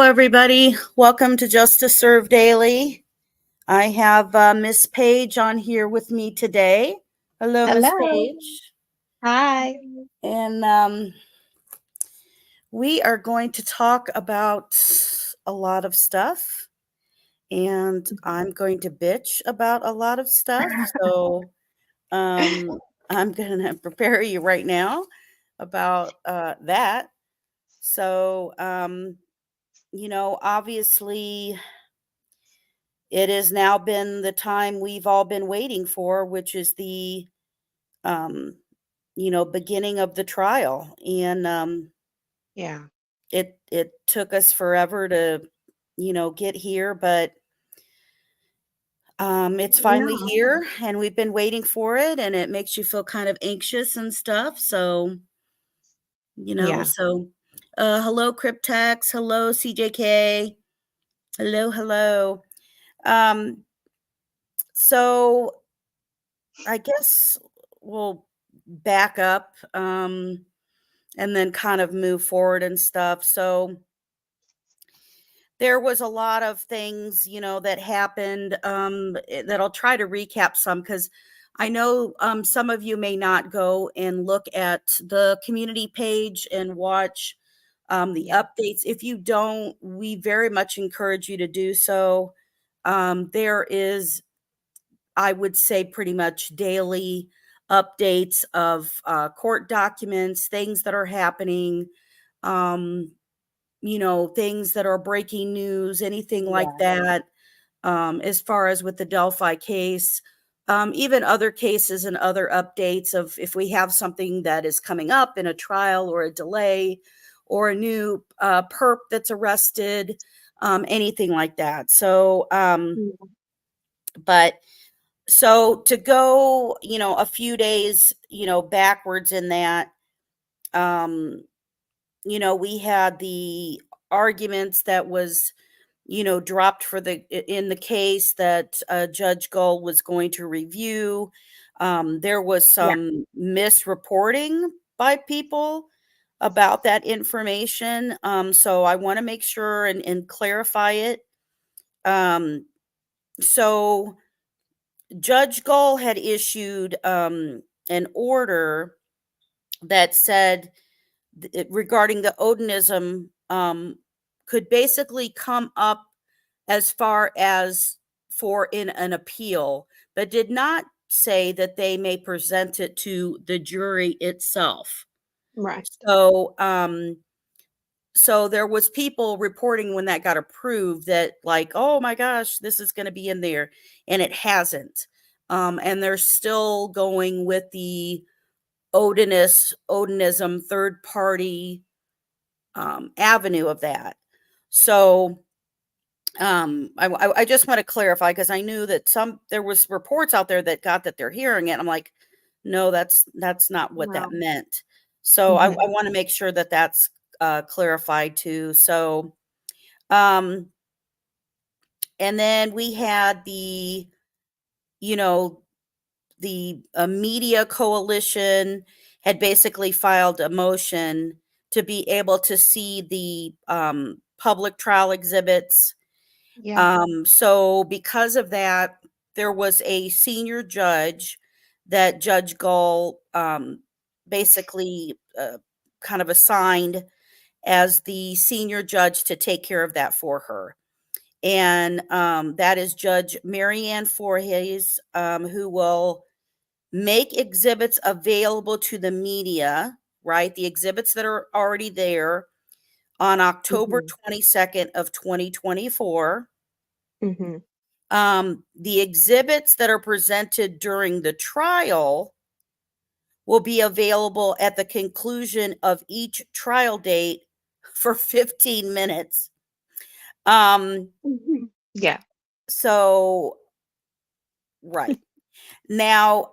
everybody. Welcome to Justice Serve Daily. I have Miss Page on here with me today. Hello, Miss Hello. Page. Hi. And we are going to talk about a lot of stuff. And I'm going to bitch about a lot of stuff. So I'm going to prepare you right now about that. So, obviously, it has now been the time we've all been waiting for, which is the, um, beginning of the trial. And Yeah. it took us forever to, get here, but it's finally No. here, and we've been waiting for it, and it makes you feel kind of anxious and stuff. So, Yeah. hello, Cryptex. Hello, CJK. Hello, hello. Um, so I guess we'll back up and then kind of move forward and stuff. So there was a lot of things, that happened that I'll try to recap some because I know some of you may not go and look at the community page and watch the Yeah. updates. If you don't, we very much encourage you to do so. There is, I would say, pretty much daily updates of court documents, things that are happening, um, things that are breaking news, anything like Yeah. that, as far as with the Delphi case, even other cases and other updates of if we have something that is coming up in a trial or a delay or a new perp that's arrested, anything like that. So, Yeah. but so to go, a few days, backwards in that, um, we had the arguments that was, dropped in the case that Judge Gull was going to review. There was Yeah. some misreporting by people about that information. So I want to make sure and clarify it. So Judge Gull had issued an order that said regarding the Odinism could basically come up as far as for in an appeal, but did not say that they may present it to the jury itself. Right. So there was people reporting when that got approved that like, oh my gosh, this is going to be in there, and it hasn't. And they're still going with the Odinism third party avenue of that. So I just want to clarify because I knew that there was reports out there that got that they're hearing it. I'm like, no, that's not what that Wow. meant. So I Mhm. want to make sure that that's clarified too. So, um, and then we had you know, the media coalition had basically filed a motion to be able to see the public trial exhibits. Yeah. So because of that, there was a senior judge that Judge Gull basically kind of assigned as the senior judge to take care of that for her. And that is Judge Marianne Voorhees, who will make exhibits available to the media, right? The exhibits that are already there on October Mhm. 22nd of 2024. Mhm. The exhibits that are presented during the trial will be available at the conclusion of each trial date for 15 minutes. Mhm. Yeah. So right. Now,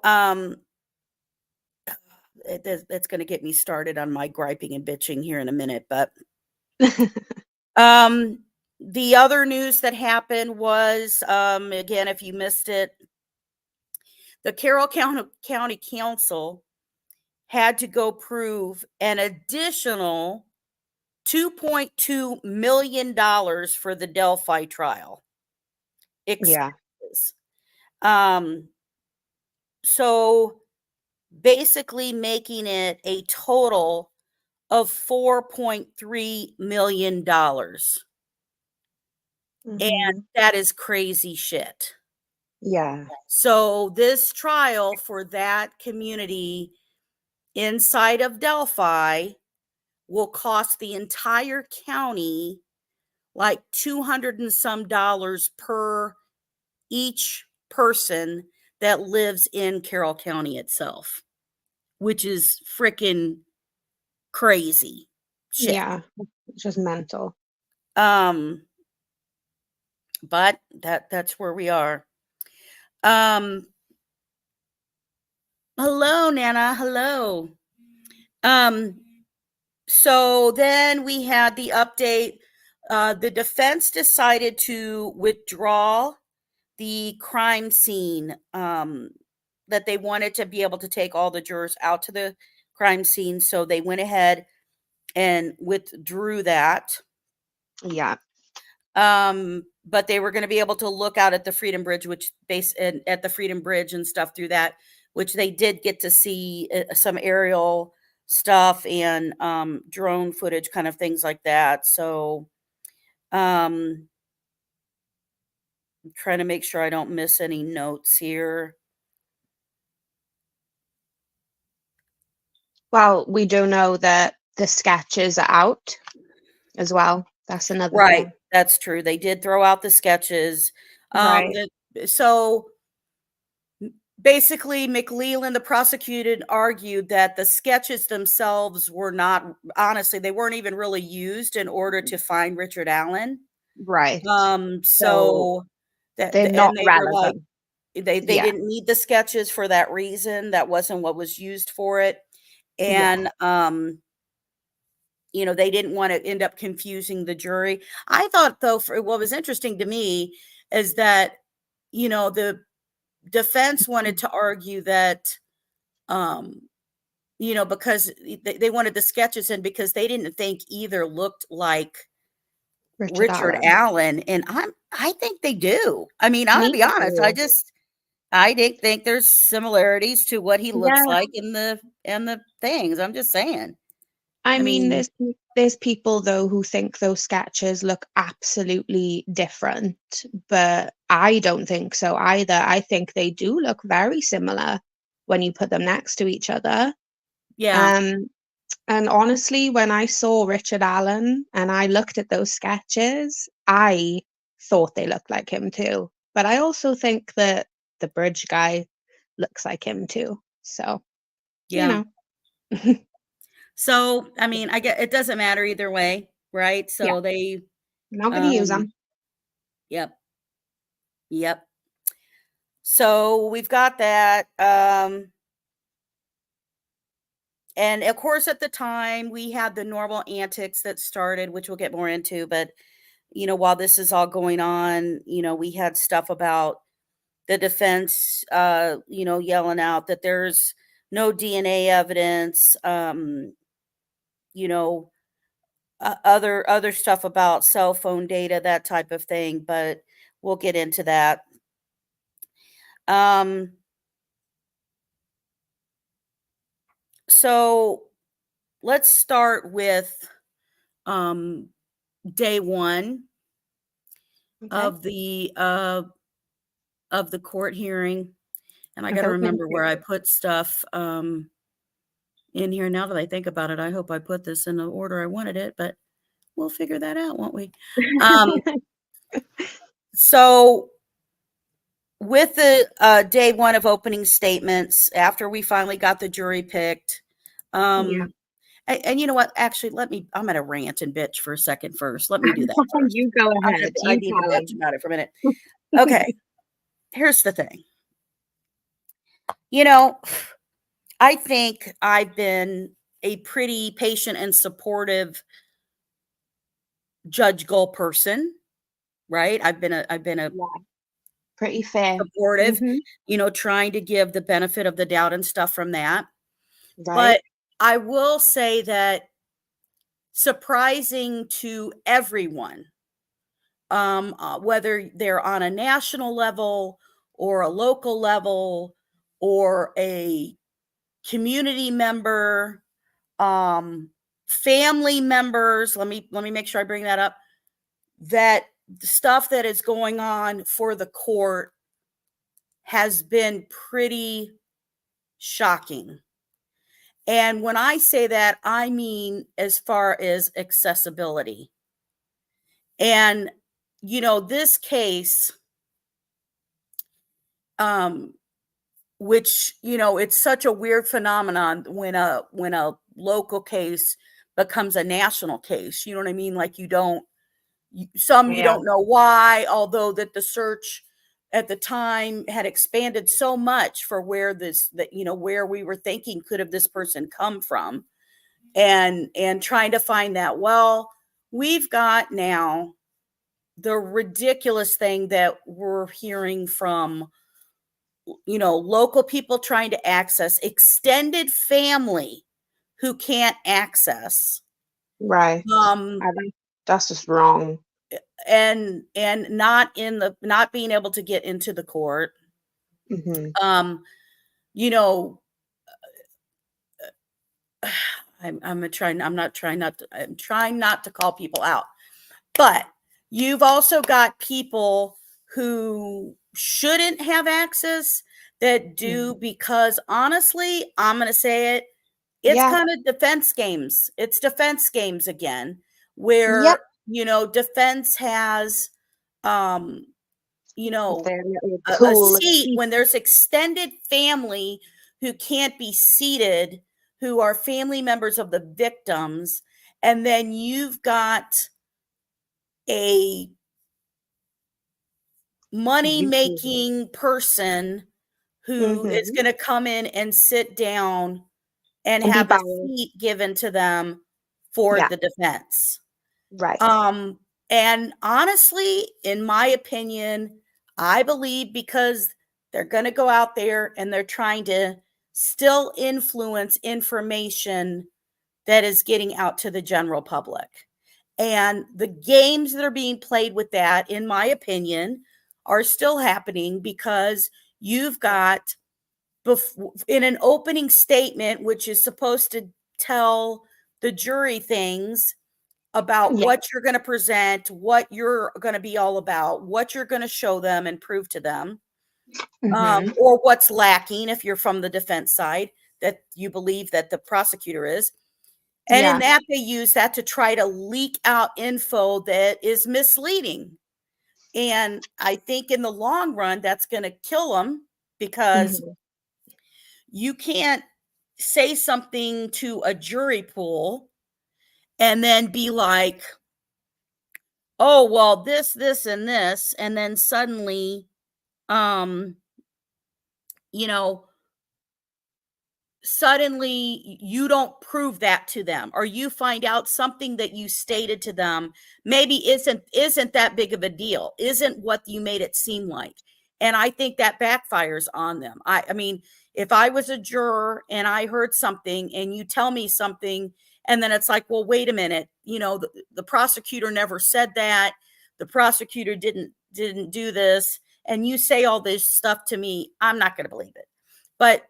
that's going to get me started on my griping and bitching here in a minute, but um the other news that happened was again, if you missed it, the Carroll County Council had to go prove an additional $2.2 million for the Delphi trial. Yeah. Expenses. So basically making it a total of $4.3 million. And Mhm. that is crazy shit. Yeah. So this trial for that community inside of Delphi will cost the entire county like 200 and some dollars per each person that lives in Carroll County itself, which is freaking crazy shit. Yeah. It's just mental. Um, but that's where we are. Um, hello, Nana. Hello. So then we had the update. The defense decided to withdraw the crime scene, that they wanted to be able to take all the jurors out to the crime scene. So they went ahead and withdrew that. Yeah. But they were going to be able to look out at the Freedom Bridge, at the Freedom Bridge and stuff through that, which they did get to see some aerial stuff and drone footage, kind of things like that. So I'm trying to make sure I don't miss any notes here. Well, we do know that the sketches are out as well. That's another Right, thing. that's true. They did throw out the sketches. Right. So basically, McLeland, the prosecutor, argued that the sketches themselves were not, honestly, they weren't even really used in order to find Richard Allen. Right. So So that, they're and not they were like, relevant. they Yeah. didn't need the sketches for that reason. That wasn't what was used for it. Yeah. And they didn't want to end up confusing the jury. I thought, though, for what was interesting to me is that, the defense wanted to argue that, because they wanted the sketches in because they didn't think either looked like Richard Richard Allen. Allen. And I think they do. I mean, I'm gonna Me be honest. too. I did think there's similarities to what he looks Yeah. like in the things. I'm just saying. I I mean, mean, there's people though who think those sketches look absolutely different, but I don't think so either. I think they do look very similar when you put them next to each other. yeah, Um, and honestly, when I saw Richard Allen and I looked at those sketches, I thought they looked like him too. But I also think that the bridge guy looks like him too. So, you yeah. know. So, I mean, I get it doesn't matter either way, right? Yeah, So they, I'm not gonna use um, them. yep, yep. So we've got that. And of course, at the time, we had the normal antics that started, which we'll get more into. But, while this is all going on, we had stuff about the defense, yelling out that there's no DNA evidence, you know, other stuff about cell phone data, that type of thing. But we'll get into that. Um, so let's start with um, day one Okay. of the court hearing, and I I'm gotta hoping remember to. where I put stuff, in here now that I think about it. I hope I put this in the order I wanted it, but we'll figure that out, won't we? Um, so with the, day 1 of opening statements, after we finally got the jury picked, Yeah. and you know what? Actually, I'm gonna rant and bitch for a second first. Let me do that first. You go ahead. I You need to tell bitch 'em. about it for a minute. Okay, here's the thing. You know, I think I've been a pretty patient and supportive Judge Gull person, right? I've been a Yeah, pretty fair. supportive, Mhm. trying to give the benefit of the doubt and stuff from that. Right? But I will say that surprising to everyone, whether they're on a national level or a local level or a community member, family members. Let me make sure I bring that up. That the stuff that is going on for the court has been pretty shocking. And when I say that, I mean as far as accessibility. And, this case, which, it's such a weird phenomenon when a local case becomes a national case. You know what I mean? Like you don't Yeah. know why, although that the search at the time had expanded so much for where where we were thinking could have this person come from, and trying to find that. Well, we've got now the ridiculous thing that we're hearing from local people trying to access, extended family who can't access, Right. um That's just wrong. and not being able to get into the court. Mhm. um you know I'm trying not to call people out, but you've also got people who shouldn't have access that do, Mhm. because honestly, I'm going to say it, it's Yeah. kind of defense games. It's defense games again, Yep. where, defense has, um, you know, Their little a pool of seat people. when there's extended family who can't be seated, who are family members of the victims. And then you've got a money making person who is Mhm. going to come in and sit down and And be have a biased. seat given to them for Yeah. the defense. Right. Um, and honestly, in my opinion, I believe because they're going to go out there and they're trying to still influence information that is getting out to the general public. And the games that are being played with that, in my opinion, are still happening, because you've got, in an opening statement, which is supposed to tell the jury things about Yeah. what you're going to present, what you're going to be all about, what you're going to show them and prove to them, Mhm. or what's lacking if you're from the defense side, that you believe that the prosecutor is. And in Yeah. that, they use that to try to leak out info that is misleading. And I think in the long run, that's going to kill them, because Mhm. you can't say something to a jury pool and then be like, oh, well, this, and this. And then suddenly, um, you know, suddenly you don't prove that to them, or you find out something that you stated to them maybe isn't that big of a deal, isn't what you made it seem like. And I think that backfires on them. I mean, if I was a juror and I heard something and you tell me something, and then it's like, well, wait a minute, the prosecutor never said that, the prosecutor didn't do this, and you say all this stuff to me, I'm not going to believe it. But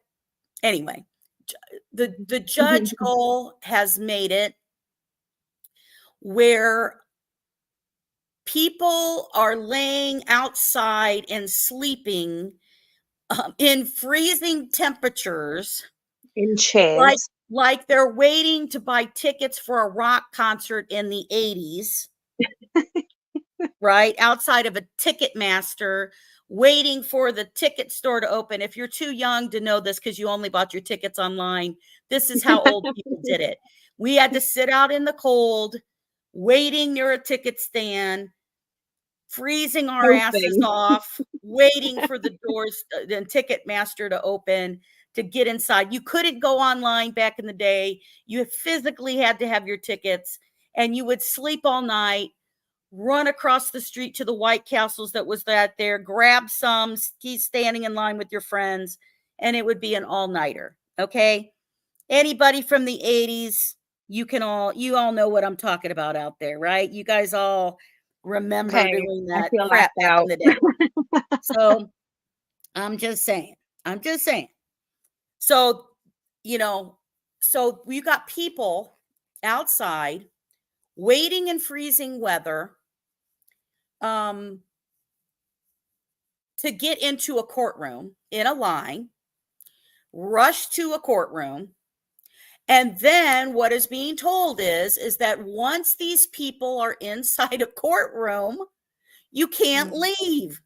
anyway, the judge goal has made it where people are laying outside and sleeping, in freezing temperatures, In like chairs. they're waiting to buy tickets for a rock concert in the 80s, right? Outside of a Ticketmaster, waiting for the ticket store to open. If you're too young to know this because you only bought your tickets online, this is how old people did it. We had to sit out in the cold, waiting near a ticket stand, freezing our asses Hoping. off, waiting for the doors, the Ticketmaster to open, to get inside. You couldn't go online back in the day. You physically had to have your tickets, and you would sleep all night, run across the street to the White Castles that was that there, grab some, keep standing in line with your friends, and it would be an all-nighter. Okay. Anybody from the 80s, You all know what I'm talking about out there, right? You guys all remember Okay, doing I that feel crap left back in out. the day. So, I'm just saying. I'm just saying. So, you know, so you got people outside waiting in freezing weather um to get into a courtroom in a line, rush to a courtroom. And then what is being told is that once these people are inside a courtroom, you can't leave.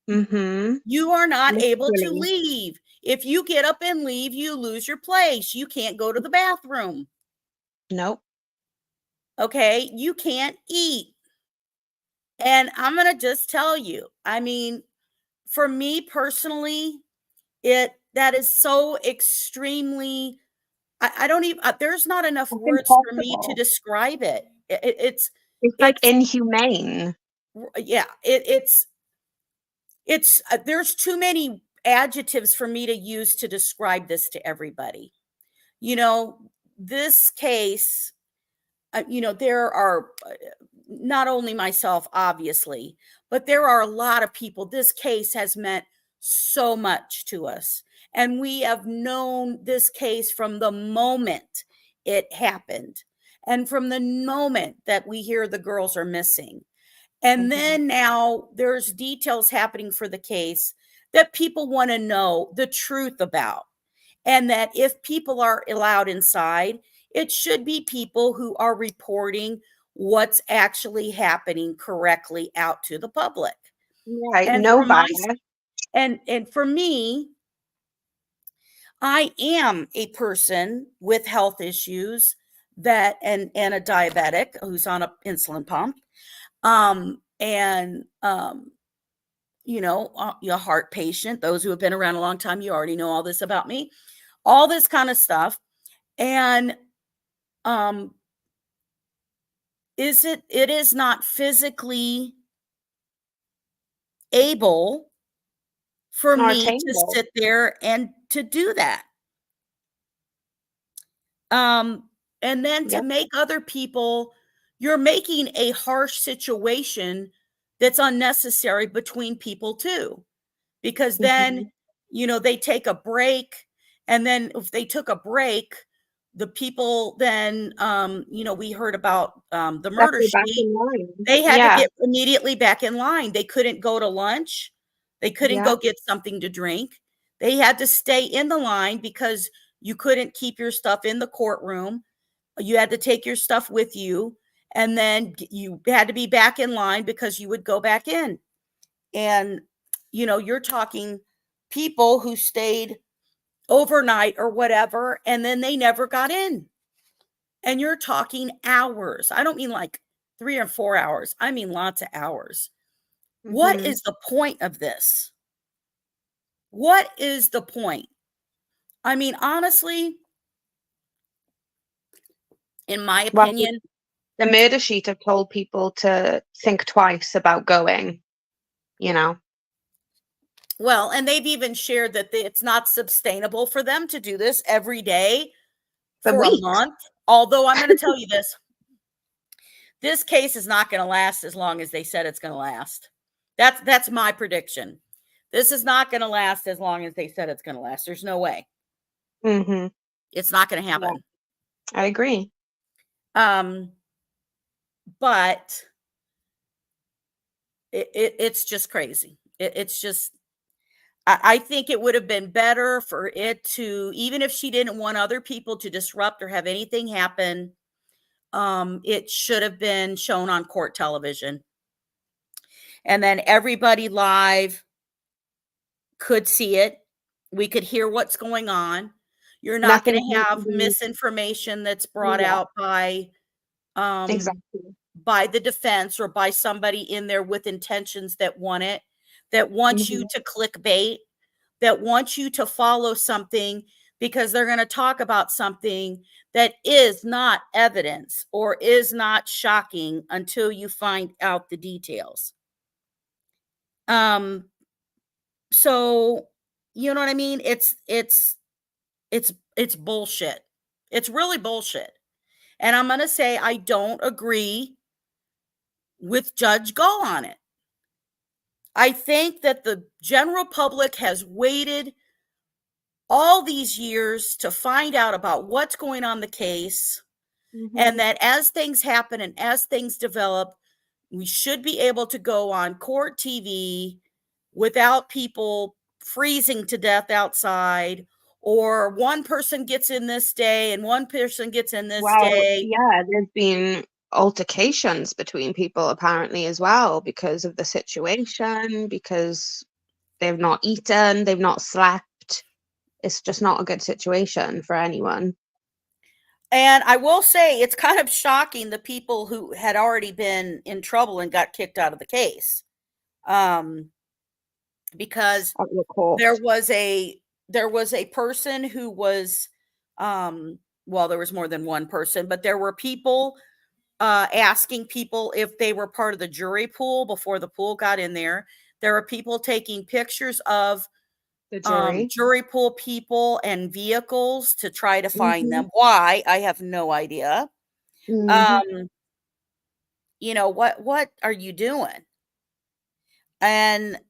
Mhm. You are not able to Literally. leave. If you get up and leave, you lose your place. You can't go to the bathroom. Nope. Okay? You can't eat. And I'm going to just tell you, I mean, for me personally, that is so extremely I don't even there's not enough It's words for me to impossible. describe it. It's like It's inhumane. yeah, it's there's too many adjectives for me to use to describe this to everybody. You know, this case, there are not only myself, obviously, but there are a lot of people. This case has meant so much to us. And we have known this case from the moment it happened and from the moment that we hear the girls are missing. And Mhm. then now there's details happening for the case that people want to know the truth about. And that if people are allowed inside, it should be people who are reporting what's actually happening correctly out to the public. Right, And no for my bias. and for me, I am a person with health issues that and a diabetic who's on a insulin pump. And your heart patient, those who have been around a long time, you already know all this about me, all this kind of stuff. And um it is not physically able for Nor me to attainable. sit there and to do that. Um, and then to Yep. make other people, you're making a harsh situation that's unnecessary between people too. Because then, Mhm. they take a break. And then if they took a break, the people then, we heard about the Let's murder go back sheet. in line. They had to Yeah. get immediately back in line. They couldn't go to lunch. They couldn't Yeah. go get something to drink. They had to stay in the line because you couldn't keep your stuff in the courtroom. You had to take your stuff with you. And then you had to be back in line because you would go back in. And, you're talking people who stayed overnight or whatever, and then they never got in. And you're talking hours. I don't mean like 3 or 4 hours. I mean lots of hours. What Mhm. is the point of this? What is the point? I mean, honestly, in my Well, opinion, the murder sheet have told people to think twice about going, you know, well, and they've even shared that it's not sustainable for them to do this every day for for a weeks. month. Although I'm going to tell you this case is not going to last as long as they said it's going to last. That's my prediction. This is not going to last as long as they said it's going to last. There's no way. Mhm. It's not going to Yeah, happen. I agree. Um, but it's just crazy. It's just I think it would have been better for it to, even if she didn't want other people to disrupt or have anything happen, it should have been shown on court television. And then everybody live could see it. We could hear what's going on. You're not going Nothing's to meant to have be. misinformation that's brought Yeah, out um exactly. by the defense or by somebody in there with intentions that want it, that wants you Mhm. to clickbait, that wants you to follow something because they're going to talk about something that is not evidence or is not shocking until you find out the details. Um so you know what I mean? It's bullshit. It's really bullshit. And I'm going to say I don't agree with Judge Gull on it. I think that the general public has waited all these years to find out about what's going on in the case, and that as things happen and as things develop, we should be able to go on court TV without people freezing to death outside, or one person gets in this day and one person gets in this Well, day. yeah, there's been altercations between people apparently as well because of the situation, because they've not eaten, they've not slept. It's just not a good situation for anyone. And I will say it's kind of shocking the people who had already been in trouble and got kicked out of the case. Because At the court. there was a person who was, well, there was more than one person, but there were people asking people if they were part of the jury pool before the pool got in there. There were people taking pictures of The jury. jury pool people and vehicles to try to find Mhm. them. Why? I have no idea. Mhm. Um, what are you doing? And,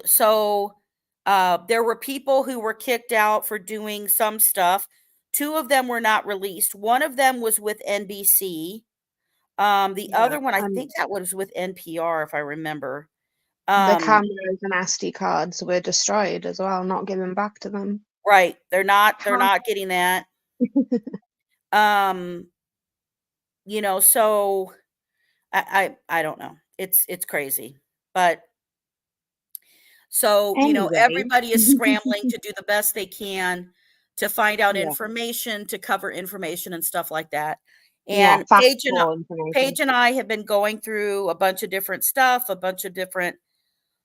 so there were people who were kicked out for doing some stuff. Two of them were not released. One of them was with NBC. The Yeah, other one, I and think that was with NPR, if I remember. the Um, cameras and SD cards were destroyed as well, not given back to them. right. They're Huh. not getting that. Um, so I don't know. It's crazy. But so, Anyway. everybody is scrambling to do the best they can to find out Yeah. information, to cover information and stuff like that. Yeah, And factual information. Paige and I have been going through a bunch of different stuff, a bunch of different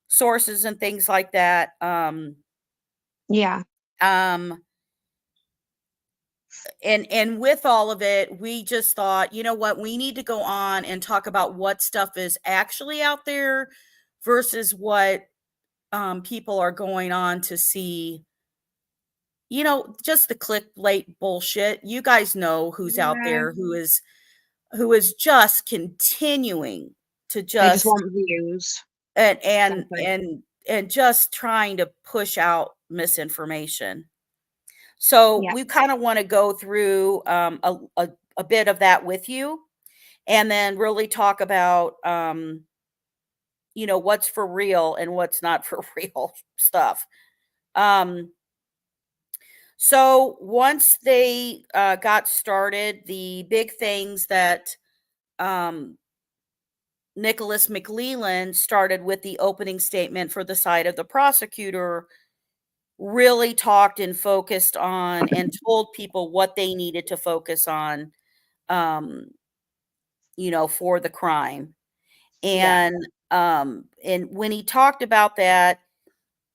sources and things like that. Yeah. Um, and with all of it, we just thought, you know what, we need to go on and talk about what stuff is actually out there versus what people are going on to see, just the clickbait bullshit. You guys know who's out Yeah. there who is just continuing to They just just want views. and and That's it. and and just trying to push out misinformation. So Yeah. we kind of want to go through a bit of that with you, and then really talk about what's for real and what's not for real stuff. Um, So once they got started, the big things that um, Nicholas McLeland started with the opening statement for the side of the prosecutor really talked and focused on and told people what they needed to focus on, um, for the crime. Yeah. And when he talked about that,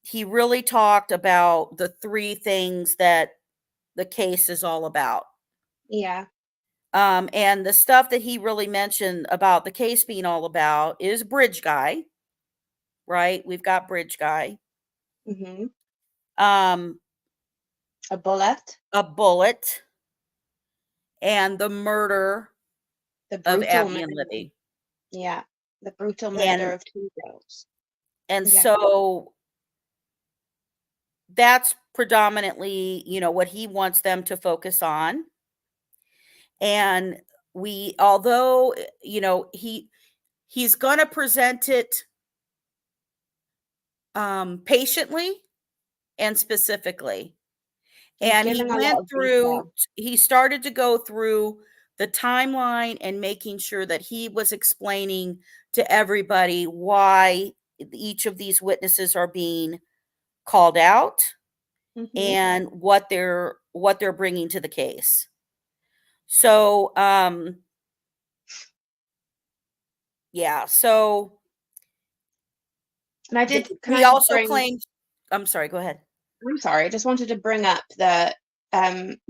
he really talked about the three things that the case is all about. Yeah. And the stuff that he really mentioned about the case being all about is Bridge Guy, right? We've got Bridge Guy, Mhm. um, A bullet. a bullet, and the murder The of brutal Abby and murder. Libby. Yeah. The brutal murder And of two girls. and Yeah. so that's predominantly, what he wants them to focus on. And although, he's going to present it patiently and specifically. He's And giving a lot of detail. he started to go through the timeline and making sure that he was explaining to everybody why each of these witnesses are being called out Mhm. and what they're bringing to the case. So, yeah, so And can he I just also bring claimed, I'm sorry, go ahead. I'm sorry, I just wanted to bring up that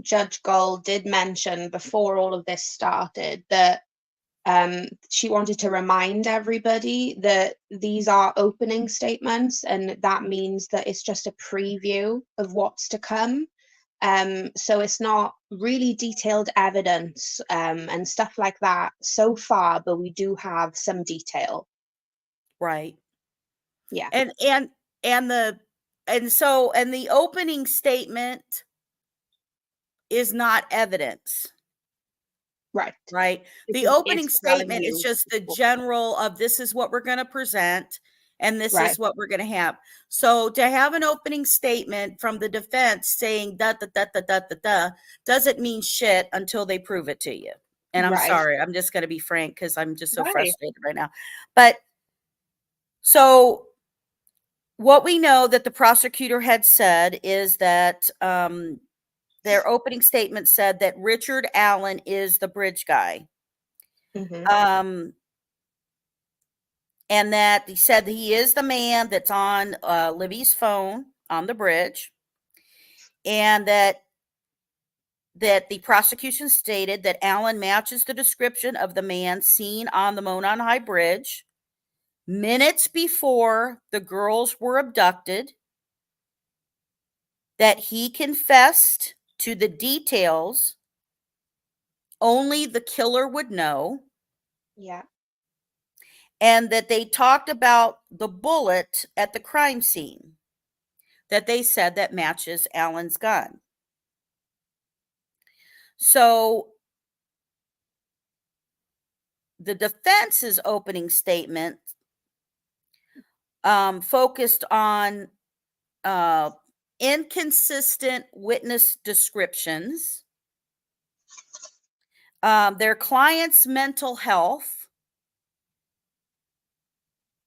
Judge Gull did mention before all of this started that she wanted to remind everybody that these are opening statements, and that means that it's just a preview of what's to come. So it's not really detailed evidence and stuff like that so far, but we do have some detail. Right. Yeah, And the opening statement is not evidence. right. Right? The opening It's telling statement is you. just the general of this is what we're going to present and this Right, is what we're going to have. So to have an opening statement from the defense saying da da da da da da da doesn't mean shit until they prove it to you. And I'm right, sorry, I'm just going to be frank because I'm just so right. frustrated right now. But so what we know that the prosecutor had said is that their opening statement said that Richard Allen is the bridge guy. Hmm. Um, and that he said that he is the man that's on Libby's phone on the bridge, and that the prosecution stated that Allen matches the description of the man seen on the Monon High Bridge minutes before the girls were abducted, that he confessed to the details only the killer would know, Yeah. and that they talked about the bullet at the crime scene that they said that matches Allen's gun. So the defense's opening statement focused on uh, inconsistent witness descriptions, their client's mental health,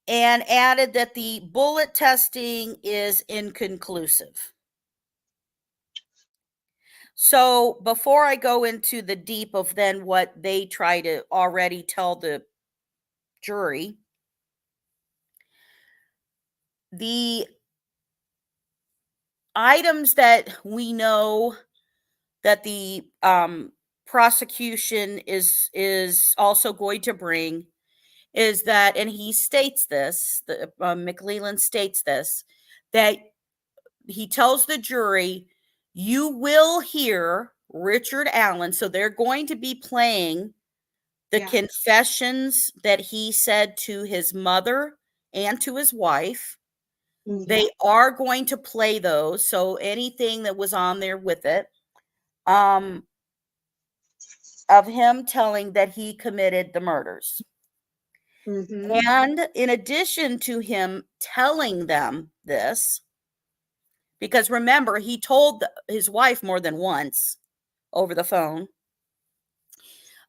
and added that the bullet testing is inconclusive. So before I go into the deep of then what they try to already tell the jury, the items that we know that the prosecution is also going to bring is that, and he states this, the McClelland states this, that he tells the jury, you will hear Richard Allen. So they're going to be playing the Yeah. confessions that he said to his mother and to his wife. Yeah. They are going to play those. So anything that was on there with it, of him telling that he committed the murders. Hmm. And in addition to him telling them this, because remember, he told his wife more than once over the phone,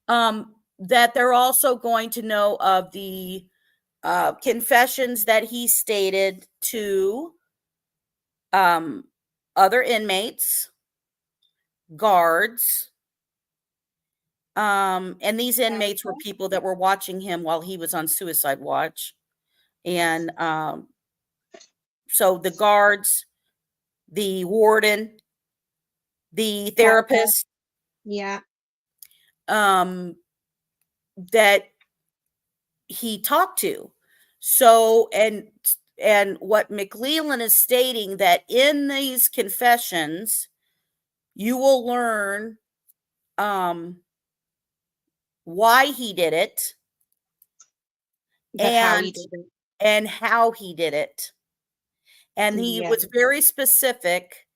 that they're also going to know of the confessions that he stated to other inmates, guards, and these inmates were people that were watching him while he was on suicide watch. And so the guards, the warden, the therapist, Yeah. um, that he talked to. So, and what McClelland is stating that in these confessions, you will learn why he did it But how he and did it. how he did it. And he Yeah. was very specific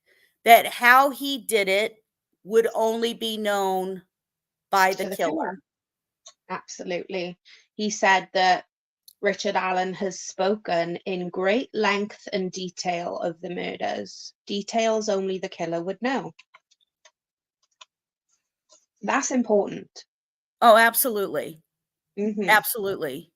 that how he did it would only be known by the To the killer. killer. Absolutely. He said that Richard Allen has spoken in great length and detail of the murders, details only the killer would know. That's important. Oh, absolutely. Hmm. Absolutely.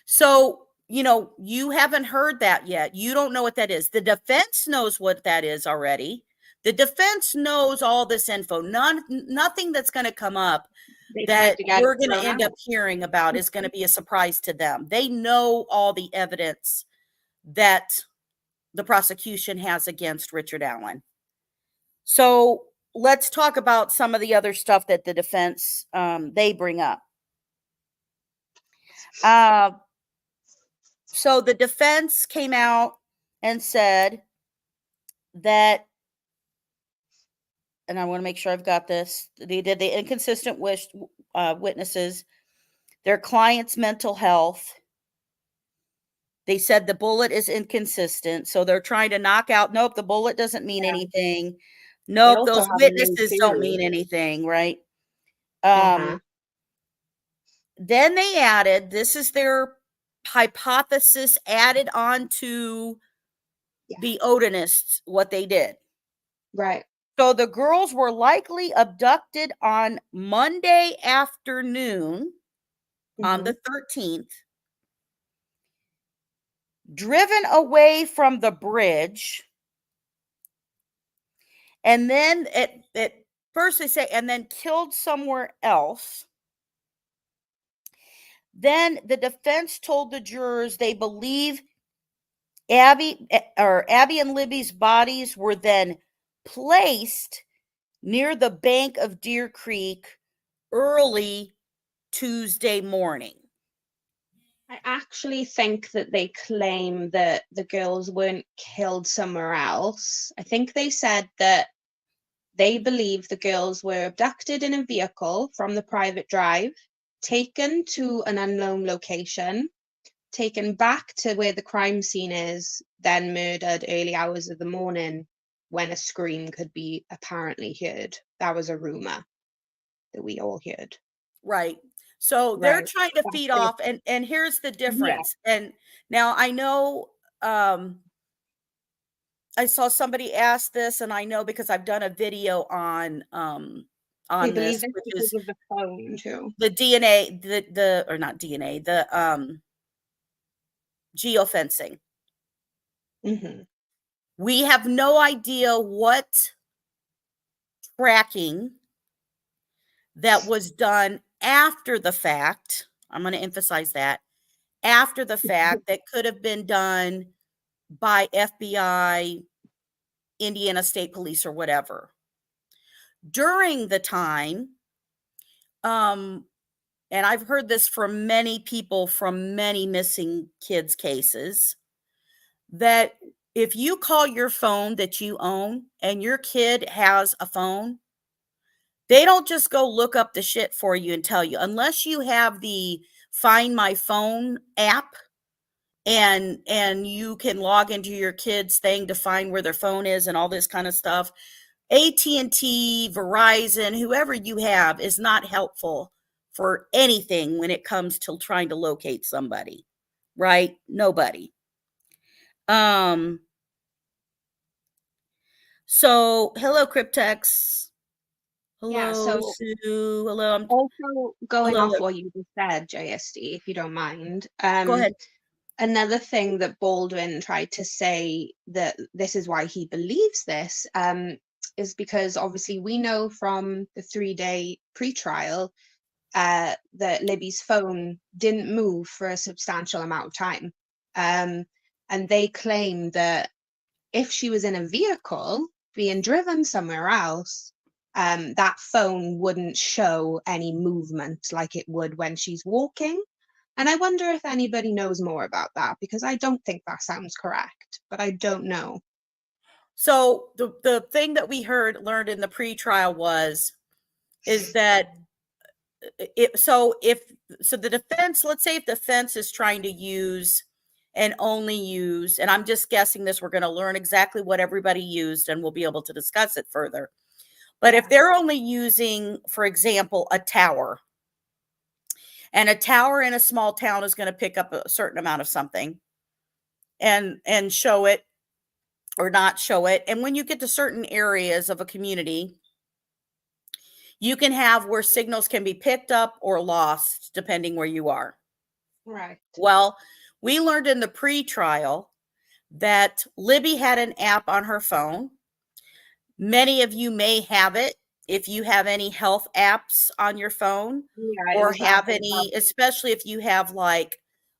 So, you haven't heard that yet. You don't know what that is. The defense knows what that is already. The defense knows all this info. Nothing that's going to come up They tried that to get it we're going to thrown end up out. hearing about is going to be a surprise to them. They know all the evidence that the prosecution has against Richard Allen. So let's talk about some of the other stuff that the defense they bring up. Uh, so the defense came out and said that and I want to make sure I've got this. They did the inconsistent witnesses, their client's mental health. They said the bullet is inconsistent, so they're trying to knock out, nope, the bullet doesn't mean Yeah. anything. They Nope, also those have a new witnesses don't theory. mean anything, right? Uh-huh. Then they added, this is their hypothesis added on to the Odinists, what they did. Right. So the girls were likely abducted on Monday afternoon on the 13th, driven away from the bridge, and then at first they say, and then killed somewhere else. Then the defense told the jurors they believe Abby and Libby's bodies were then placed near the bank of Deer Creek early Tuesday morning. I actually think that they claim that the girls weren't killed somewhere else. I think they said that they believe the girls were abducted in a vehicle from the private drive, taken to an unknown location, taken back to where the crime scene is, then murdered early hours of the morning when a scream could be apparently heard. That was a rumor that we all heard. Right. So they're Right. trying to That's feed it. off, and here's the Yeah. difference. And now I know I saw somebody ask this, and I know because I've done a video They on believe this, it's which because is of the phone too. the DNA, the or not DNA, the geofencing. Hmm. We have no idea what tracking that was done after the fact. I'm going to emphasize that after the fact that could have been done by FBI, Indiana State Police, or whatever. During the time, and I've heard this from many people from many missing kids cases, that if you call your phone that you own and your kid has a phone, they don't just go look up the shit for you and tell you, unless you have the Find My Phone app and you can log into your kid's thing to find where their phone is and all this kind of stuff. AT&T, Verizon, whoever you have is not helpful for anything when it comes to trying to locate somebody, right? Nobody. So hello, Cryptex. Yeah, Hello, so Sue. Hello. also going Hello. off what you just said, JSD, if you don't mind, Go ahead. another thing that Baldwin tried to say that this is why he believes this, is because obviously we know from the 3-day pretrial that Libby's phone didn't move for a substantial amount of time. And they claim that if she was in a vehicle being driven somewhere else, that phone wouldn't show any movement like it would when she's walking. And I wonder if anybody knows more about that, because I don't think that sounds correct, but I don't know. So the thing that we learned in the pretrial is that the defense, let's say if the defense is trying to use and only use, and I'm just guessing this, we're going to learn exactly what everybody used and we'll be able to discuss it further. But if they're only using, for example, a tower, and a tower in a small town is going to pick up a certain amount of something and show it or not show it. And when you get to certain areas of a community, you can have where signals can be picked up or lost depending where you are. Right. Well, we learned in the pre-trial that Libby had an app on her phone. Many of you may have it if you have any health apps on your phone, Yeah, it or was that have whole any, especially if you have like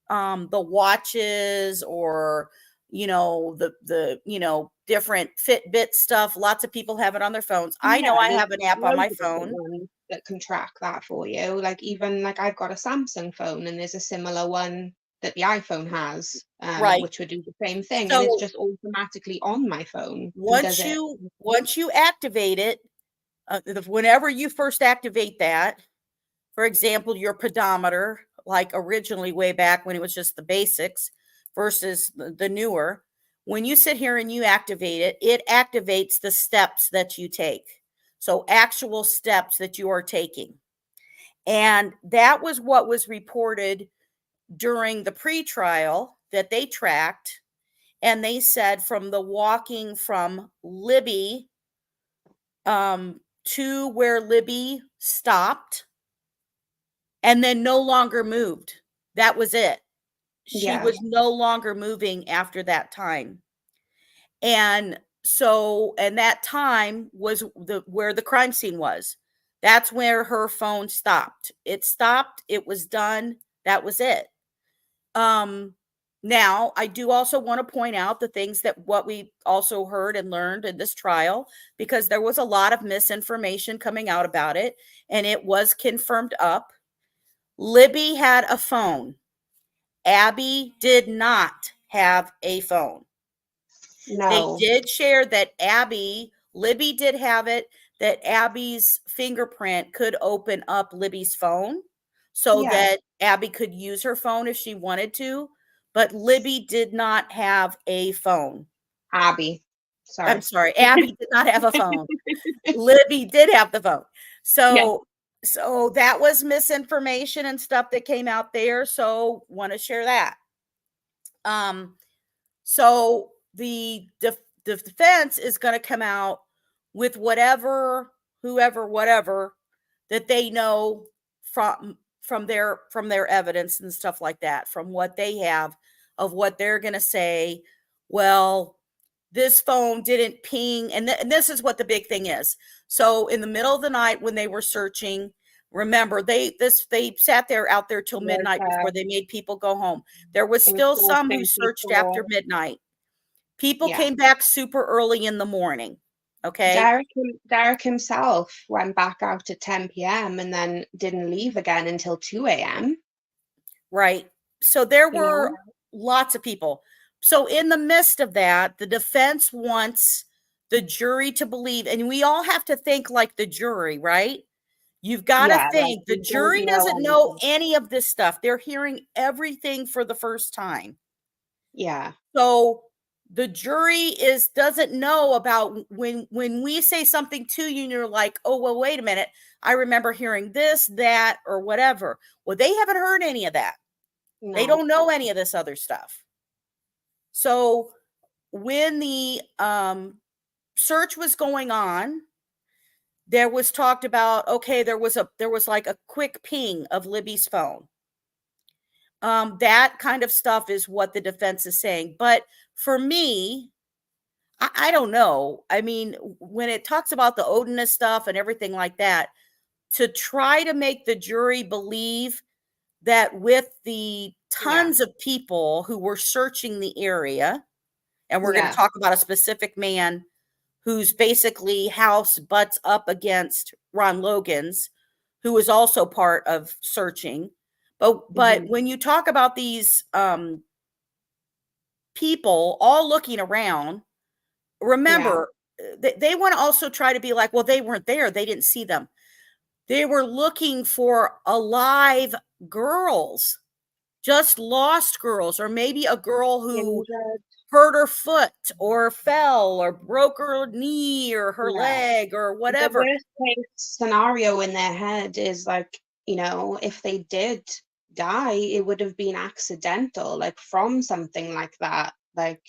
the watches, or the different Fitbit stuff. Lots of people have it on their phones. I know Yeah, I there's have an app on loads my of different phone. ones that can track that for you. Like even like I've got a Samsung phone and there's a similar one that the iPhone has, Right. which would do the same thing, and it's So just automatically on my phone and does once it. you once you activate it, whenever you first activate that, for example, your pedometer, like originally way back when it was just the basics versus the newer, when you sit here and you activate it, it activates the steps that you take. So actual steps that you are taking. And that was what was reported during the pretrial that they tracked. And they said from the walking from Libby to where Libby stopped and then no longer moved. That was it. She Yeah. was no longer moving after that time. And so, and that time was where the crime scene was. That's where her phone stopped. It stopped, it was done, that was it. Now I do also want to point out the things that what we also heard and learned in this trial, because there was a lot of misinformation coming out about it, and it was confirmed up. Libby had a phone. Abby did not have a phone. They No. did share that Libby did have it, that Abby's fingerprint could open up Libby's phone so Yeah. that Abby could use her phone if she wanted to, but Libby did not have a phone. Abby. I'm Sorry. sorry, Abby did not have a phone. Libby did have the phone. Yeah. So that was misinformation and stuff that came out there. So want to share that. So the defense is going to come out with whatever, whoever, whatever that they know from their evidence and stuff like that, from what they have of what they're going to say. Well, this phone didn't ping, and this is what the big thing is. So in the middle of the night when they were searching, remember they sat there out there till midnight before they made people go home. There was still some who searched after midnight. People Yeah. came back super early in the morning. Okay. Derek himself went back out at 10 p.m. and then didn't leave again until 2 a.m. Right. So there You were know? lots of people. So in the midst of that, the defense wants the jury to believe, and we all have to think like the jury, right? You've got to Yeah, like think the we don't jury know doesn't know anything. any of this stuff. They're hearing everything for the first time. Yeah. So the jury doesn't know about when we say something to you and you're like, oh, well, wait a minute. I remember hearing this, that, or whatever. Well, they haven't heard any of that. They No. don't know any of this other stuff. So when the search was going on, there was talked about, okay, there was like a quick ping of Libby's phone. That kind of stuff is what the defense is saying. But for me, I don't know. I mean, when it talks about the Odinist stuff and everything like that, to try to make the jury believe that with the Yeah. tons of people who were searching the area, and we're going to Yeah. talk about a specific man whose basically house butts up against Ron Logan's, who is also part of searching. But Mhm. when you talk about these people all looking around, Yeah. remember they want to also try to be like, well, they weren't there, they didn't see them. They were looking for alive girls, just lost girls, or maybe a girl who Injured. hurt her foot or fell or broke her knee or her Yeah. leg or The whatever. worst case scenario in their head is like, if they did die, it would have been accidental, like from something like that. Like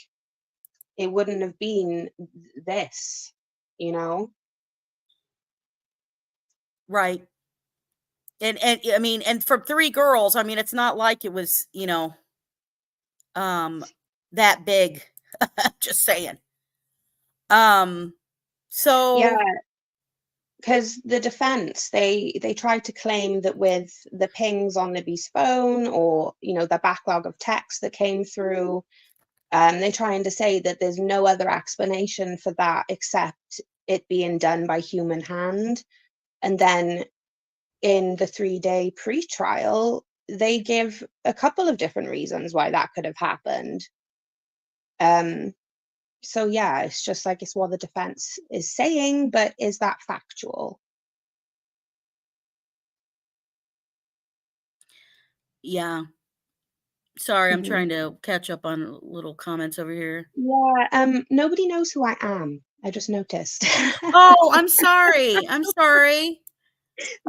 it wouldn't have been this, you know? Right. And I mean, and for three girls, I mean, it's not like it was, um that big. Just saying. Um Yeah, so because the defense, they tried to claim that with the pings on Libby's phone or, the backlog of texts that came through, they're trying to say that there's no other explanation for that except it being done by human hand. And then in the 3-day pre-trial, they give a couple of different reasons why that could have happened. Um, So yeah, it's just like it's what the defense is saying, but is that factual? Yeah. Sorry, I'm Mhm. trying to catch up on little comments over here. Yeah, nobody knows who I am. I just noticed. Oh, I'm sorry. I'm sorry.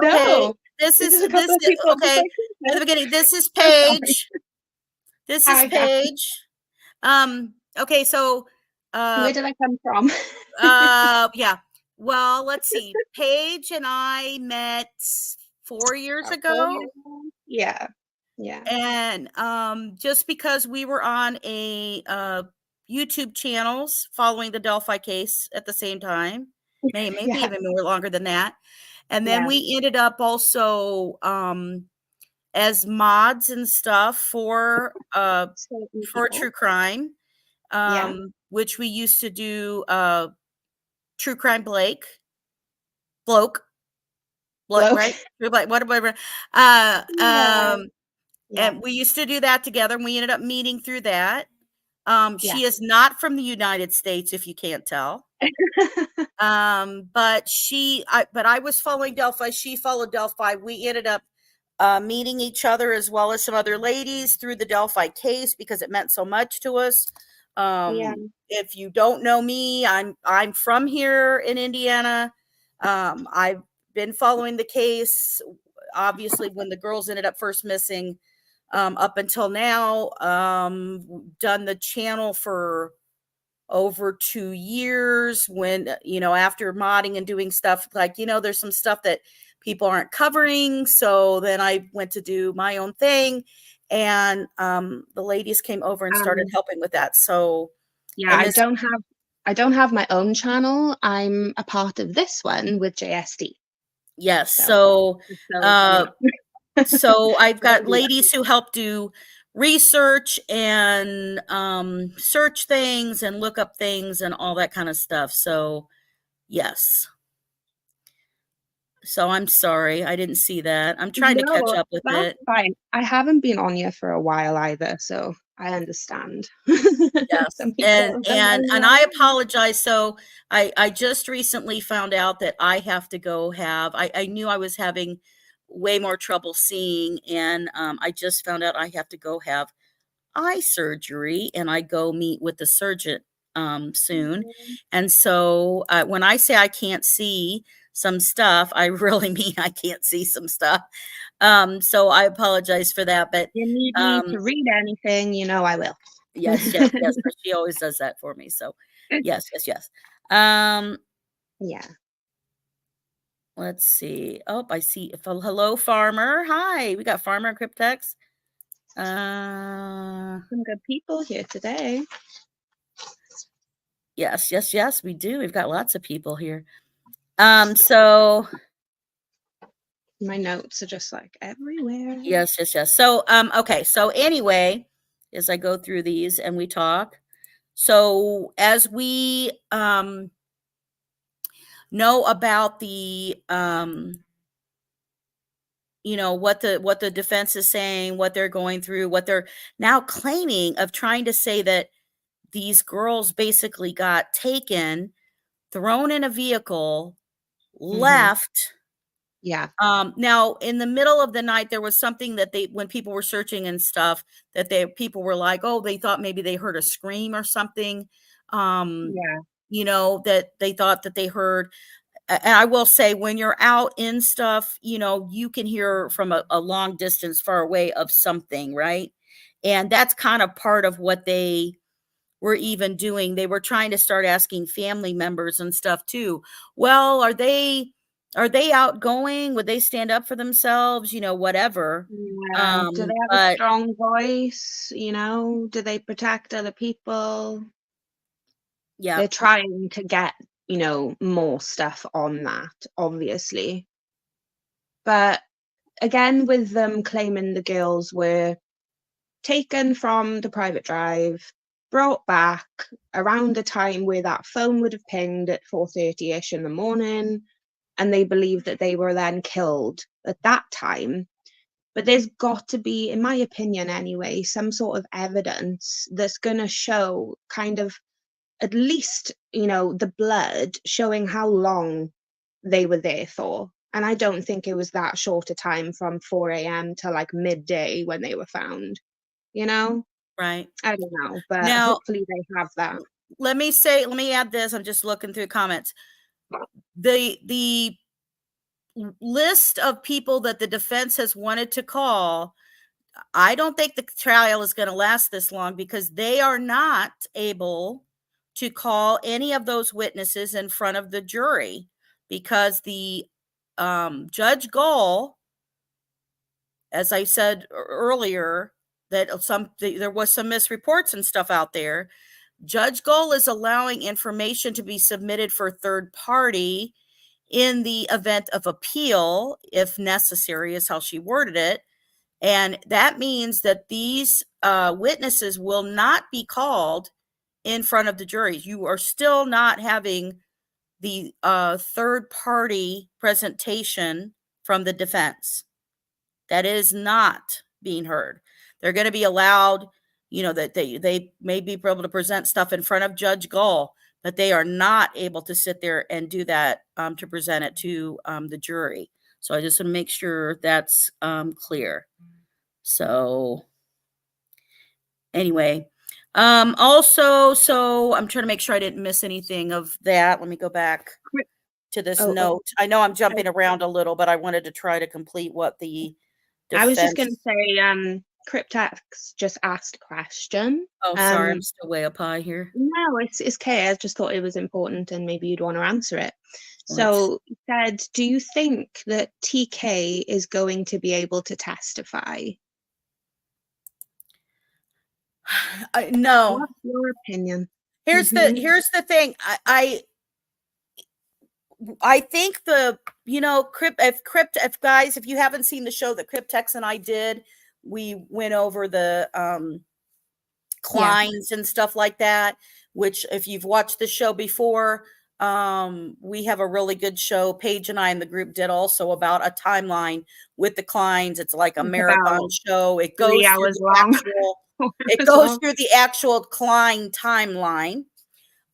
Okay. No, this is a couple of people just Okay. like, At the "Christmas." beginning, this is So sorry. Paige. This is Hi, guys. Paige. Okay, so uh Where did I come from? yeah. Well, let's see. Paige and I met 4 years About 4 ago. years ago? Yeah. Yeah. And just because we were on a YouTube channels following the Delphi case at the same time, maybe Yeah. even more longer than that. And then Yeah. we ended up also as mods and stuff Certain for people. true crime, Yeah. which we used to do True Crime Bloke, Bloke. right? Whatever. Uh, Yeah. um, Yeah. and we used to do that together, and we ended up meeting through that. Yeah. She is not from the United States, if you can't tell. But I was following Delphi. She followed Delphi. We ended up meeting each other as well as some other ladies through the Delphi case because it meant so much to us. Yeah. If you don't know me, I'm from here in Indiana. I've been following the case. Obviously, when the girls ended up first missing, up until now, done the channel for over 2 years when, after modding and doing stuff like, there's some stuff that people aren't covering. So then I went to do my own thing, and the ladies came over and started Um, helping with that. So, yeah, and this, I don't have my own channel. I'm a part of this one with JSD. yes. So, so you Uh, know, so I've I don't got do that. ladies who help do research and search things and look up things and all that kind of stuff. So, yes. So I'm sorry, I didn't see that. I'm trying to catch No, up with that's it. fine. I haven't been on here for a while either, so I understand. Yes, Some and people don't know and who and I I am. apologize. So I just recently found out that I have to go have I knew I was having way more trouble seeing, and I just found out I have to go have eye surgery, and I go meet with the surgeon soon. And so when I say I can't see some stuff, I really mean I can't see some stuff. So I apologize for that, but You need me um, to read anything, you know I will. yes, yes, yes. She always does that for me. So yes, yes, yes. Um, Yeah, let's see. Oh, I see. Hello, Farmer. Hi, we got Farmer and Cryptex. some good people here today. Yes, yes, yes, we do. We've got lots of people here. So My notes are just like everywhere. yes, yes, yes. So, okay. So anyway, as I go through these and we talk, so as we know about the what the defense is saying, what they're going through, what they're now claiming of trying to say that these girls basically got taken, thrown in a vehicle, Mhm. left. Yeah, Now in the middle of the night, there was something that when people were searching and stuff, that people were like, oh, they thought maybe they heard a scream or something. Um, yeah. that they thought that they heard. And I will say, when you're out in stuff, you can hear from a long distance far away of something, right? And that's kind of part of what they were even doing. They were trying to start asking family members and stuff too. Well, are they outgoing? Would they stand up for themselves? Whatever. Yeah. Do they have a But strong voice? You know, do they protect other people? yeah, They're trying to get, more stuff on that, obviously. But again, with them claiming the girls were taken from the private drive, brought back around the time where that phone would have pinged at 4:30ish in the morning, and they believe that they were then killed at that time. But there's got to be, in my opinion anyway, some sort of evidence that's going to show kind of at least, the blood showing how long they were there for. And I don't think it was that short a time from 4 a.m. to like midday when they were found, you know? Right. I don't know, but Now, hopefully they have that. let me add this. I'm just looking through comments. The list of people that the defense has wanted to call, I don't think the trial is going to last this long because they are not able to call any of those witnesses in front of the jury because the Judge Gull, as I said earlier, that there was some misreports and stuff out there. Judge Gull is allowing information to be submitted for third party in the event of appeal, if necessary, is how she worded it. And that means that these witnesses will not be called in front of the jury. You are still not having the third party presentation from the defense. That is not being heard. They're going to be allowed, that they may be able to present stuff in front of Judge Gull, but they are not able to sit there and do that to present it to the jury. So I just want to make sure that's clear. So anyway, also, so I'm trying to make sure I didn't miss anything of that. Let me go back to this note. I know I'm jumping around a little, but I wanted to try to complete what the defense. I was just going to say, Cryptex just asked a question. Oh, sorry, I'm still way up high here. No, it's okay. I just thought it was important and maybe you'd want to answer it. So he said, do you think that TK is going to be able to testify? No. What's your opinion? Here's the thing. I think if guys, if you haven't seen the show that Cryptex and I did, we went over the Kleins and stuff like that, which if you've watched the show before, we have a really good show. Paige and I in the group did also about a timeline with the Kleins. It's like a marathon show. It goes 3 hours long. It goes through the actual Klein timeline.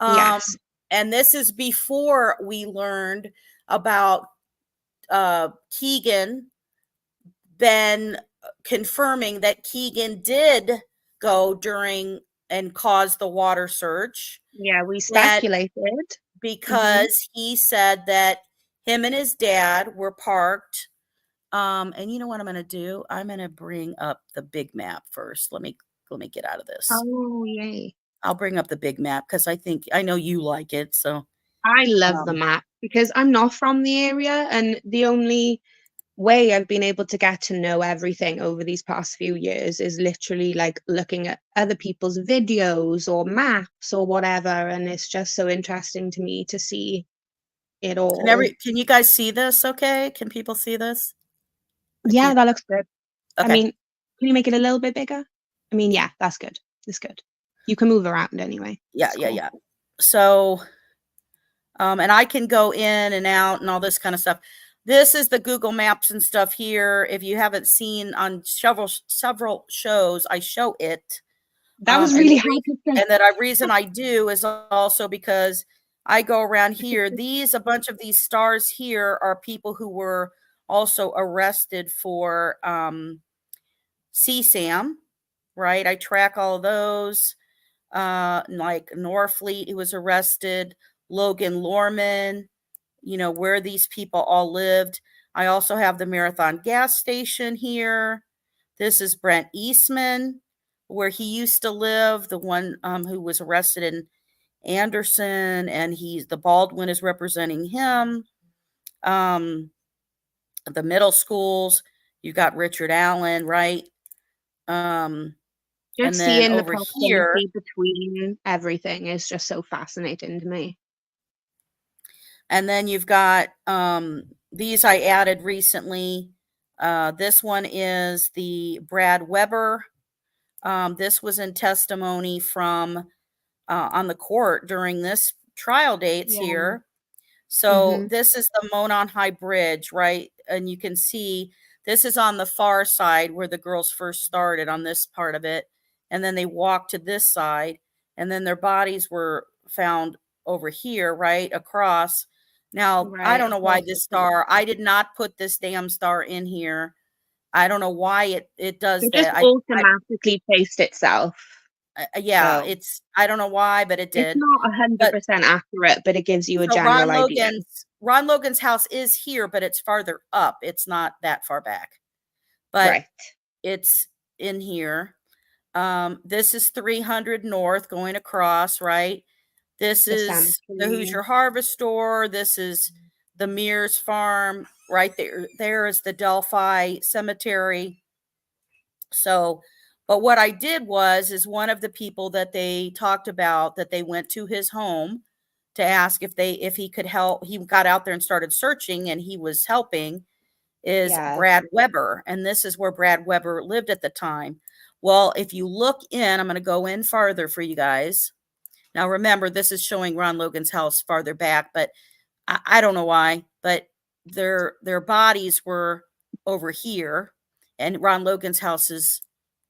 Yes. And this is before we learned about Keegan then confirming that Keegan did go during and cause the water search. Yeah, we speculated. Because he said that him and his dad were parked. And you know what I'm going to do? I'm going to bring up the big map first. Let me get out of this. Oh, yay. I'll bring up the big map because I know you like it. So I love the map because I'm not from the area, and the only way I've been able to get to know everything over these past few years is literally like looking at other people's videos or maps or whatever, and it's just so interesting to me to see it all. Can you guys see this? Okay, can people see this? Yeah, that looks good. Okay. I mean, can you make it a little bit bigger? I mean, yeah, that's good. It's good. You can move around anyway. Yeah. So, and I can go in and out and all this kind of stuff. This is the Google Maps and stuff here. If you haven't seen on several shows, I show it. That was really hard to say. And the reason I do is also because I go around here. A bunch of these stars here are people who were also arrested for CSAM, right? I track all of those. Like Norfleet, who was arrested, Logan Lorman, where these people all lived. I also have the Marathon gas station here. This is Brent Eastman, where he used to live, the one who was arrested in Anderson, and the Baldwin is representing him. The middle schools, you got Richard Allen, right? Just seeing the proximity between everything is just so fascinating to me. And then you've got these I added recently. This one is the Brad Weber. This was in testimony from on the court during this trial dates here. So this is the Monon High Bridge, right? And you can see this is on the far side where the girls first started on this part of it. And then they walked to this side, and then their bodies were found over here, right across. Now, I Right, don't know why across the this top. star, I did not put this damn star in here. I don't know why it does It just that. automatically placed itself. Yeah, So I don't know why, but it it's did. not But 100% accurate, but it gives you a so general idea. Ron Logan's house is here, but it's farther up. It's not that far back. But Right. it's in here. This is 300 North going across, right? This The is the cemetery. Hoosier Harvest Store. This is the Mears Farm. Right there. There is the Delphi Cemetery. So, but what I did is one of the people that they talked about that they went to his home to ask if he could help. He got out there and started searching, and he was helping. Is Yeah. Brad Weber, and this is where Brad Weber lived at the time. Well, if you look in, I'm going to go in farther for you guys. Now, remember, this is showing Ron Logan's house farther back, but I don't know why, but their bodies were over here, and Ron Logan's house is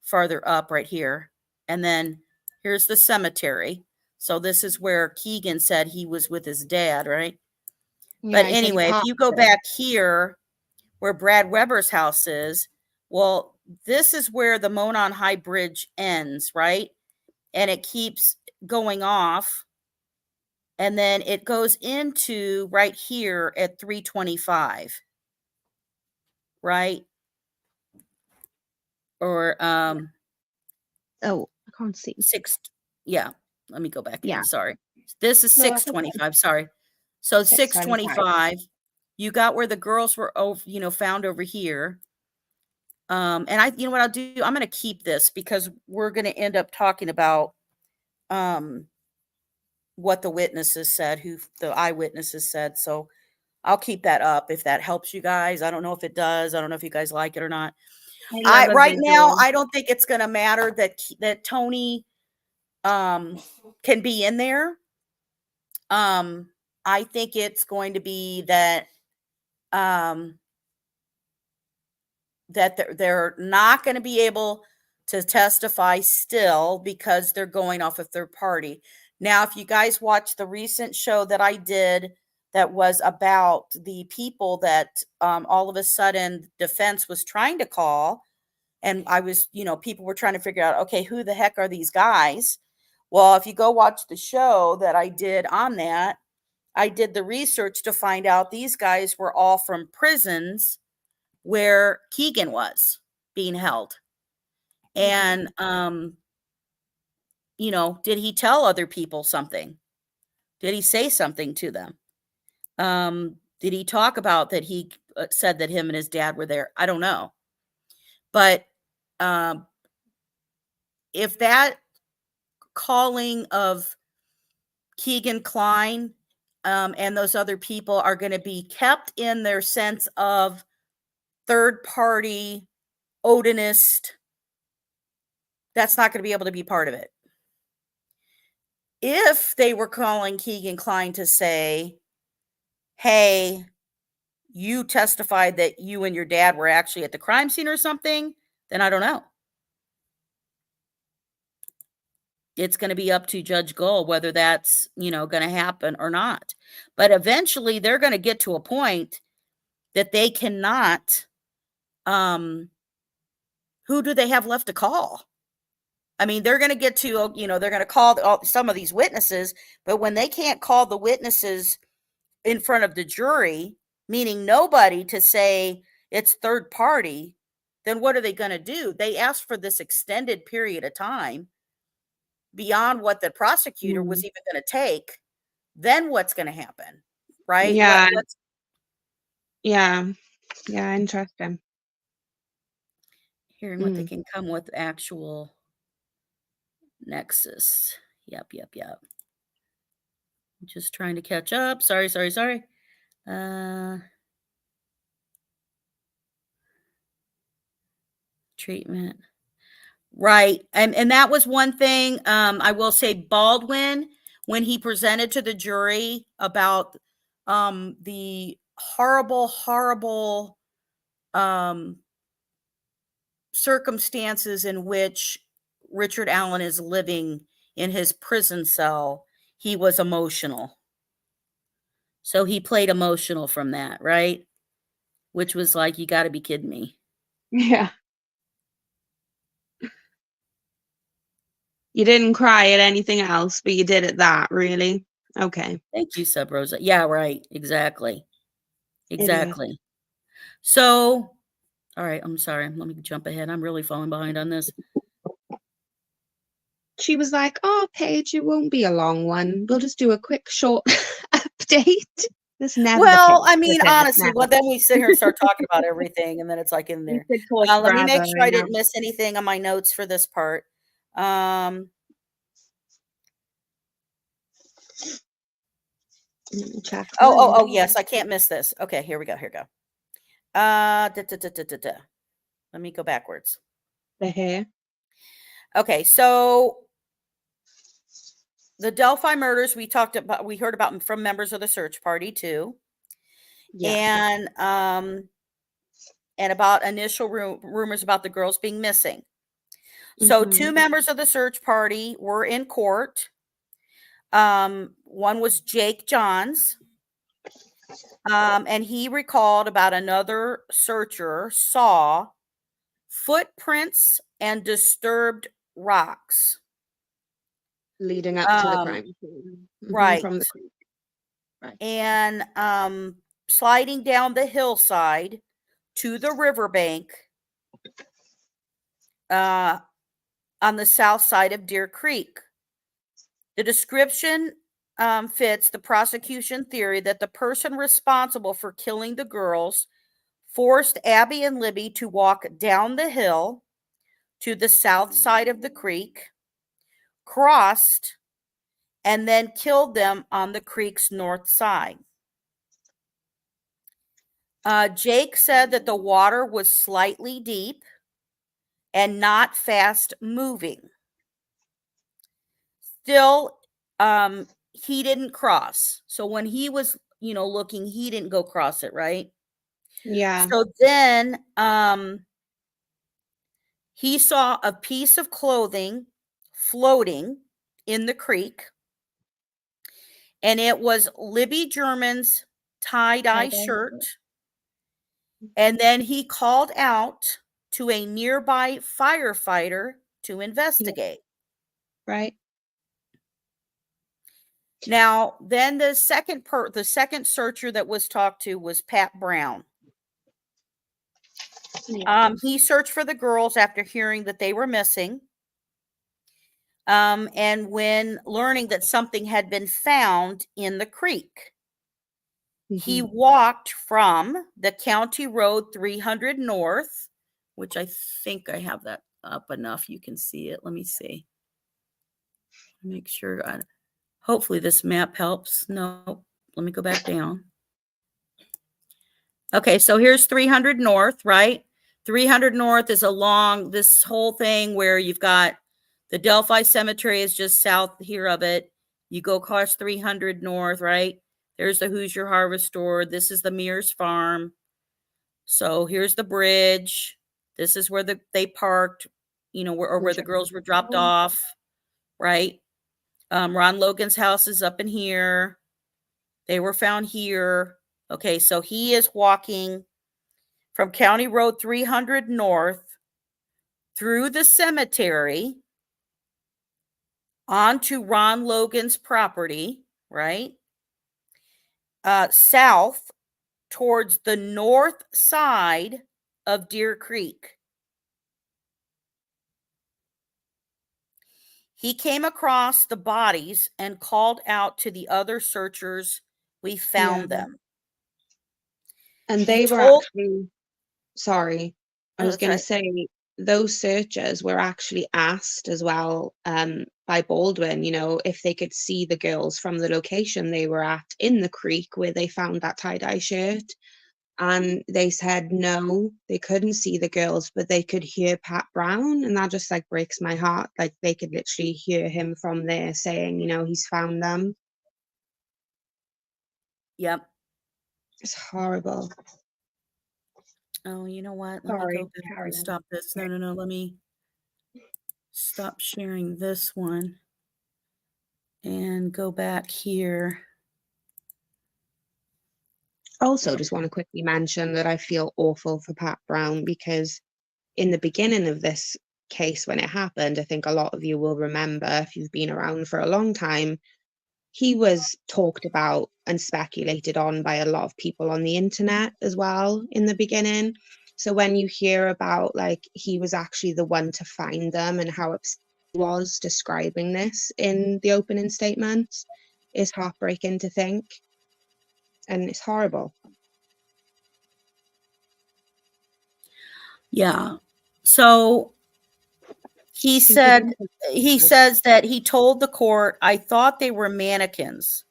farther up right here. And then here's the cemetery. So this is where Keegan said he was with his dad, right? But Yeah, he said he anyway, if passed you go it. back here where Brad Weber's house is, well, this is where the Monon High Bridge ends, right? And it keeps going off. And then it goes into right here at 325, right? Or Oh, I can't see. six. Yeah, let me go back in. Yeah. Sorry. This is No, that's okay. 625. Sorry. So 625. 625, you got where the girls were over, found over here. And you know what I'll do? I'm going to keep this because we're going to end up talking about what the witnesses said, who the eyewitnesses said. So I'll keep that up if that helps you guys. I don't know if it does. I don't know if you guys like it or not. I I love a right now visual. I don't think it's going to matter that Tony can be in there. I think it's going to be that um that they're not going to be able to testify still because they're going off a third party. Now, if you guys watch the recent show that I did that was about the people that all of a sudden defense was trying to call, and I was, people were trying to figure out, okay, who the heck are these guys? Well, if you go watch the show that I did on that, I did the research to find out these guys were all from prisons where Keegan was being held. And, did he tell other people something? Did he say something to them? Did he talk about that he said that him and his dad were there? I don't know. But if that calling of Keegan Klein and those other people are going to be kept in their sense of third party Odinist, that's not going to be able to be part of it. If they were calling Keegan Klein to say, hey, you testified that you and your dad were actually at the crime scene or something, then I don't know. It's going to be up to Judge Gull whether that's, going to happen or not. But eventually they're going to get to a point that they cannot, who do they have left to call? I mean, they're going to get to, they're going to call some of these witnesses, but when they can't call the witnesses in front of the jury, meaning nobody to say it's third party, then what are they going to do? They asked for this extended period of time beyond what the prosecutor was even going to take. Then what's going to happen? Right? Yeah, What's yeah, yeah, interesting. hearing what they can come with actual nexus. Yep. Just trying to catch up. Sorry. Treatment. Right. And that was one thing. I will say Baldwin, when he presented to the jury about the horrible circumstances in which Richard Allen is living in his prison cell, he was emotional. So he played emotional from that, right? Which was like, you got to be kidding me. Yeah. You didn't cry at anything else, but you did at that, really? Okay. Thank you, Sub Rosa. Yeah, right. Exactly. Idiot. Exactly. So, all right, I'm sorry. Let me jump ahead. I'm really falling behind on this. She was like, "Oh, Paige, it won't be a long one. We'll just do a quick short update." That's never the case Well, I with mean, her, honestly, never. well, then we sit here and start talking about everything, and then it's like in We there. could talk Let me forever, make sure I I know. didn't miss anything on my notes for this part. Um, Let me check oh, mine. yes, I can't miss this. Okay, here we go. Here we go. Da, da, da, da, da, da. Let me go backwards. The hair. Okay, so the Delphi murders we heard about from members of the search party too, Yeah. and about initial rumors about the girls being missing. So two Mhm. members of the search party were in court. One was Jake Johns, and he recalled about another searcher saw footprints and disturbed rocks. Leading up to the Um, crime scene. right. From the creek. Right. And sliding down the hillside to the riverbank uh, on the south side of Deer Creek. The description fits the prosecution theory that the person responsible for killing the girls forced Abby and Libby to walk down the hill to the south side of the creek, crossed, and then killed them on the creek's north side. Jake said that the water was slightly deep and not fast moving. Still, he didn't cross. So when he was, looking, he didn't go cross it, right? Yeah. So then he saw a piece of clothing floating in the creek, and it was Libby German's tie-dye Tie-dye. shirt. And then he called out to a nearby firefighter to Yeah. investigate. Right. Now, then the second searcher that was talked to was Pat Brown. Yeah. He searched for the girls after hearing that they were missing. And when learning that something had been found in the creek, he Mhm. walked from the County Road 300 North, which I think I have that up enough. You can see it. Let me see. Make sure. Hopefully this map helps. No, let me go back down. Okay, so here's 300 North, right? 300 North is along this whole thing where you've got the Delphi Cemetery is just south here of it. You go across 300 North, right? There's the Hoosier Harvest Store. This is the Mears Farm. So here's the bridge. This is where they parked, where the girls were dropped off, right? Ron Logan's house is up in here. They were found here. Okay, so he is walking from County Road 300 North through the cemetery onto Ron Logan's property, right? South towards the north side of Deer Creek. He came across the bodies and called out to the other searchers, "We Yeah. found them." And He they were told, actually sorry, I oh, was that's gonna right. say those searchers were actually asked as well, by Baldwin, if they could see the girls from the location they were at in the creek where they found that tie-dye shirt. And they said no, they couldn't see the girls, but they could hear Pat Brown, and that just like breaks my heart. Like they could literally hear him from there saying, he's found them. Yep. It's horrible. Oh, you know what? Let me go Sorry, back carry and on. stop this. No, no, no. Let me stop sharing this one. and go back here. Also, just want to quickly mention that I feel awful for Pat Brown because in the beginning of this case, when it happened, I think a lot of you will remember if you've been around for a long time, he was talked about and speculated on by a lot of people on the internet as well in the beginning. So when you hear about like he was actually the one to find them and how upset he was describing this in the opening statements, is heartbreaking to think, and it's horrible. Yeah. So he said, he says that he told the court, "I thought they were mannequins."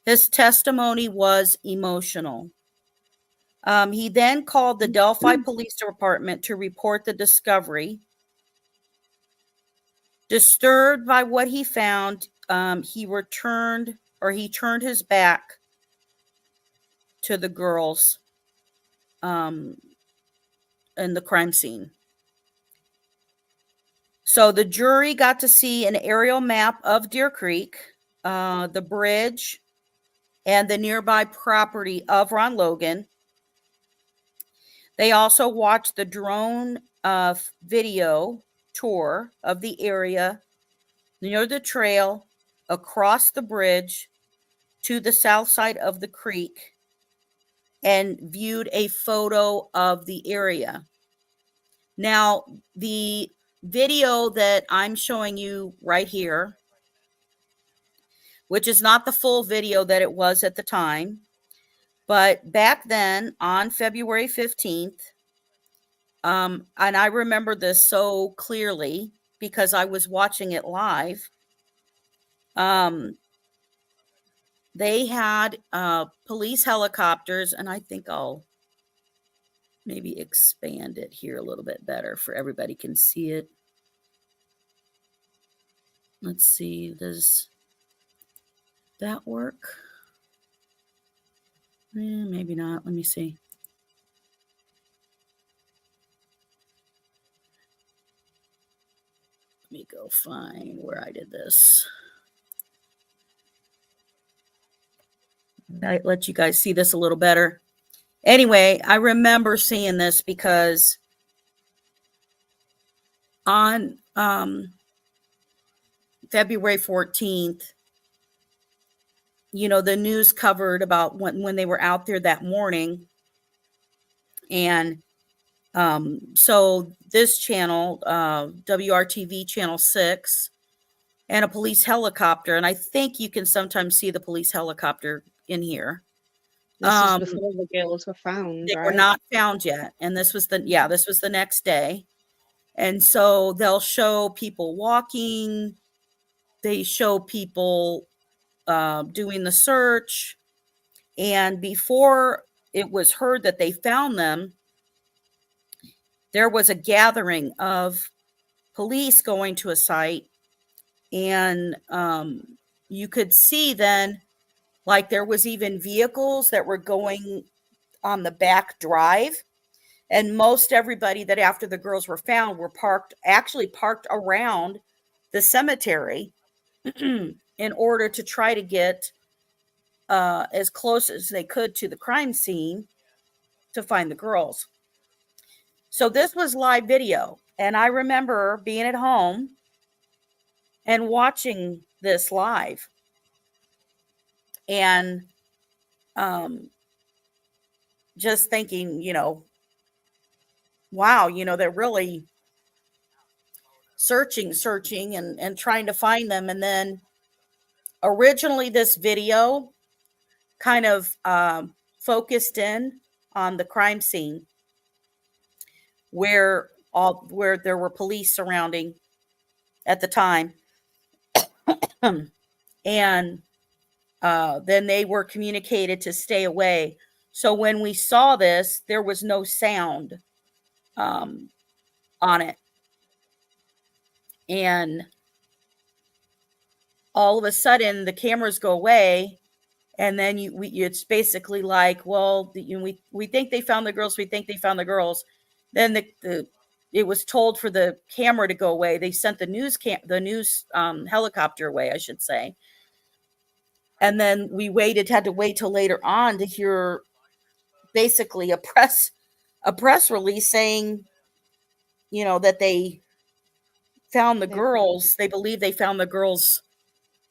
His testimony was emotional. He then called the Delphi Police Department to report the discovery. Disturbed by what he found, he turned his back to the girls in the crime scene. So the jury got to see an aerial map of Deer Creek, the bridge, and the nearby property of Ron Logan. They also watched the drone video tour of the area near the trail, across the bridge to the south side of the creek, and viewed a photo of the area. Now, the video that I'm showing you right here, which is not the full video that it was at the time, but back then on February 15th, and I remember this so clearly because I was watching it live. They had police helicopters, and I think I'll maybe expand it here a little bit better for everybody can see it. Let's see, does that work? Maybe not. Let me see. Let me go find where I did this. I let you guys see this a little better. Anyway, I remember seeing this because on February 14th, the news covered about when they were out there that morning. And so this channel, WRTV Channel 6, and a police helicopter, and I think you can sometimes see the police helicopter in here. This is before the girls were found, They right? were not found yet, and this was the next day. And so they'll show people walking, they show people doing the search, and before it was heard that they found them, there was a gathering of police going to a site, and you could see then, like, there was even vehicles that were going on the back drive, and most everybody that after the girls were found were parked around the cemetery in order to try to get as close as they could to the crime scene to find the girls. So this was live video, and I remember being at home and watching this live, and just thinking, wow, they're really searching and trying to find them. And then originally this video kind of focused in on the crime scene where there were police surrounding at the time. And then they were communicated to stay away. So when we saw this, there was no sound on it. And all of a sudden the cameras go away, and then it's basically like, well, we think they found the girls. We think they found the girls. Then it was told for the camera to go away. They sent the news helicopter away, I should say. And then we had to wait till later on to hear basically a press release saying, that they found the girls. They believe they found the girls'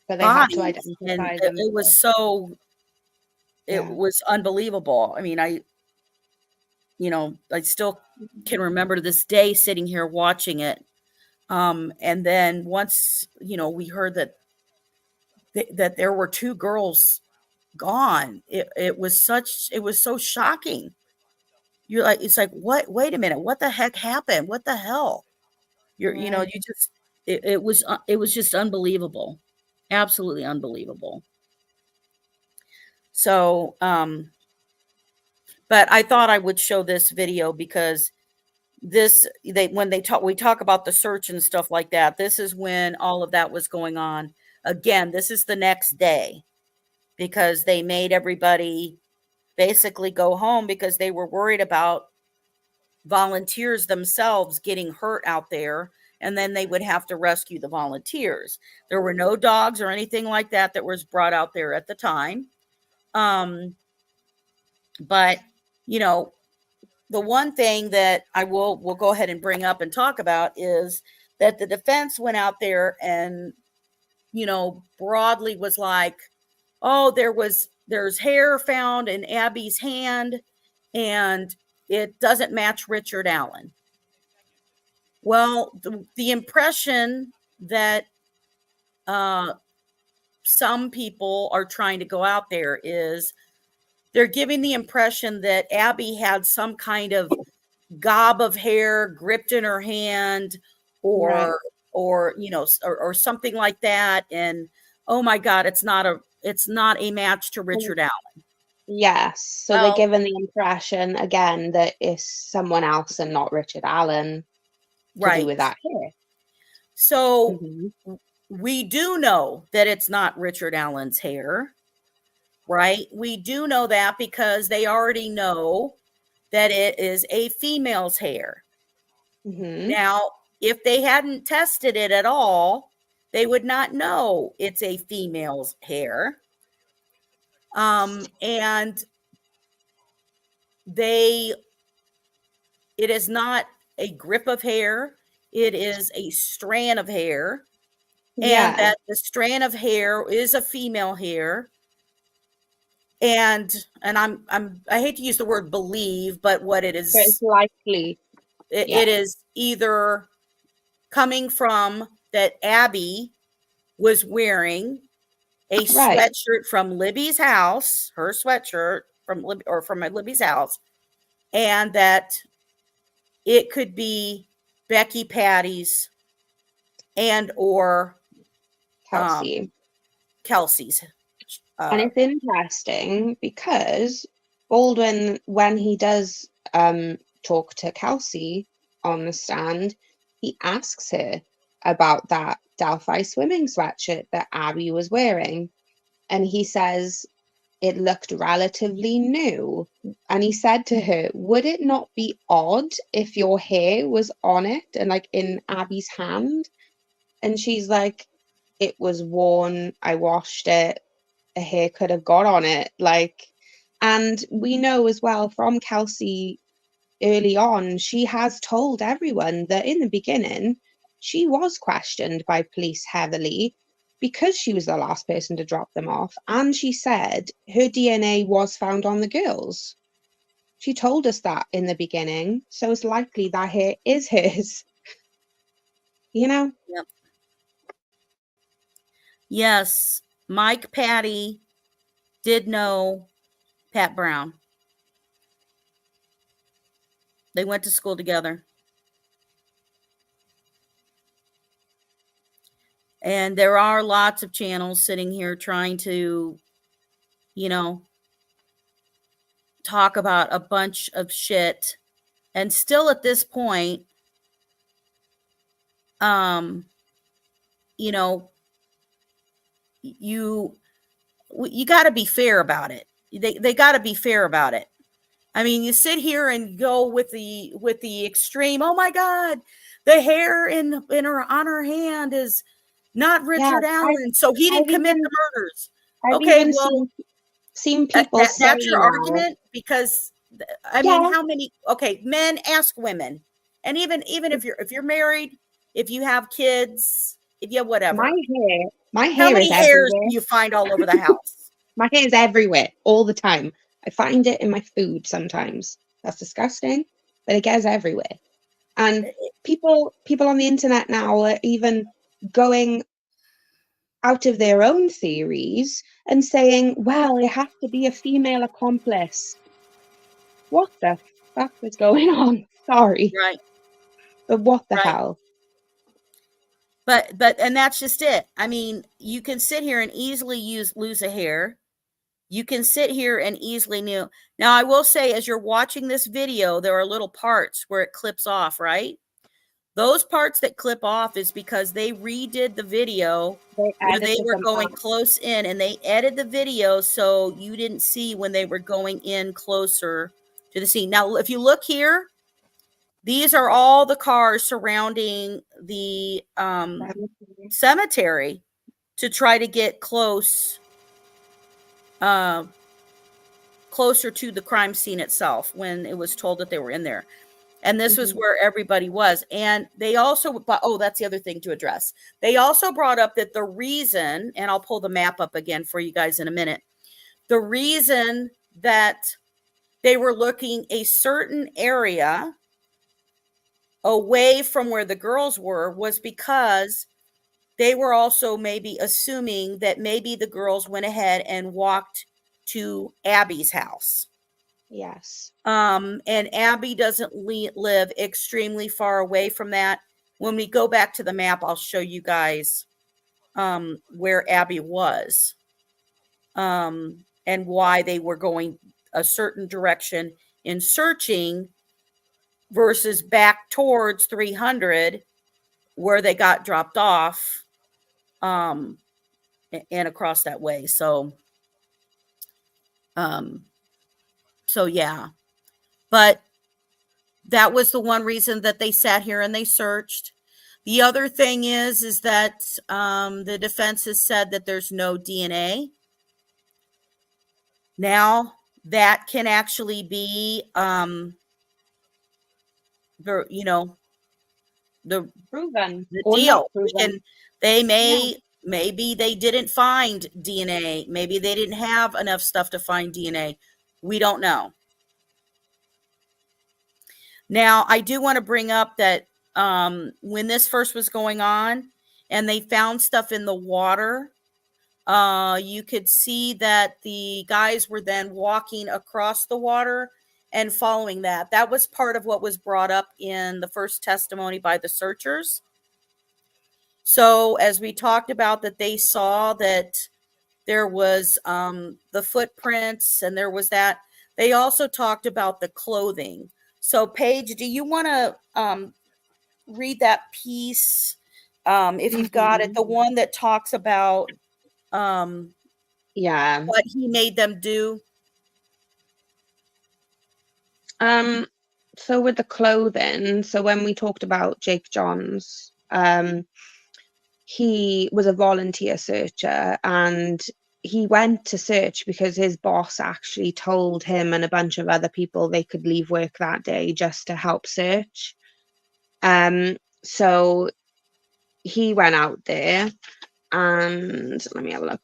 but they had to bodies, and identify them it was first. it Yeah. was unbelievable. I mean, I still can remember to this day sitting here watching it. And then once, we heard that there were 2 girls gone, it was so shocking. It's like, what? Wait a minute, what the heck happened? What the hell? Right. You just it was just unbelievable, absolutely unbelievable. So, but I thought I would show this video because when we talk about the search and stuff like that, this is when all of that was going on. Again, this is the next day, because they made everybody basically go home because they were worried about volunteers themselves getting hurt out there, and then they would have to rescue the volunteers. There were no dogs or anything like that was brought out there at the time. But the one thing that we'll go ahead and bring up and talk about is that the defense went out there and broadly was like, oh, there's hair found in Abby's hand, and it doesn't match Richard Allen. Well, the impression that some people are trying to go out there is they're giving the impression that Abby had some kind of gob of hair gripped in her hand, or Right. or something like that, and oh my God, it's not a match to Richard Allen. Yes. So they're Well, given the impression again that it's someone else and not Richard Allen to do right. with that hair. So Mm-hmm. we do know that it's not Richard Allen's hair, right? We do know that because they already know that it is a female's hair. Mm-hmm. Now, if they hadn't tested it at all, they would not know it's a female's hair. And it is not a grip of hair, it is a strand of hair, and Yeah. that the strand of hair is a female hair. And I hate to use the word believe, but what it So it's is, likely. Yeah. it is either coming from that Abby was wearing a Right. sweatshirt from Libby's house, her sweatshirt from Libby's house, and that it could be Becky Patty's and or Kelsey. Kelsey's. And it's interesting because Baldwin, when he does talk to Kelsey on the stand, he asks her about that Delphi swimming sweatshirt that Abby was wearing. And he says it looked relatively new. And he said to her, would it not be odd if your hair was on it and like in Abby's hand? And she's like, it was worn, I washed it, a hair could have got on it. And we know as well from Kelsey early on, she has told everyone that in the beginning, she was questioned by police heavily because she was the last person to drop them off. And she said her DNA was found on the girls. She told us that in the beginning. So it's likely that hair is hers. Yep. Yes, Mike Patty did know Pat Brown. They went to school together. And there are lots of channels sitting here trying to, talk about a bunch of shit. And still at this point, you know, you got to be fair about it. They got to be fair about it. I mean, you sit here and go with the extreme. Oh my God, the hair on her hand is not Yeah, Richard Allen, so he I've didn't commit even the murders. I've Okay, even well, seen people say that's your now, argument because I mean, yeah, how many? Okay, men ask women, and even if you're married, if you have kids, if you have my whatever, my how hair is many hairs everywhere. do you find all over the house? My hair is everywhere all the time. I find it in my food sometimes. That's disgusting, but it gets everywhere. And people on the internet now are even going out of their own theories and saying, well, it has to be a female accomplice. What the fuck is going on? Sorry, Right, but what the right. hell? But and that's just it. I mean, you can sit here and easily lose a hair. You can sit here and easily know. Now, I will say, as you're watching this video, there are little parts where it clips off, right? Those parts that clip off is because they redid the video They where they edited were them going out. close in, and they edited the video so you didn't see when they were going in closer to the scene. Now, if you look here, these are all the cars surrounding the cemetery to try to get uh, closer to the crime scene itself when it was told that they were in there. And this was Mhm. where everybody was. And they also, oh, that's the other thing to address. They also brought up that the reason, and I'll pull the map up again for you guys in a minute, the reason that they were looking a certain area away from where the girls were was because they were also maybe assuming that maybe the girls went ahead and walked to Abby's house. Yes. And Abby doesn't live extremely far away from that. When we go back to the map, I'll show you guys where Abby was and why they were going a certain direction in searching versus back towards 300 where they got dropped off um, and across that way. Um, so yeah, but that was the one reason that they sat here and they searched. The other thing is that the defense has said that there's no DNA. Now that can actually be the the Proven the or not deal. We proven. can they Yeah. maybe they didn't find DNA. Maybe they didn't have enough stuff to find DNA. We don't know. Now, I do want to bring up that when this first was going on and they found stuff in the water, you could see that the guys were then walking across the water and following that. That was part of what was brought up in the first testimony by the searchers. So, as we talked about, that they saw that there was the footprints and there was that. They also talked about the clothing. So, Paige, do you want to read that piece if you've got it? Mhm. The one that talks about um, Yeah. what he made them do. Um, so with the clothing, so when we talked about Jake Johns, he was a volunteer searcher and he went to search because his boss actually told him and a bunch of other people they could leave work that day just to help search. So he went out there and let me have a look.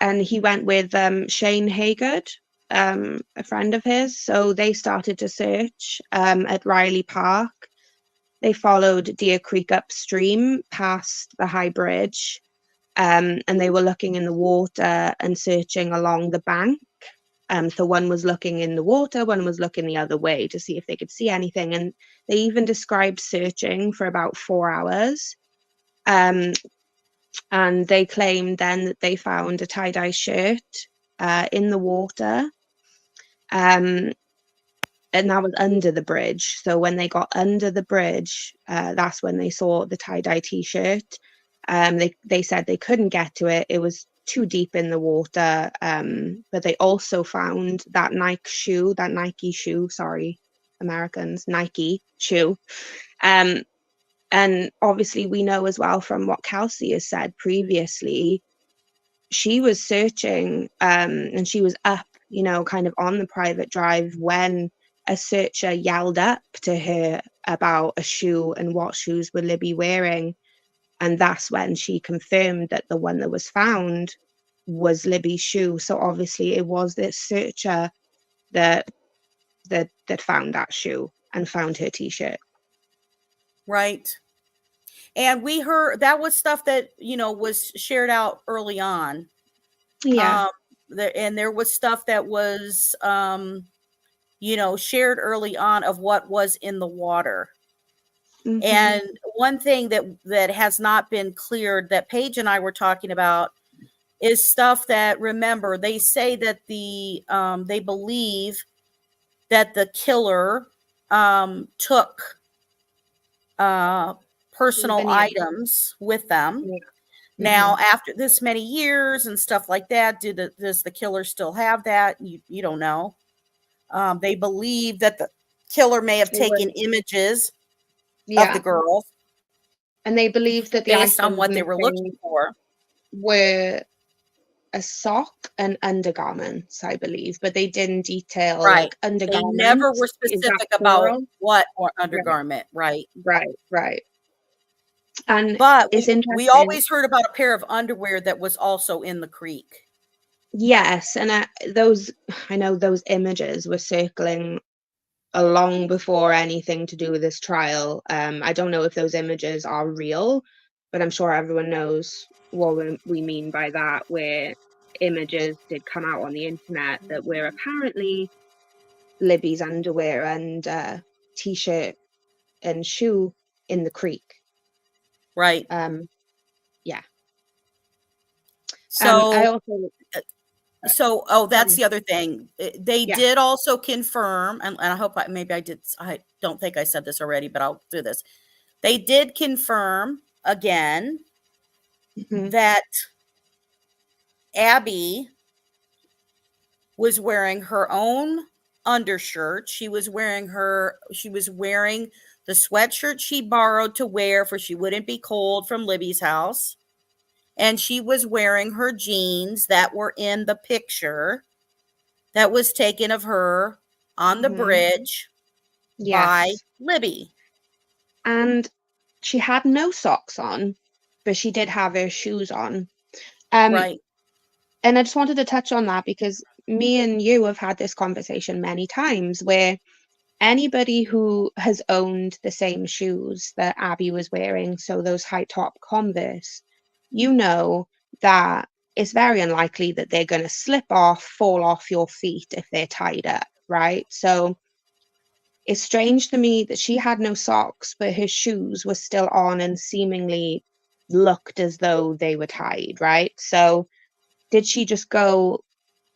And he went with Shane Haygood, a friend of his. So they started to search at Riley Park. They followed Deer Creek upstream past the high bridge, and they were looking in the water and searching along the bank. So one was looking in the water, one was looking the other way to see if they could see anything. And they even described searching for about 4 hours. And they claimed then that they found a tie-dye shirt in the water. Um, and that was under the bridge. So when they got under the bridge, that's when they saw the tie-dye t-shirt. They said they couldn't get to it. It was too deep in the water. But they also found that Nike shoe, sorry, Americans, Nike shoe. And obviously we know as well from what Kelsey has said previously, she was searching, and she was up, you know, kind of on the private drive when a searcher yelled up to her about a shoe and what shoes were Libby wearing. And that's when she confirmed that the one that was found was Libby's shoe. So obviously it was this searcher that that found that shoe and found her t-shirt. Right. And we heard that was stuff that, you know, was shared out early on. Yeah. And there was stuff that was, you know, shared early on of what was in the water. Mm-hmm. And one thing that has not been cleared that Paige and I were talking about is stuff that, remember, they say that they believe that the killer took personal Souvenir. items with them. Yeah. Now, after this many years and stuff like that, does the killer still have that? You don't know. They believe that the killer may have taken images of the girls And they believed that the based on items what they were looking for. were a sock and undergarments, I believe, but they didn't detail Right. like undergarments. They never were specific about what or undergarment. Right. Right. And But it's interesting. we always heard about a pair of underwear that was also in the creek. Yes, and I know those images were circling long before anything to do with this trial. I don't know if those images are real, but I'm sure everyone knows what we mean by that, where images did come out on the internet that were apparently Libby's underwear and t-shirt and shoe in the creek. Right. Yeah. So I also that's the other thing. They did also confirm, and I hope I don't think I said this already, but I'll do this. They did confirm again that Abby was wearing her own undershirt. She was wearing the sweatshirt she borrowed to wear for she wouldn't be cold from Libby's house. And she was wearing her jeans that were in the picture that was taken of her on the bridge by Libby. And she had no socks on, but she did have her shoes on. Right. And I just wanted to touch on that because me and you have had this conversation many times where anybody who has owned the same shoes that Abby was wearing, so those high top Converse, you know that it's very unlikely that they're going to slip off, fall off your feet if they're tied up, right? So it's strange to me that she had no socks, but her shoes were still on and seemingly looked as though they were tied, right? So did she just go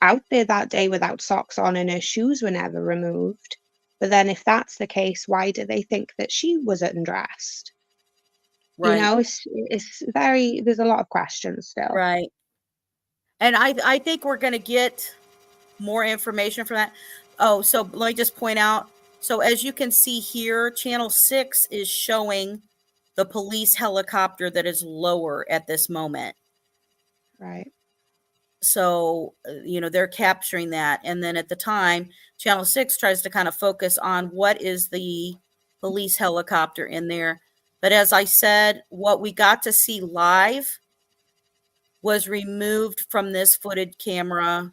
out there that day without socks on and her shoes were never removed? But then if that's the case, why do they think that she was undressed? Right. You know, it's very, there's a lot of questions still. Right. And I think we're going to get more information from that. Oh, so let me just point out. So as you can see here, channel 6 is showing the police helicopter that is lower at this moment. Right. So, you know, they're capturing that. And then at the time, channel 6 tries to kind of focus on what is the police helicopter in there. But as I said, what we got to see live was removed from this footage camera,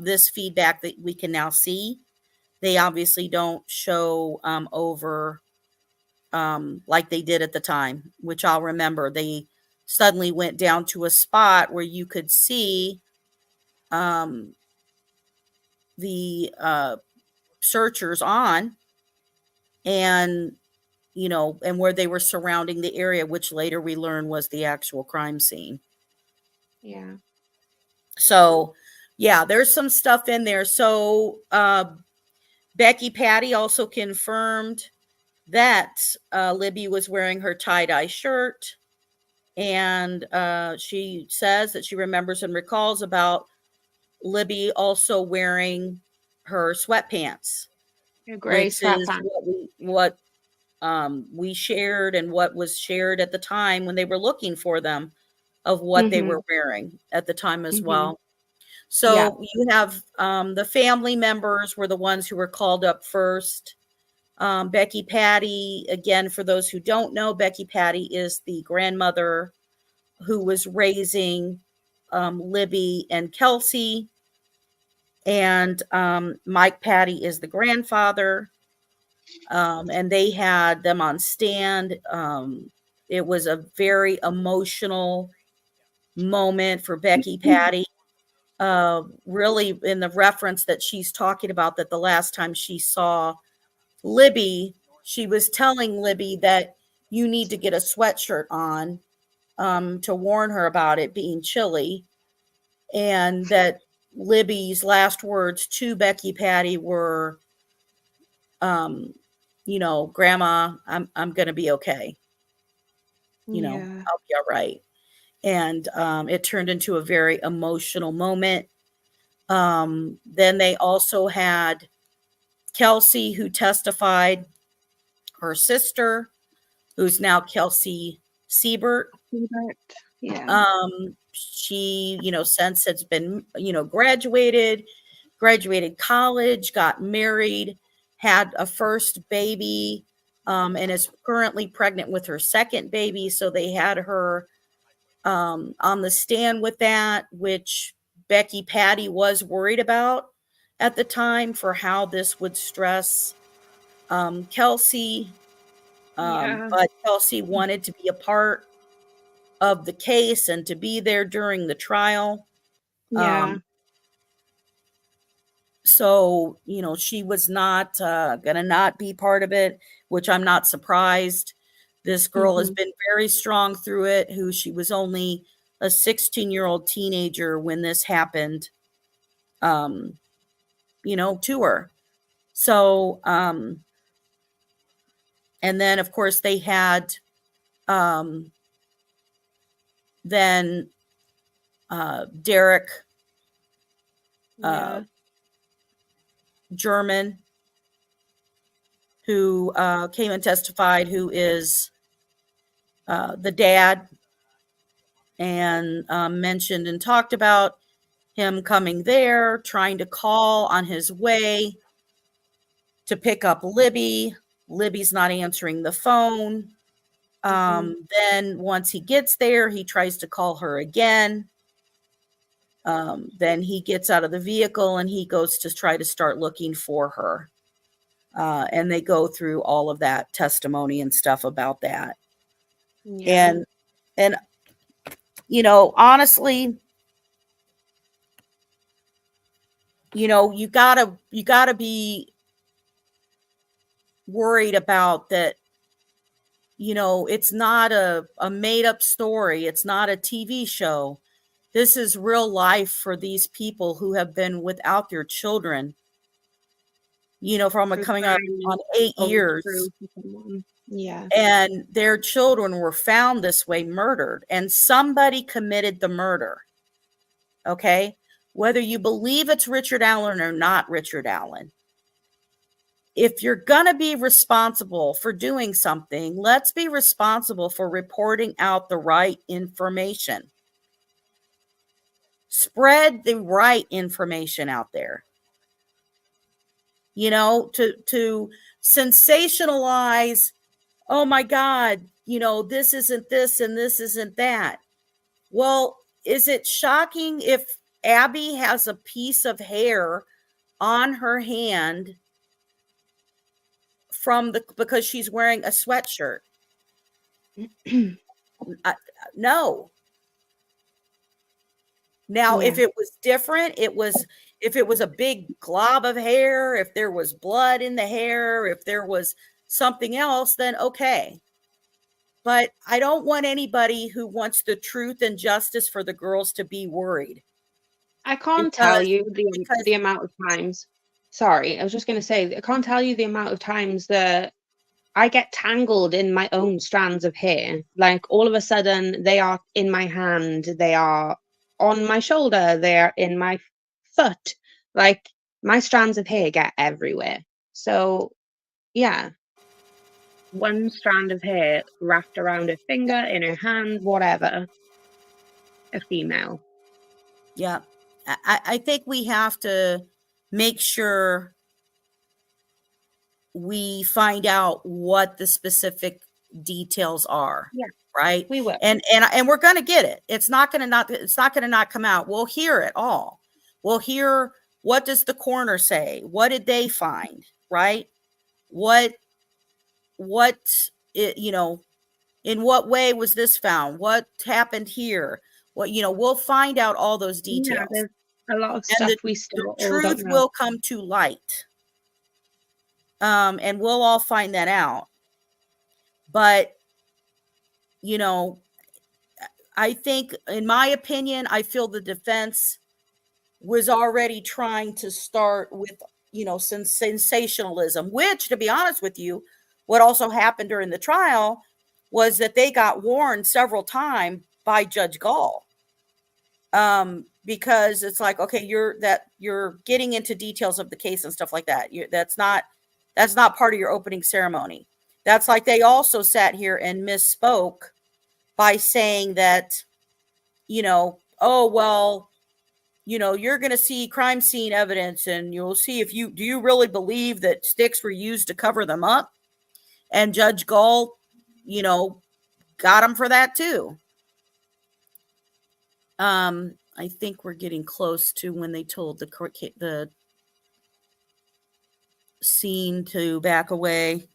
this feedback that we can now see. They obviously don't show over like they did at the time, which I'll remember. They suddenly went down to a spot where you could see the searchers on, and you know, and where they were surrounding the area, which later we learned was the actual crime scene. Yeah. So yeah, there's some stuff in there. So Becky Patty also confirmed that Libby was wearing her tie-dye shirt, and she says that she remembers and recalls about Libby also wearing her sweatpants, which is what we shared and what was shared at the time when they were looking for them. of what they were Mhm. wearing at the time as Mhm. well. Yeah. So you have the family members were the ones who were called up first. Becky Patty, again, for those who don't know, Becky Patty is the grandmother who was raising Libby and Kelsey. And Mike Patty is the grandfather. And they had them on stand. It was a very emotional moment for Becky Patty. Really, in the reference that she's talking about, that the last time she saw Libby, she was telling Libby that you need to get a sweatshirt on to warn her about it being chilly, and that Libby's last words to Becky Patty were, um, Grandma, I'm gonna be okay. Yeah. I'll be all right. And it turned into a very emotional moment. Then they also had Kelsey, who testified, her sister, who's now Kelsey Siebert. Yeah. She, since has been, graduated college, got married, had a first baby, and is currently pregnant with her second baby. So they had her on the stand with that, which Becky Patty was worried about at the time for how this would stress Kelsey. Yeah. But Kelsey wanted to be a part of the case and to be there during the trial. Yeah. Um, so, she was not going to not be part of it, which I'm not surprised. This girl has Mhm. been very strong through it, who she was only a 16-year-old teenager when this happened, um, to her. So, and then of course they had, um, then Derek uh, Yeah. German, who came and testified, who is the dad, and mentioned and talked about him coming there, trying to call on his way to pick up Libby. Libby's not answering the phone. Mhm. Then once he gets there, he tries to call her again. Then he gets out of the vehicle and he goes to try to start looking for her. And they go through all of that testimony and stuff about that. Yeah. And honestly, you gotta be worried about that. It's not a made up story. It's not a TV show. This is real life for these people who have been without their children, from For coming up trying on 8 years, untrue to someone. Yeah. and their children were found this way, murdered, and somebody committed the murder. Okay. Whether you believe it's Richard Allen or not Richard Allen, if you're going to be responsible for doing something, let's be responsible for reporting out the right information. Spread the right information out there. To sensationalize, oh my God, this isn't this and this isn't that. Well, is it shocking if Abby has a piece of hair on her hand because she's wearing a sweatshirt? No. Now, if Yeah. it was different, if it was a big glob of hair, if there was blood in the hair, if there was something else, then okay. But I don't want anybody who wants the truth and justice for the girls to be worried, I can't tell because you because the amount of times. Sorry, I was just gonna say, I can't tell you the amount of times that I get tangled in my own strands of hair. Like all of a sudden, they are in my hand, they are on my shoulder, they're in my foot. Like my strands of hair get everywhere. So yeah, one strand of hair wrapped around her finger, in her hand, whatever. a female. Yeah. I think we have to make sure we find out what the specific details are. Yeah, right. we will. And we're going to get it. It's not going to not come out. We'll hear it all. We'll hear, what does the coroner say? What did they find? Right. What it, in what way was this found? What happened here? What, we'll find out all those Yeah, details. there's a lot of And stuff we the still all don't truth know. will come to light. And we'll all find that out. But, I think, in my opinion, I feel the defense was already trying to start with, some sensationalism, which, to be honest with you, what also happened during the trial was that they got warned several times by Judge Gall. Because it's like, okay, you're getting into details of the case and stuff like that. That's not part of your opening ceremony. That's like, they also sat here and misspoke by saying that, oh, well, you're going to see crime scene evidence and you'll see do you really believe that sticks were used to cover them up? And Judge Gall, got him for that too. I think we're getting close to when they told the scene to back away.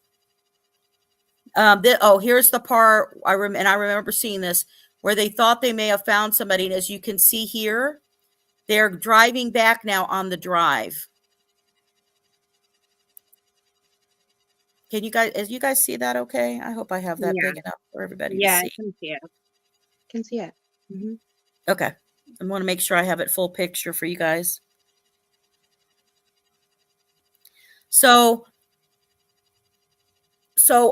Here's the part I remember seeing this, where they thought they may have found somebody. And as you can see here, they're driving back now on the drive. As you guys see that okay? I hope I have that big enough for everybody to see. Yeah, I can see it. Can see it. Mm-hmm. Okay. I want to make sure I have it full picture for you guys. So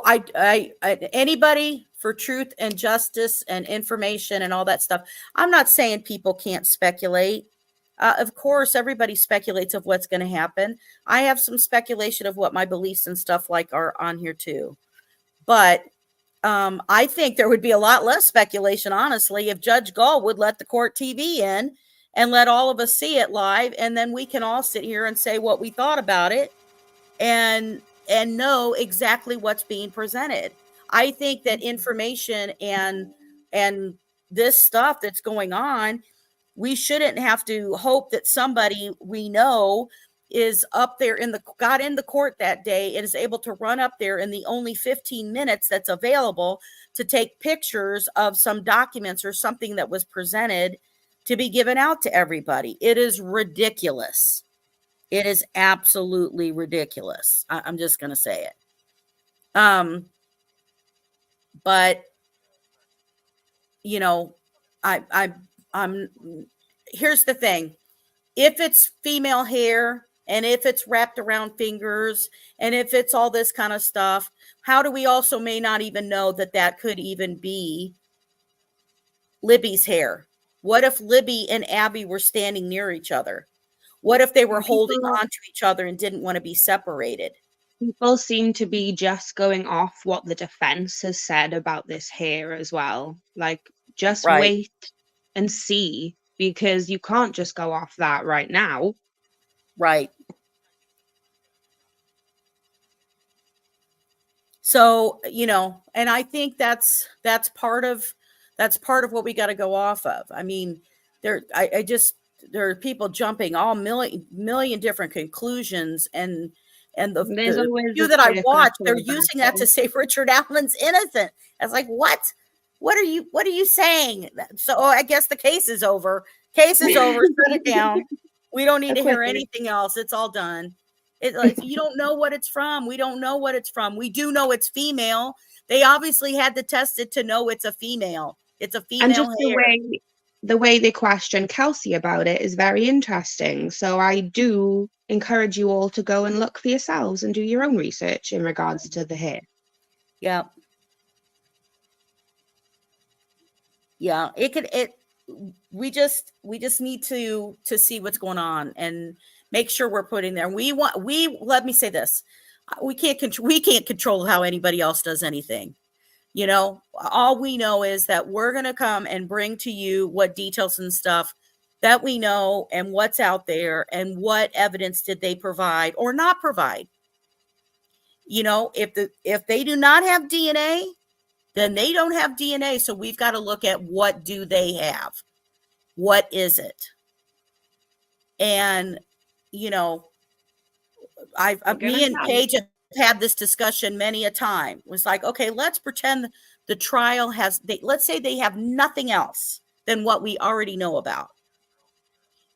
I anybody for truth and justice and information and all that stuff. I'm not saying people can't speculate. Of course, everybody speculates of what's going to happen. I have some speculation of what my beliefs and stuff like are on here too. But I think there would be a lot less speculation, honestly, if Judge Gall would let the court TV in and let all of us see it live. And then we can all sit here and say what we thought about it and know exactly what's being presented. I think that information and this stuff that's going on, we shouldn't have to hope that somebody we know is up there got in the court that day and is able to run up there in the only 15 minutes that's available to take pictures of some documents or something that was presented to be given out to everybody. It is ridiculous. It is absolutely ridiculous. I'm just going to say it. But I'm here's the thing. If it's female hair and if it's wrapped around fingers and if it's all this kind of stuff, how do we also may not even know that could even be Libby's hair? What if Libby and Abby were standing near each other? What if they were holding on to each other and didn't want to be separated? People seem to be just going off what the defense has said about this hair as well. Like, just wait and see, because you can't just go off that right now. Right. So, and I think that's part of what we got to go off of. I mean, there are people jumping all million different conclusions, and the few that I watch, they're using that to say Richard Allen's innocent. I was like, what are you saying? So I guess the case is over. Case is over. Shut it down. We don't need to hear anything else. It's all done. You don't know what it's from. We don't know what it's from. We do know it's female. They obviously had to test it to know it's a female. It's a female. And just the way they question Kelsey about it is very interesting. So I do encourage you all to go and look for yourselves and do your own research in regards to the hair. Yeah. Yeah. We just need to see what's going on and make sure we're putting there. Let me say this. We can't control how anybody else does anything. You know, all we know is that we're going to come and bring to you what details and stuff that we know and what's out there and what evidence did they provide or not provide. You know, if they do not have DNA, then they don't have DNA. So we've got to look at what do they have? What is it? And, you know, me and Paige have had this discussion many a time. It was like, okay, let's pretend the trial let's say they have nothing else than what we already know about.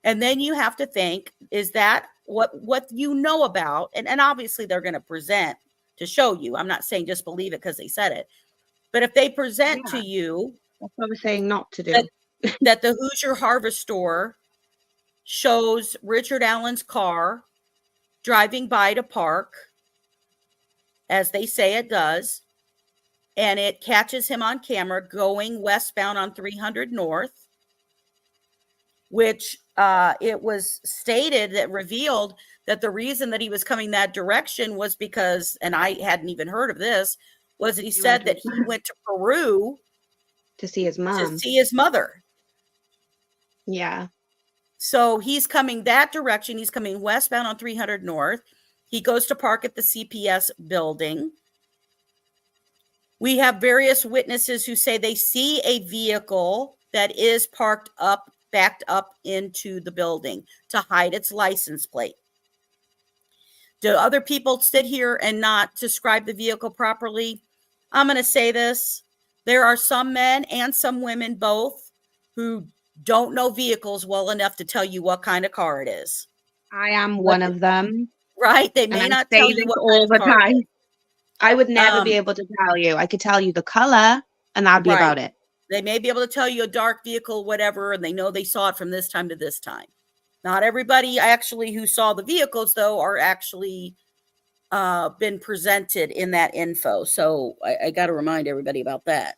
And then you have to think, is that what you know about? And obviously they're going to present to show you. I'm not saying just believe it because they said it. But if they present to you, that's what I was saying not to do. That the Hoosier Harvest Store shows Richard Allen's car driving by to park, as they say it does, and it catches him on camera going westbound on 300 North, which it was stated that revealed that the reason that he was coming that direction was because, and I hadn't even heard of this, was that he said that he went to Peru to see his mom. To see his mother. Yeah. So he's coming that direction. He's coming westbound on 300 North. He goes to park at the CPS building. We have various witnesses who say they see a vehicle that is backed up into the building to hide its license plate. Do other people sit here and not describe the vehicle properly? I'm going to say this. There are some men and some women both who don't know vehicles well enough to tell you what kind of car it is. I am one of them. Right? They may not tell you what all the time. I would never be able to tell you. I could tell you the color, and that'd be about it. They may be able to tell you a dark vehicle, whatever, and they know they saw it from this time to this time. Not everybody actually who saw the vehicles, though, are actually been presented in that info. So I got to remind everybody about that.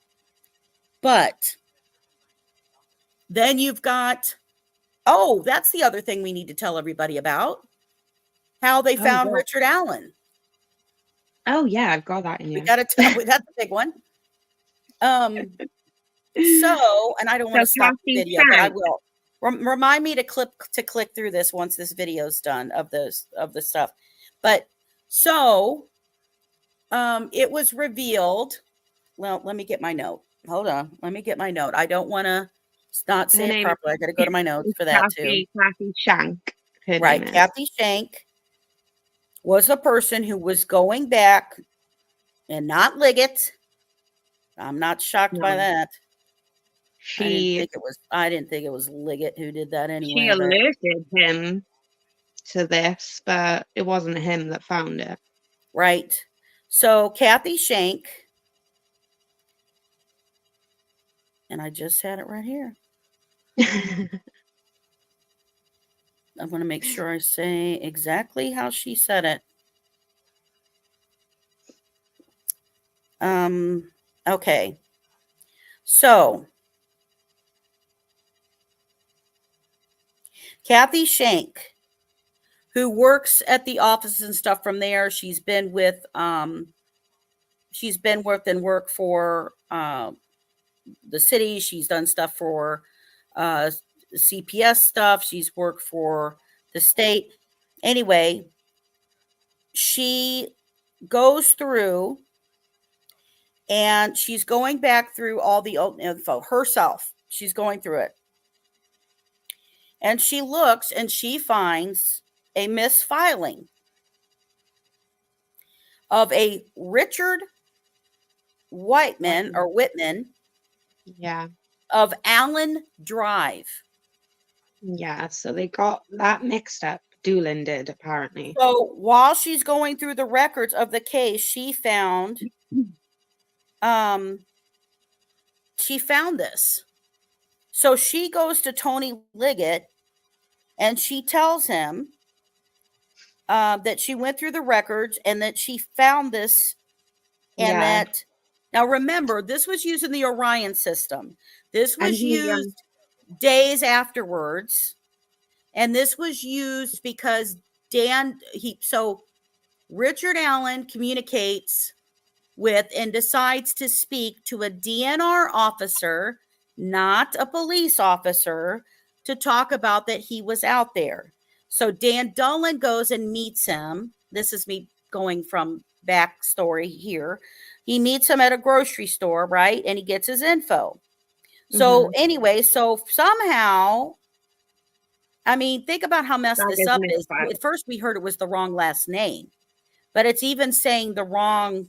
But then you've got, that's the other thing we need to tell everybody about. How they found Richard Allen. Oh, yeah, I've got that in here. We got to tell, that's a big one. So, and I don't want to stop the video, but I will. Remind me to click through this once this video's done of the stuff. But so it was revealed. Well, let me get my note. Hold on. Let me get my note. I don't want to not say it properly. I got to go to my notes for that too. Kathy Shank. Right. Kathy Shank was a person who was going back, and not Liggett. I'm not shocked by that. I didn't think it was Liggett who did that anyway. She alerted him to this, but it wasn't him that found it. Right. So Kathy Shank, and I just had it right here. I'm going to make sure I say exactly how she said it. Okay. So Kathy Shank, who works at the office and stuff from there, she's been with and worked for the city. She's done stuff for CPS stuff. She's worked for the state. Anyway, she goes through and she's going back through all the old info herself. She's going through it. And she looks and she finds a misfiling of a Richard Whitman. Yeah. Of Allen Drive. Yeah, so they got that mixed up. Doolin did, apparently. So while she's going through the records of the case, she found this. So she goes to Tony Liggett and she tells him that she went through the records and that she found this, and that, now remember, this was used in the Orion system. This was used days afterwards. And this was used because so Richard Allen communicates with and decides to speak to a DNR officer, not a police officer, to talk about that he was out there. So Dan Dolan goes and meets him. This is me going from backstory here. He meets him at a grocery store, right? And he gets his info. So anyway, so somehow, I mean, think about how messed That this is up is. misfiled. At first we heard it was the wrong last name, but it's even saying the wrong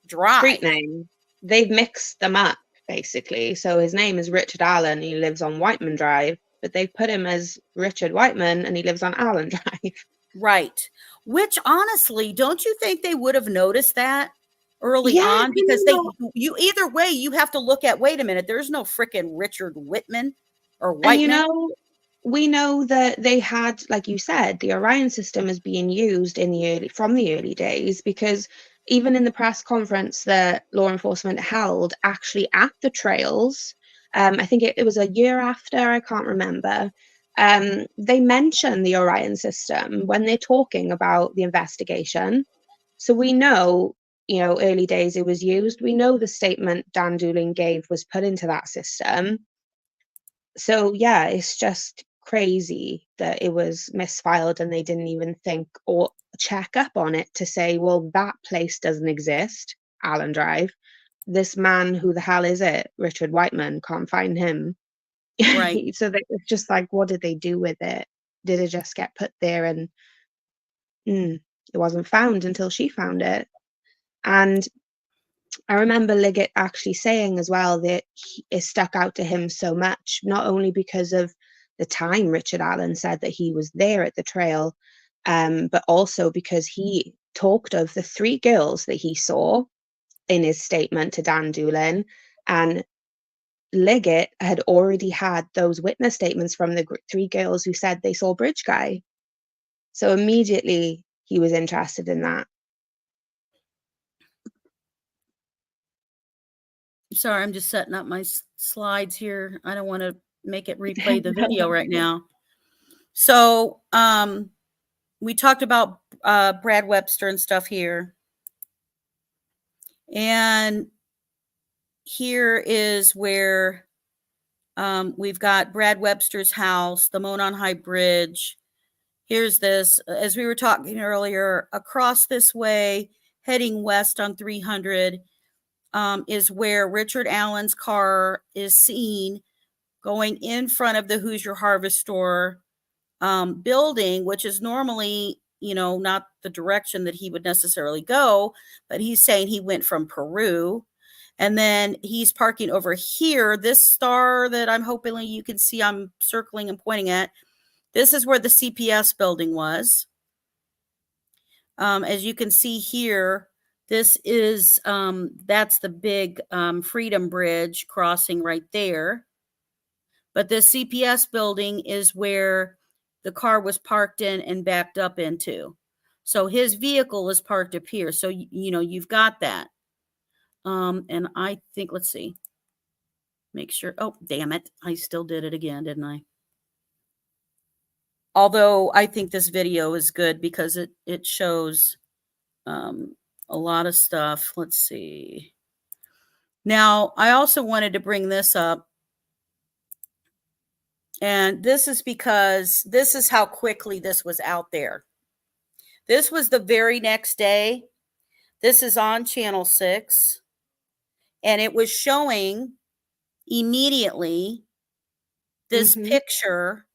drive. Street name. They've mixed them up, basically. So his name is Richard Allen. He lives on Whiteman Drive, but they've put him as Richard Whiteman and he lives on Allen Drive. Right. Which honestly, don't you think they would have noticed that early Yeah, on? Because no. you either way, you have to look at, wait a minute, there's no freaking Richard Whitman or And Whiteman. we know that they had, like you said, the Orion system is being used from the early days, because even in the press conference that law enforcement held actually at the trails, I think it was a year after, I can't remember, they mention the Orion system when they're talking about the investigation. So we know, early days it was used. We know the statement Dan Dooling gave was put into that system. So yeah, it's just crazy that it was misfiled and they didn't even think or check up on it to say, well, that place doesn't exist, Allen Drive. This man, who the hell is it? Richard Whiteman, can't find him. Right. So it's just like, what did they do with it? Did it just get put there and it wasn't found until she found it? And I remember Liggett actually saying as well that it stuck out to him so much, not only because of the time Richard Allen said that he was there at the trail, but also because he talked of the 3 girls that he saw in his statement to Dan Doolan, and Liggett had already had those witness statements from the 3 girls who said they saw Bridge Guy. So immediately he was interested in that. Sorry, I'm just setting up my slides here. I don't want to make it replay the video right now. So we talked about Brad Webster and stuff here. And here is where we've got Brad Webster's house, the Monon High Bridge. Here's this, as we were talking earlier, across this way, heading west on 300, is where Richard Allen's car is seen going in front of the Hoosier Harvest Store building, which is normally, not the direction that he would necessarily go, but he's saying he went from Peru. And then he's parking over here. This star that I'm hoping you can see, I'm circling and pointing at, this is where the CPS building was. As you can see here, this is, that's the big Freedom Bridge crossing right there. But this CPS building is where the car was parked in and backed up into. So his vehicle is parked up here. So, you've got that. And I think, let's see, make sure. Oh, damn it. I still did it again, didn't I? Although I think this video is good because it shows a lot of stuff. Let's see. Now, I also wanted to bring this up. And this is because this is how quickly this was out there. This was the very next day. This is on Channel 6. And it was showing immediately this picture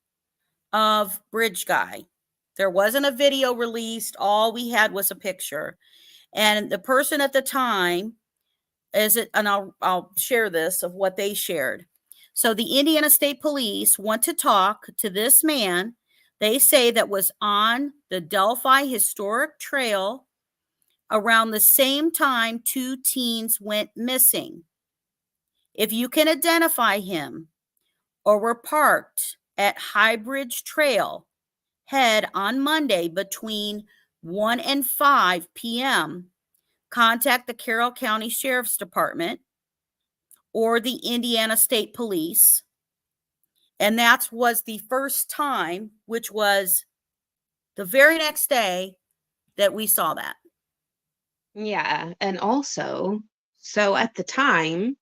of Bridge Guy. There wasn't a video released. All we had was a picture. And the person at the time and I'll share this of what they shared. So the Indiana State Police want to talk to this man. They say that was on the Delphi Historic Trail around the same time 2 teens went missing. If you can identify him or were parked at High Bridge Trail, head on Monday between 1 and 5 p.m., contact the Carroll County Sheriff's Department or the Indiana State Police. And that was the first time, which was the very next day, that we saw that. Yeah, and also, so at the time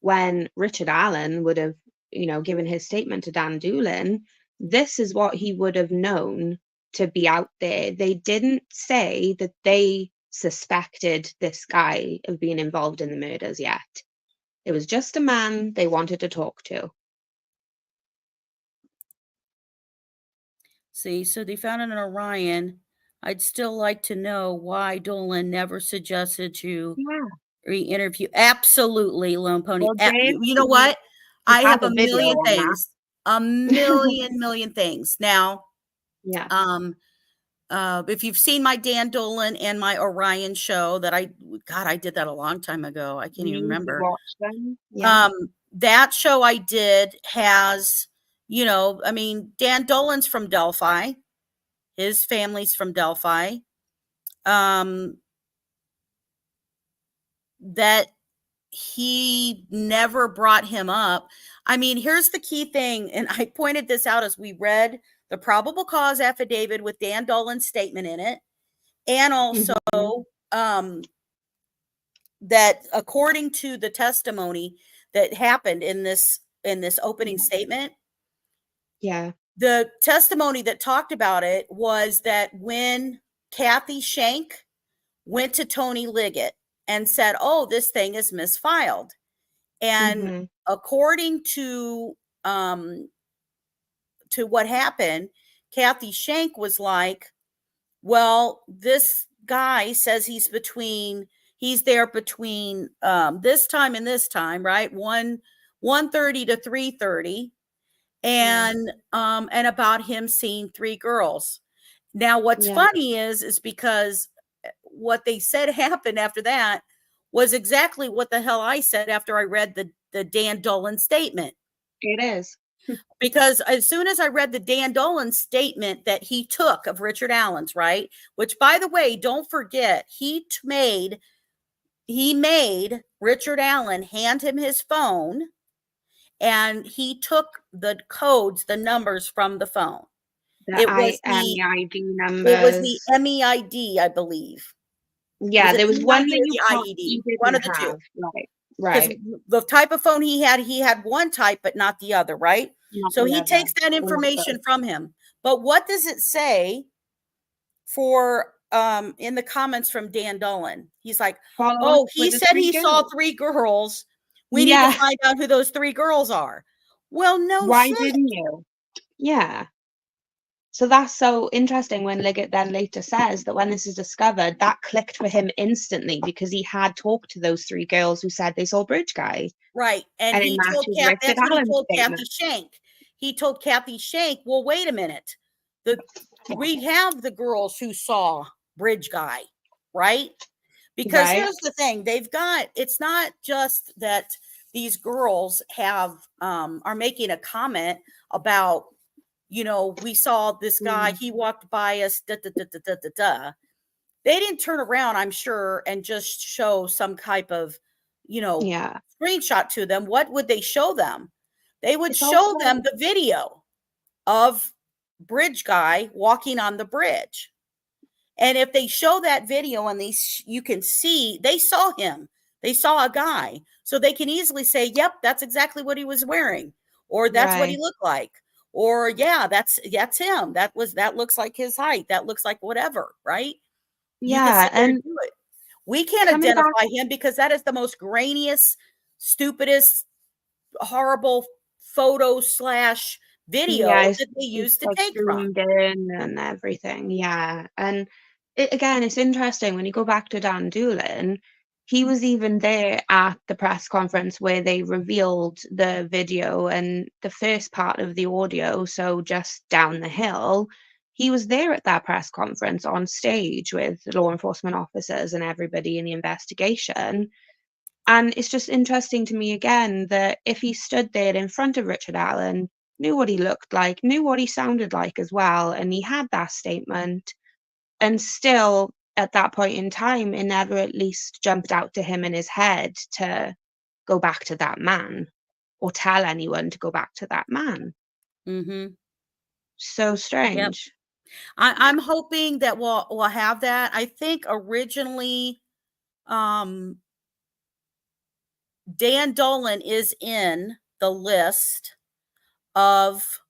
when Richard Allen would have, given his statement to Dan Doolin, this is what he would have known to be out there. They didn't say that they suspected this guy of being involved in the murders yet. It was just a man they wanted to talk to. See, so they found an Orion. I'd still like to know why Dolan never suggested to Yeah. re-interview. Absolutely, Lone Pony. Well, Dave, You know he what? I has have a a video million on that. things. A million things. Now, Yeah. um, if you've seen my Dan Dolan and my Orion show that God, I did that a long time ago. I can't even You remember. watch them? Yeah. Um, that show I did has, I mean, Dan Dolan's from Delphi. His family's from Delphi. Um, that he never brought him up. I mean, here's the key thing, and I pointed this out as we read the probable cause affidavit with Dan Dolan's statement in it, and also Mhm. that according to the testimony that happened in this opening Yeah. statement, Yeah. the testimony that talked about it was that when Kathy Shank went to Tony Liggett and said, "Oh, this thing is misfiled," and Mhm. according to what happened, Kathy Shank was like, "Well, this guy says he's there between this time and this time, right? 1:30 to 3:30, Yeah. and about him seeing three girls." Now, what's Yeah. funny is because what they said happened after that was exactly what the hell I said after I read the Dan Dolan statement. It is. Because as soon as I read the Dan Dolan statement that he took of Richard Allen's, right? Which, by the way, don't forget, he made Richard Allen hand him his phone, and he took the codes, the numbers from the phone. The It was the IMEID it was the numbers. MEID, I believe. Was Yeah, it there was one MEID that or you the can't you IED? One didn't of the two. have. Right. Because Right. the type of phone he had one type, but not the other, right? Not So the he other. takes that Understood. information from him. But what does it say for in the comments from Dan Dolan? He's like, Follow up "Oh, with he the said 3 he saw girls. three girls. We need to Yeah. find out who those three girls are." Well, no Why shit. didn't you? Yeah. So that's so interesting when Liggett then later says that when this is discovered, that clicked for him instantly because he had talked to those 3 girls who said they saw Bridge Guy, Right, and and it he told matches Cap Richard that's what he Allen's told Kathy statement. Shank. He told Kathy Shank, "Well, wait a minute. The Yeah. We have the girls who saw Bridge Guy, right?" Because Right? here's the thing, it's not just that these girls are making a comment about, "We saw this guy, Mm. he walked by us, da da da da da da da." They didn't turn around, I'm sure, and just show some type of, you know, Yeah. screenshot to them. What would they show them? They would It's show also them the video of Bridge Guy walking on the bridge. And if they show that video and you can see they saw him, they saw a guy, so they can easily say, "Yep, that's exactly what he was wearing," or "That's what he right. looked like," or "Yeah, that's him. That looks like his height. That looks like whatever." Right? You can Yeah, sit there and and do it. We can't coming back. identify him because that is the most grainiest, stupidest, horrible photo slash Yeah, video that they it's use to like take from. zoomed in and everything, yeah, and again, it's interesting when you go back to Dan Doolin, he was even there at the press conference where they revealed the video and the first part of the audio, so just down the hill, he was there at that press conference on stage with law enforcement officers and everybody in the investigation, and it's just interesting to me again that if he stood there in front of Richard Allen, knew what he looked like, knew what he sounded like as well, and he had that statement, and still at that point in time, it never at least jumped out to him in his head to go back to that man or tell anyone to go back to that man. Mhm. So Yep. strange. I'm hoping that we'll have that. I think originally Dan Dolan is in the list of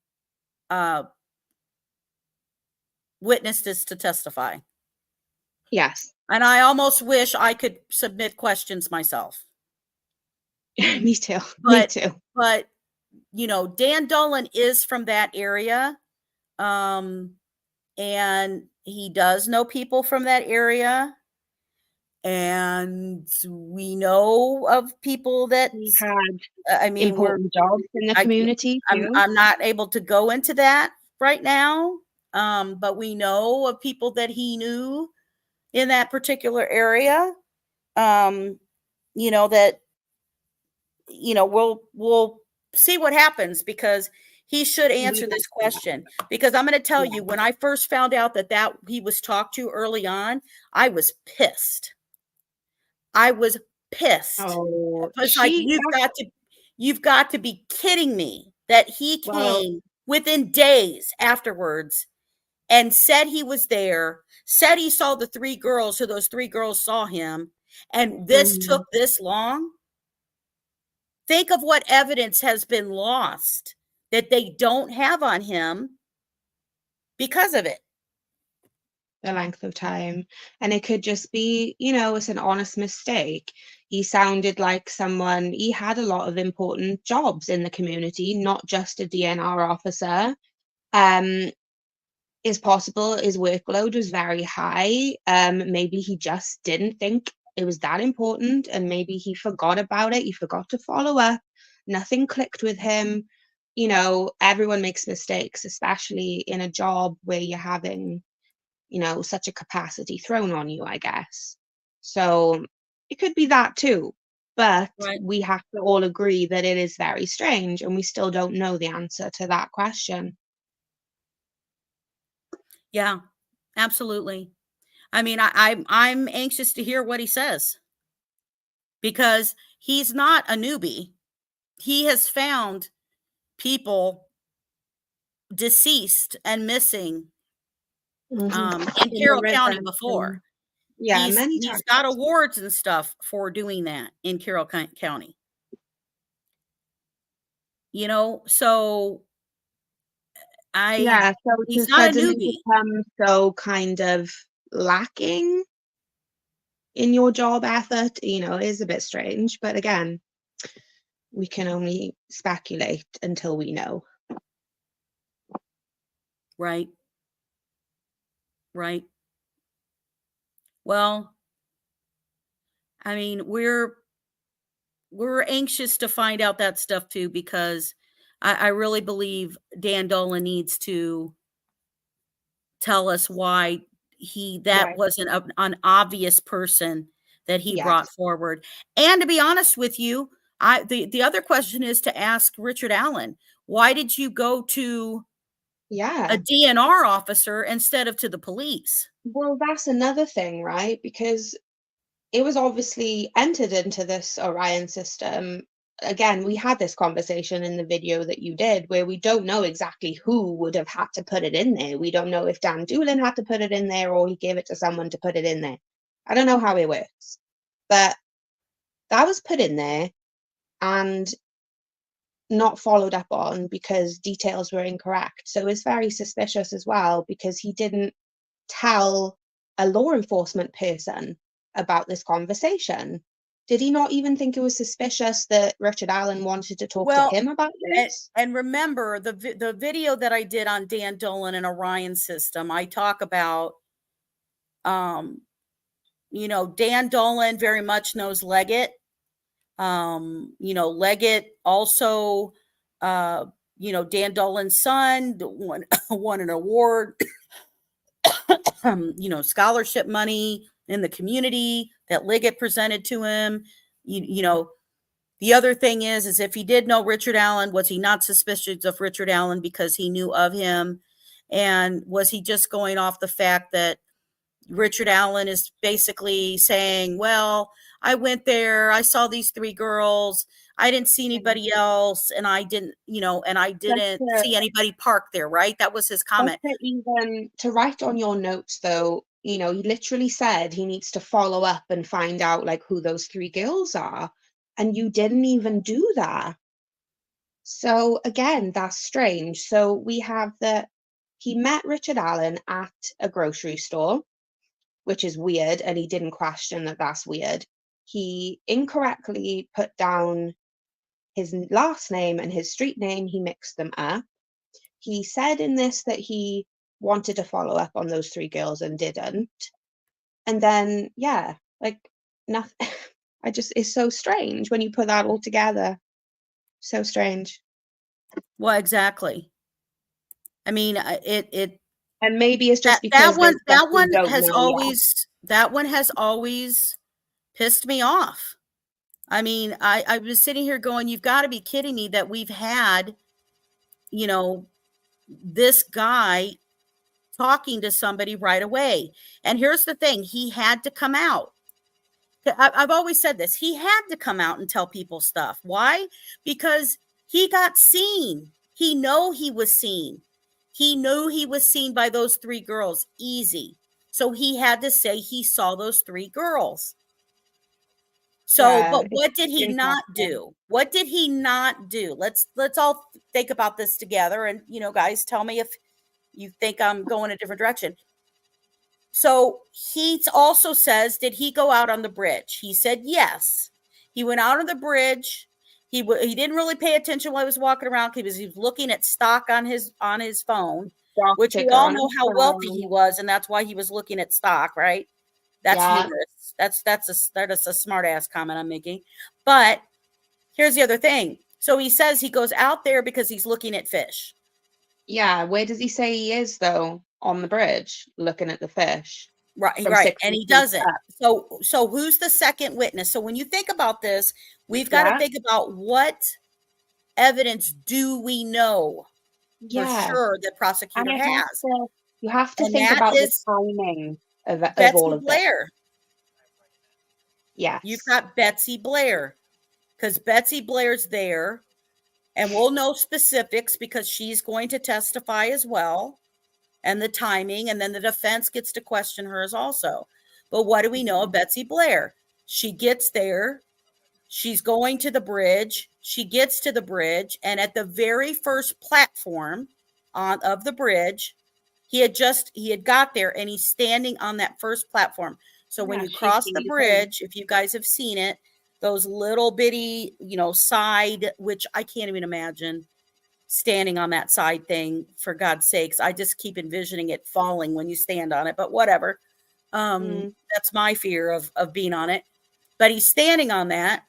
witnesses to testify. Yes. And I almost wish I could submit questions myself. Me too. Me But too. but you know, Dan Dolan is from that area. And he does know people from that area. And we know of people that He had I mean, important jobs in the I can't, community too. I'm not able to go into that right now. But we know of people that he knew in that particular area. You know, that, you know, we'll see what happens, because he should answer this question. Because I'm going to tell you, when I first found out that he was talked to early on, I was pissed. I was pissed. Oh, It's like, you've got to be kidding me that he came within days afterwards and said he was there, said he saw the three girls, so those three girls saw him, and this took this long. Think of what evidence has been lost that they don't have on him because of it. the length of time. And it could just be, you know, it's an honest mistake. He sounded like someone, he had a lot of important jobs in the community, not just a DNR officer. Is possible his workload was very high. Maybe he just didn't think it was that important, and maybe he forgot about it. He forgot to follow up. Nothing clicked with him. You know, everyone makes mistakes, especially in a job where you're having, you know, such a capacity thrown on you, I guess. So it could be that too. But Right. we have to all agree that it is very strange, and we still don't know the answer to that question. Yeah, absolutely. I mean, I'm anxious to hear what he says, because he's not a newbie. He has found people deceased and missing Mhm. in In the Carroll County river, before. yeah, many He's got times. awards and stuff for doing that in Carroll County. You know, so Yeah, so to he's not a suddenly newbie. become so kind of lacking in your job effort, you know, is a bit strange. But again, we can only speculate until we know. Right. Right. Well, I mean, we're anxious to find out that stuff too, because I really believe Dan Dolan needs to tell us why that Right. wasn't an obvious person that he brought Yes. forward. And to be honest with you, the other question is to ask Richard Allen, why did you go to a Yeah. DNR officer instead of to the police? Well, that's another thing, right? Because it was obviously entered into this Orion system. Again, we had this conversation in the video that you did where we don't know exactly who would have had to put it in there. We don't know if Dan Doolin had to put it in there or he gave it to someone to put it in there. I don't know how it works. But that was put in there and not followed up on because details were incorrect. So it's very suspicious as well because he didn't tell a law enforcement person about this conversation. Did he not even think it was suspicious that Richard Allen wanted to talk to Well, him about this? and remember the video that I did on Dan Dolan and Orion system, I talk about, you know, Dan Dolan very much knows Leggett. You know, Leggett also, you know, Dan Dolan's son won an award, you know, scholarship money in the community that Leggett presented to him. You know, the other thing is if he did know Richard Allen, was he not suspicious of Richard Allen because he knew of him? And was he just going off the fact that Richard Allen is basically saying, well, I went there, I saw these three girls, I didn't see anybody else, and I didn't, you know, and I Just didn't to, see anybody parked there, right? That was his just comment. to even to write on your notes though, You know, he literally said he needs to follow up and find out like who those 3 girls are, and you didn't even do that. So again, that's strange. So we have that he met Richard Allen at a grocery store, which is weird, and he didn't question that that's weird. He incorrectly put down his last name and his street name, he mixed them up. He said in this that he wanted to follow up on those 3 girls and didn't. And then, yeah, like nothing. I just, it's so strange when you put that all together. So strange. Well, exactly. I mean, And maybe it's just that because there's stuff that we one don't has know yet. always pissed me off. I mean, I was sitting here going, you've got to be kidding me that we've had, you know, this guy talking to somebody right away. And here's the thing, he had to come out. I've always said this. He had to come out and tell people stuff. Why? Because he got seen. He know he was seen. He knew he was seen by those 3 girls. Easy. So he had to say he saw those 3 girls. So, Yeah, but it's what did he not interesting. do? What did he not do? Let's all think about this together. And, you know, guys, tell me if you think I'm going a different direction. So he also says, did he go out on the bridge? He said yes. He went out on the bridge. He didn't really pay attention while he was walking around because he was looking at stock on his phone, Stock which we ticker all on know his how wealthy he phone. was, and that's why he was looking at stock, right? That's Yeah, humorous. That's a smart ass comment I'm making. But here's the other thing. So he says he goes out there because he's looking at fish. yeah. Where does he say he is though? On the bridge, looking at the fish Right, from right. And 60 he feet doesn't. up. So who's the second witness? So when you think about this, we've got to Yeah, think about what evidence do we know for yeah. sure the And prosecutor has? you have to And think that about the is timing of all Betsy of this. Blair. You've Yes. got Betsy Blair because Betsy Blair's there, and we'll know specifics because she's going to testify as well, and the timing, and then the defense gets to question hers also. But what do we know of Betsy Blair? She gets there. She's going to the bridge. She gets to the bridge, and at the very first platform of the bridge, he had got there, and he's standing on that first platform. So when Yeah, you she cross the sees him. bridge, if you guys have seen it, those little bitty, side, which I can't even imagine standing on that side thing, for God's sakes. I just keep envisioning it falling when you stand on it, but whatever. Mm, That's my fear of being on it. But he's standing on that.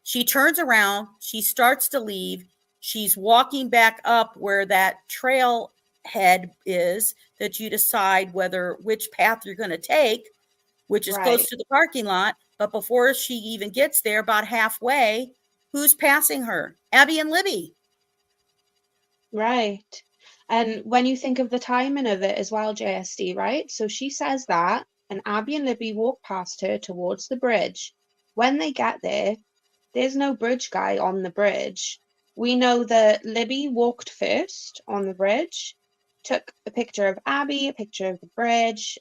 She turns around, she starts to leave. She's walking back up where that trail head is that you decide which path you're going to take, which is close right, to the parking lot. But before she even gets there, about halfway, who's passing her? Abby and Libby. right. And when you think of the timing of it as well, JSD, right? So she says that, and Abby and Libby walk past her towards the bridge. When they get there, there's no bridge guy on the bridge. We know that Libby walked first on the bridge, took a picture of Abby, a picture of the bridge.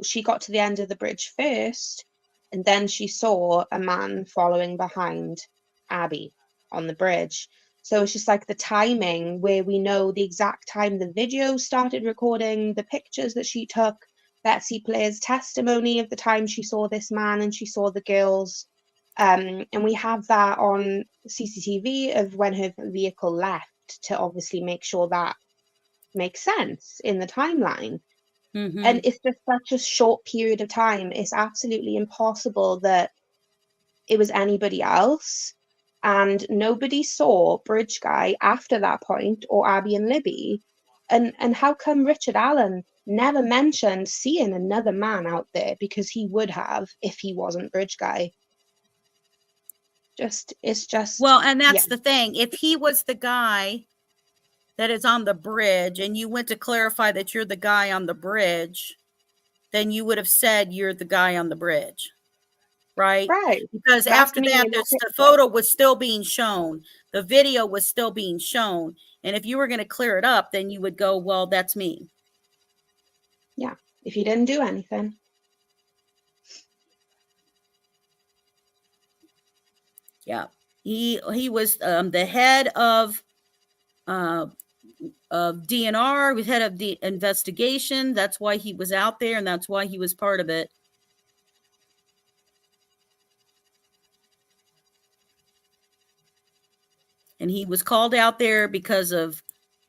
She got to the end of the bridge first, and then she saw a man following behind Abby on the bridge. So it's just like the timing where we know the exact time the video started recording, the pictures that she took, Betsy Blair's testimony of the time she saw this man and she saw the girls. And we have that on CCTV of when her vehicle left to obviously make sure that makes sense in the timeline. And Mm-hmm. it's just such a short period of time. It's absolutely impossible that it was anybody else. And nobody saw Bridge Guy after that point, or Abby and Libby. And how come Richard Allen never mentioned seeing another man out there? Because he would have if he wasn't Bridge Guy. It's just, Well, and yeah, that's the thing. If he was the guy that is on the bridge and you went to clarify that you're the guy on the bridge, then you would have said you're the guy on the bridge, right? right. Because That's after me that, in that the picture. photo was still being shown, the video was still being shown. And if you were going to clear it up, then you would go, well, that's me. Yeah, if you didn't do anything. Yeah. He was the head of DNR, he was head of the investigation. That's why he was out there, and that's why he was part of it. And he was called out there because of,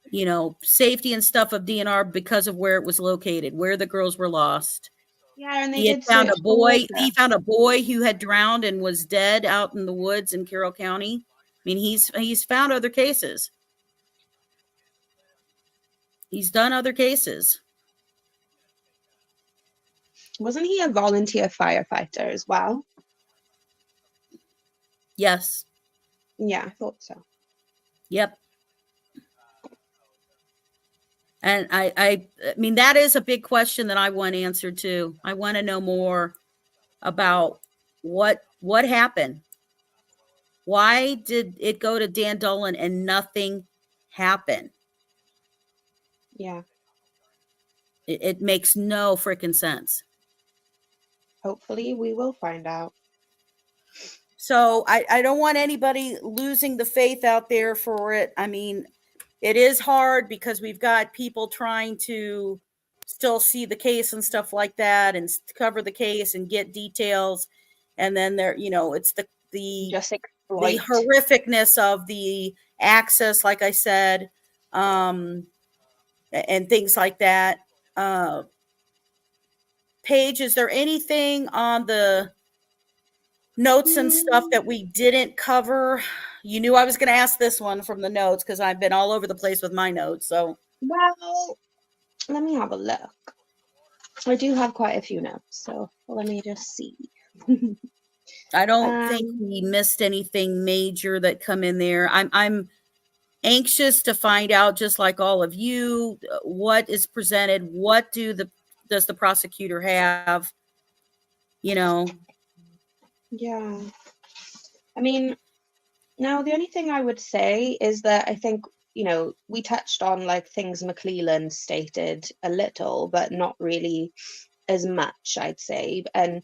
you know, safety and stuff of DNR, because of where it was located, where the girls were lost. Yeah, and they He had did found search a for boy. water. He found a boy who had drowned and was dead out in the woods in Carroll County. I mean, he's found other cases. He's done other cases. Wasn't he a volunteer firefighter as well? Yes. Yeah, I thought so. Yep. And I mean, that is a big question that I want answered too. I want to know more about what happened. Why did it go to Dan Dolan and nothing happened? Yeah. It makes no freaking sense. Hopefully we will find out. So I don't want anybody losing the faith out there for it. I mean, it is hard because we've got people trying to still see the case and stuff like that, and cover the case and get details. And then there, you know, it's the Just exploit. horrificness of the access, like I said, and things like that. Paige, is there anything on the notes and stuff that we didn't cover? You knew I was going to ask this one from the notes because I've been all over the place with my notes. So, Well, let me have a look. I do have quite a few notes, so let me just see. I don't think we missed anything major that come in there. I'm anxious to find out, just like all of you, what is presented. What does the prosecutor have? You know. Yeah. I mean, now the only thing I would say is that I think, you know, we touched on like things McClelland stated a little, but not really as much, I'd say. And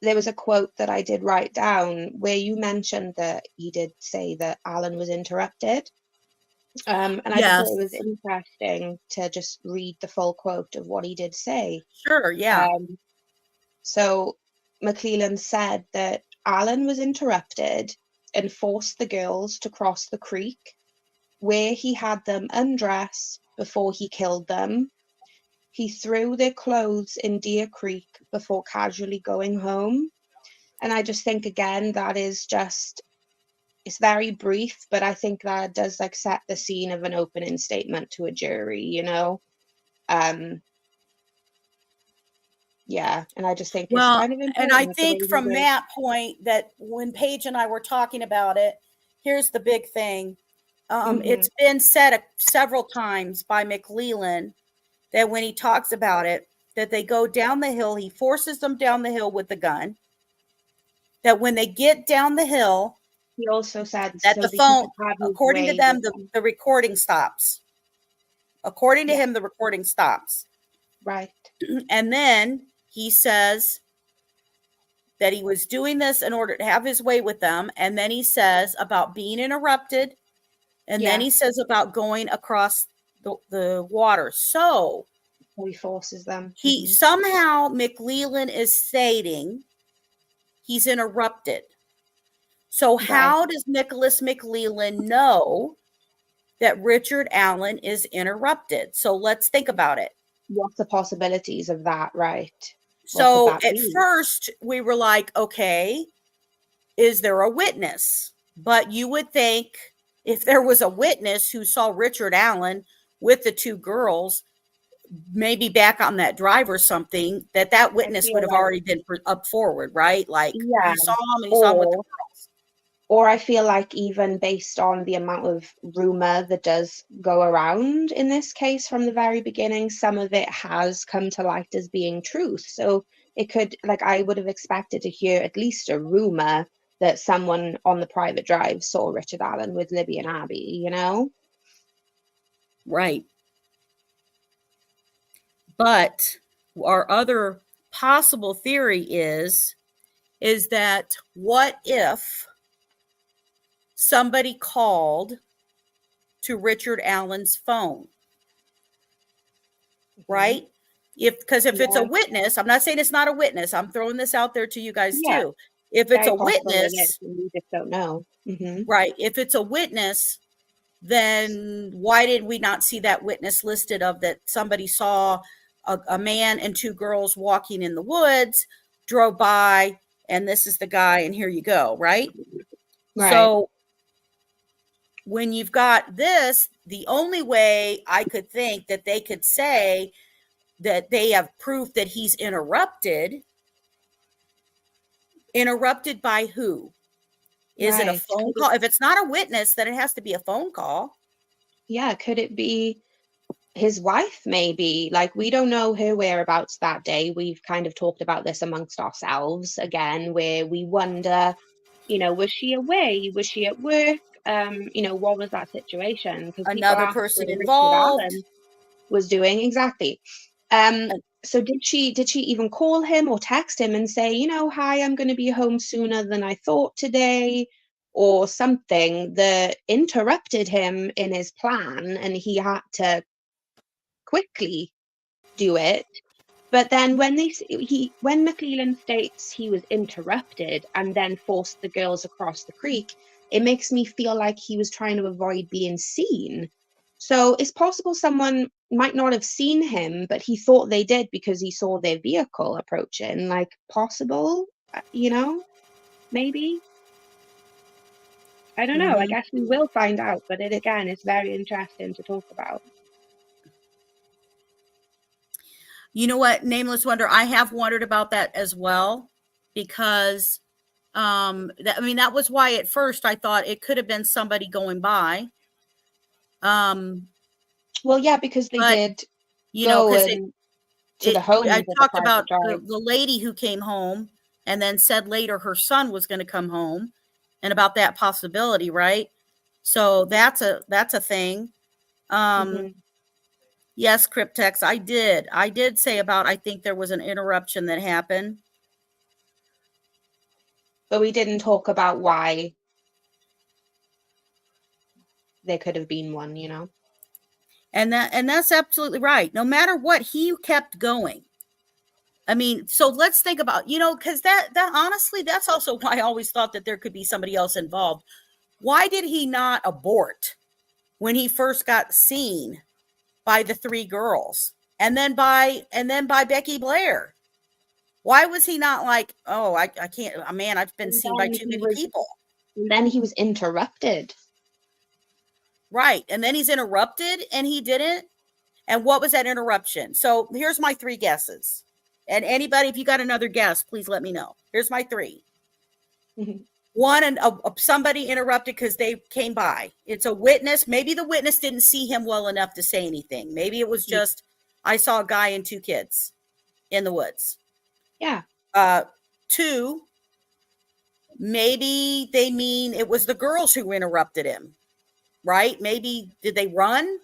there was a quote that I did write down where you mentioned that he did say that Alan was interrupted. And I just thought Yes. it was interesting to just read the full quote of what he did say. Sure. Yeah. So McClelland said that Alan was interrupted and forced the girls to cross the creek, where he had them undress before he killed them. He threw their clothes in Deer Creek before casually going home. And I just think, again, that is just, it's very brief, but I think that does like set the scene of an opening statement to a jury, you know? Yeah, and I just think it's Well, kind of and I important the way think he from did. that point, that when Paige and I were talking about it, here's the big thing. It's been said several times by McClelland that when he talks about it, that they go down the hill, he forces them down the hill with the gun. That when they get down the hill, He also said that so the that he phone, could have his according to way them, with them. the recording stops. According to Yeah, him, the recording stops. right. And then he says that he was doing this in order to have his way with them. And then he says about being interrupted. And then Yeah, he says about going across the water. So so he forces them. he somehow, McClelland is stating he's interrupted. So Right. how does Nicholas McClelland know that Richard Allen is interrupted? So let's think about it. What's the possibilities of that, right? What could So that at be? first we were like, okay, is there a witness? But you would think if there was a witness who saw Richard Allen with the two girls, maybe back on that drive or something, that I witness would feel have like, already been up forward, right? Like yeah, he saw him and he saw him with the or girls. or I feel like even based on the amount of rumor that does go around in this case from the very beginning, some of it has come to light as being truth. So it could, like, I would have expected to hear at least a rumor that someone on the private drive saw Richard Allen with Libby and Abby, you know? Right. But our other possible theory is that what if somebody called to Richard Allen's phone, right? Because if it's a Yeah. witness, I'm not saying it's not a witness. I'm throwing this out there to you guys Yeah. too. If it's Very a possible it is, witness, and we just don't know. right? If it's a witness, then why did we not see that witness listed of that somebody saw a man and two girls walking in the woods, drove by, and this is the guy, and here you go, right? Right. So when you've got this, the only way I could think that they could say that they have proof that he's interrupted by who? Is it a Right. phone call? If it's not a witness, then it has to be a phone call. Yeah, could it be his wife maybe? Like, we don't know her whereabouts that day. We've kind of talked about this amongst ourselves again, where we wonder, was she away? Was she at work? What was that situation? Because people Another ask person where Richard involved. Allen was doing exactly. Um, Uh, so did she even call him or text him and say, hi, I'm going to be home sooner than I thought today, or something that interrupted him in his plan and he had to quickly do it? But then when McClelland states he was interrupted and then forced the girls across the creek, it makes me feel like he was trying to avoid being seen. So it's possible someone might not have seen him, but he thought they did because he saw their vehicle approaching. Like, possible, maybe. I don't know. I mhm. guess we will find out, but it again is very interesting to talk about. You know what, Nameless Wonder, I have wondered about that as well, because that was why at first I thought it could have been somebody going by. Well, yeah, because they But did go because and to the I homes of the talked private about drive. the lady who came home and then said later her son was going to come home, and about that possibility, right? So that's a thing. Um, Hmm. yes, Cryptex, I did say about, I think there was an interruption that happened. But we didn't talk about why there could have been one. And that's absolutely right. No matter what, he kept going. I mean, so let's think about, because that honestly, that's also why I always thought that there could be somebody else involved. Why did he not abort when he first got seen by the three girls, and then by Becky Blair? Why was he not like, oh, I can't, man, I've been And seen by then too he many was people. and then he was interrupted. Right. And then he's interrupted and he didn't. And what was that interruption? So here's my three guesses. And anybody, if you got another guess, please let me know. Here's my three. Mhm. One, and somebody interrupted because they came by. It's a witness. Maybe the witness didn't see him well enough to say anything. Maybe it was just, I saw a guy and two kids in the woods. Yeah, Uh, Two, maybe they mean it was the girls who interrupted him, right? Maybe did they run?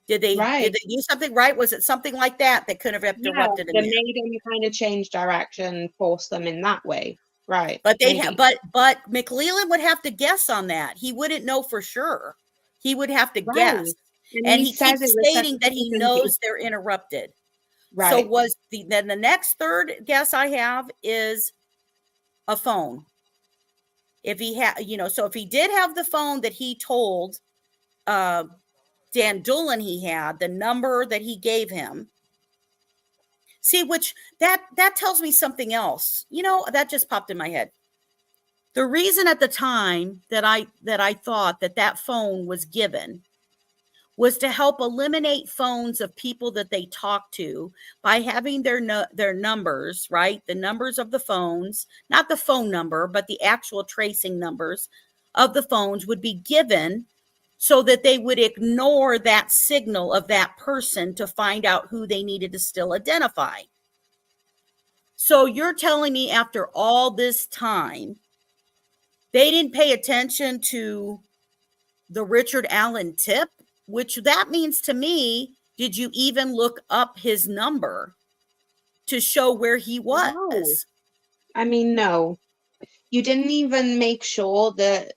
Did right. they do something right? Was it something like that that could have Yeah, interrupted him the there? made him kind of change direction, force them in that way. Right, But maybe. but McLeland would have to guess on that. He wouldn't know for sure. He would have to guess. Right. And And he he says it keeps with such stating that he certainty. knows they're interrupted. So Right, was then the next third guess I have is a phone. If he had, so if he did have the phone that he told uh, Dan Doolan he had, the number that he gave him. See, which that tells me something else. That just popped in my head. The reason at the time that I thought that phone was given was to help eliminate phones of people that they talked to by having their numbers, right? The numbers of the phones, not the phone number, but the actual tracing numbers of the phones would be given so that they would ignore that signal of that person to find out who they needed to still identify. So you're telling me after all this time, they didn't pay attention to the Richard Allen tip, which that means to me, did you even look up his number? to show where he was. No. I mean, no. You didn't even make sure that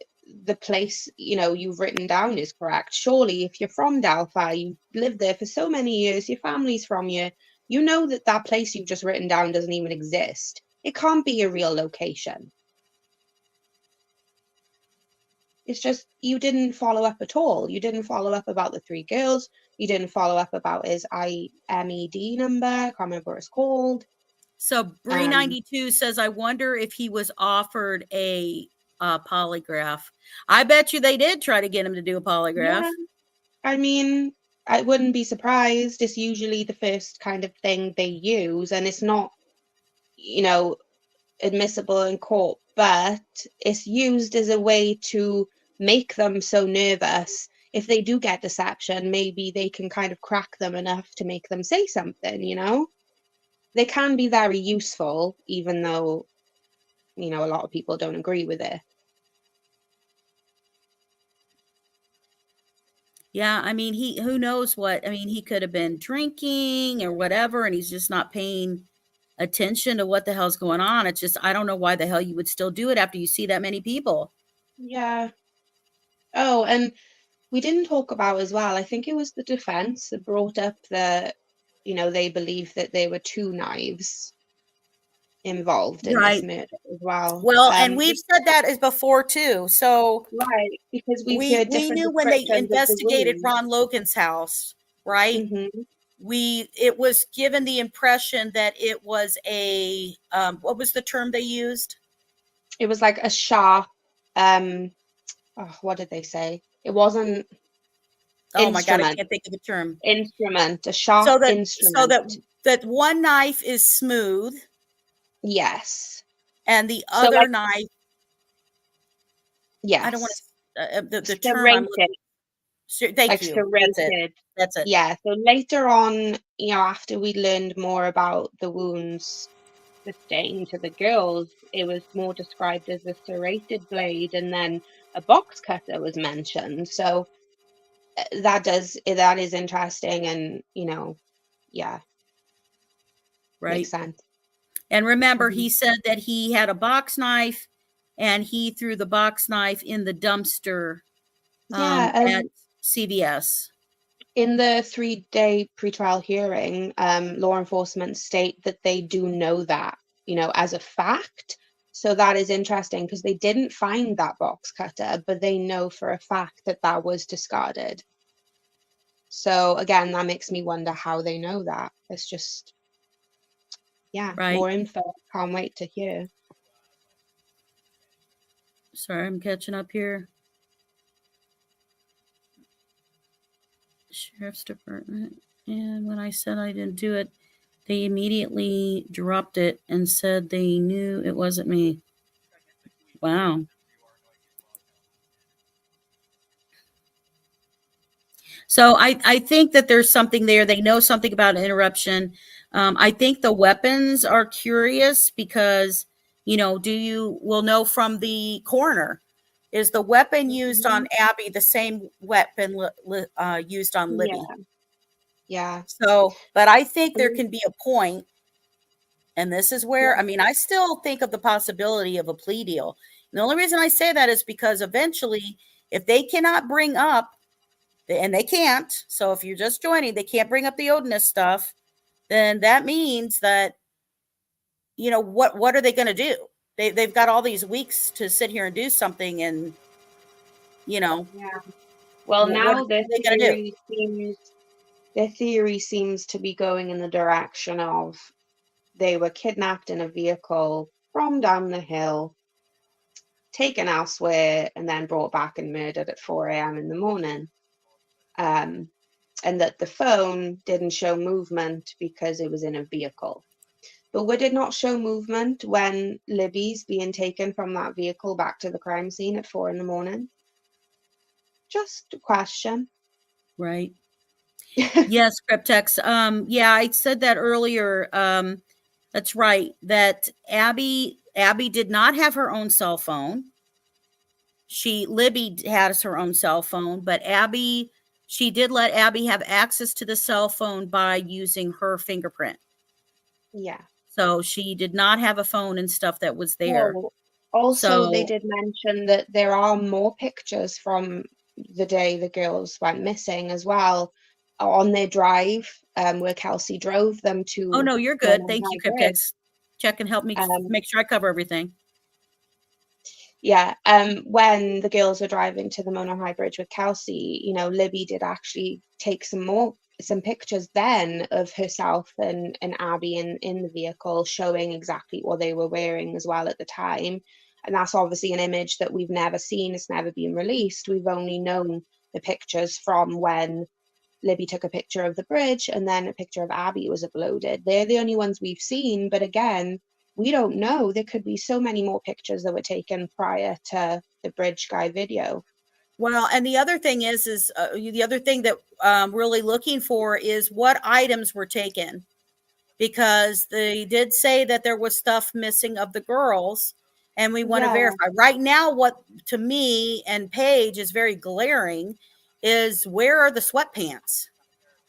the place, you've written down is correct. Surely, if you're from Delphi, you lived there for so many years, your family's from you, you know that that place you've just written down doesn't even exist. It can't be a real location. It's just you didn't follow up at all. You didn't follow up about the 3 girls. You didn't follow up about his IMED number. I can't remember what it's called. So Bree 92 says, I wonder if he was offered a polygraph. I bet you they did try to get him to do a polygraph. Yeah. I mean, I wouldn't be surprised. It's usually the first kind of thing they use, and it's not, admissible in court, but it's used as a way to make them so nervous. If they do get deception, maybe they can kind of crack them enough to make them say something. They can be very useful, even though, a lot of people don't agree with it. Yeah, I mean, who knows what, I mean, he could have been drinking or whatever, and he's just not paying attention to what the hell's going on. It's just, I don't know why the hell you would still do it after you see that many people. Yeah. Oh, and we didn't talk about as well, I think it was the defense that brought up that, they believe that there were 2 knives involved in this murder as well. Well, and we've said that as before too. So right, because we've heard we different knew when they descriptions of the investigated wounds. Ron Logan's house, right? Mm-hmm. It was given the impression that it was a what was the term they used? It was like a sharp what did they say? It wasn't Oh my God, I instrument. can't think of the term. Instrument, a sharp instrument. So that one knife is smooth. Yes. And the other knife. Yes. I don't want to the serrated. term I'm looking. Thank you. Serrated. That's it. Yeah. So later on, after we learned more about the wounds sustained to the girls, it was more described as a serrated blade, and then a box cutter was mentioned. So that is interesting, and yeah, right, makes sense. And remember, he said that he had a box knife, and he threw the box knife in the dumpster at CVS. In the 3-day pretrial hearing, law enforcement state that they do know that, as a fact. So that is interesting because they didn't find that box cutter, but they know for a fact that that was discarded. So again, that makes me wonder how they know that. It's just, more info. Can't wait to hear. Sorry, I'm catching up here. Sheriff's Department. And when I said I didn't do it, they immediately dropped it and said they knew it wasn't me. Wow. So I think that there's something there. They know something about interruption. I think the weapons are curious because, we'll know from the coroner. Is the weapon used on Abby the same weapon used on Libby? Yeah. So, but I think there can be a point, and this is where, I still think of the possibility of a plea deal. And the only reason I say that is because eventually, if they cannot bring up, and they can't, so if you're just joining, they can't bring up the Odinist stuff, then that means that, what are they going to do? They've got all these weeks to sit here and do something, and, Yeah. Well, now the theory seems to be going in the direction of they were kidnapped in a vehicle from down the hill, taken elsewhere, and then brought back and murdered at 4 a.m. in the morning. And that the phone didn't show movement because it was in a vehicle. But would it not show movement when Libby's being taken from that vehicle back to the crime scene at 4 in the morning? Just a question. Right. Yes, Cryptex. I said that earlier. That's right. That Abby did not have her own cell phone. Libby has her own cell phone, but she did let Abby have access to the cell phone by using her fingerprint. Yeah. So she did not have a phone and stuff that was there. Oh, also, they So, did mention that there are more pictures from the day the girls went missing as well on their drive, where Kelsey drove them oh to no, you're good. Mona Thank you, High Bridge. Cupcakes. Check and help me Um, make sure I cover everything. Yeah, when the girls were driving to the Mona High Bridge with Kelsey, you know, Libby did actually take some pictures then of herself and Abby in the vehicle, showing exactly what they were wearing as well at the time. And that's obviously an image that we've never seen, it's never been released. We've only known the pictures from when Libby took a picture of the bridge and then a picture of Abby was uploaded. They're the only ones we've seen, but again, we don't know. There could be so many more pictures that were taken prior to the bridge guy video. Well, and the other thing is the other thing that really looking for is what items were taken, because they did say that there was stuff missing of the girls, and we want to Yeah. verify. Right now, what to me and Paige is very glaring is, where are the sweatpants?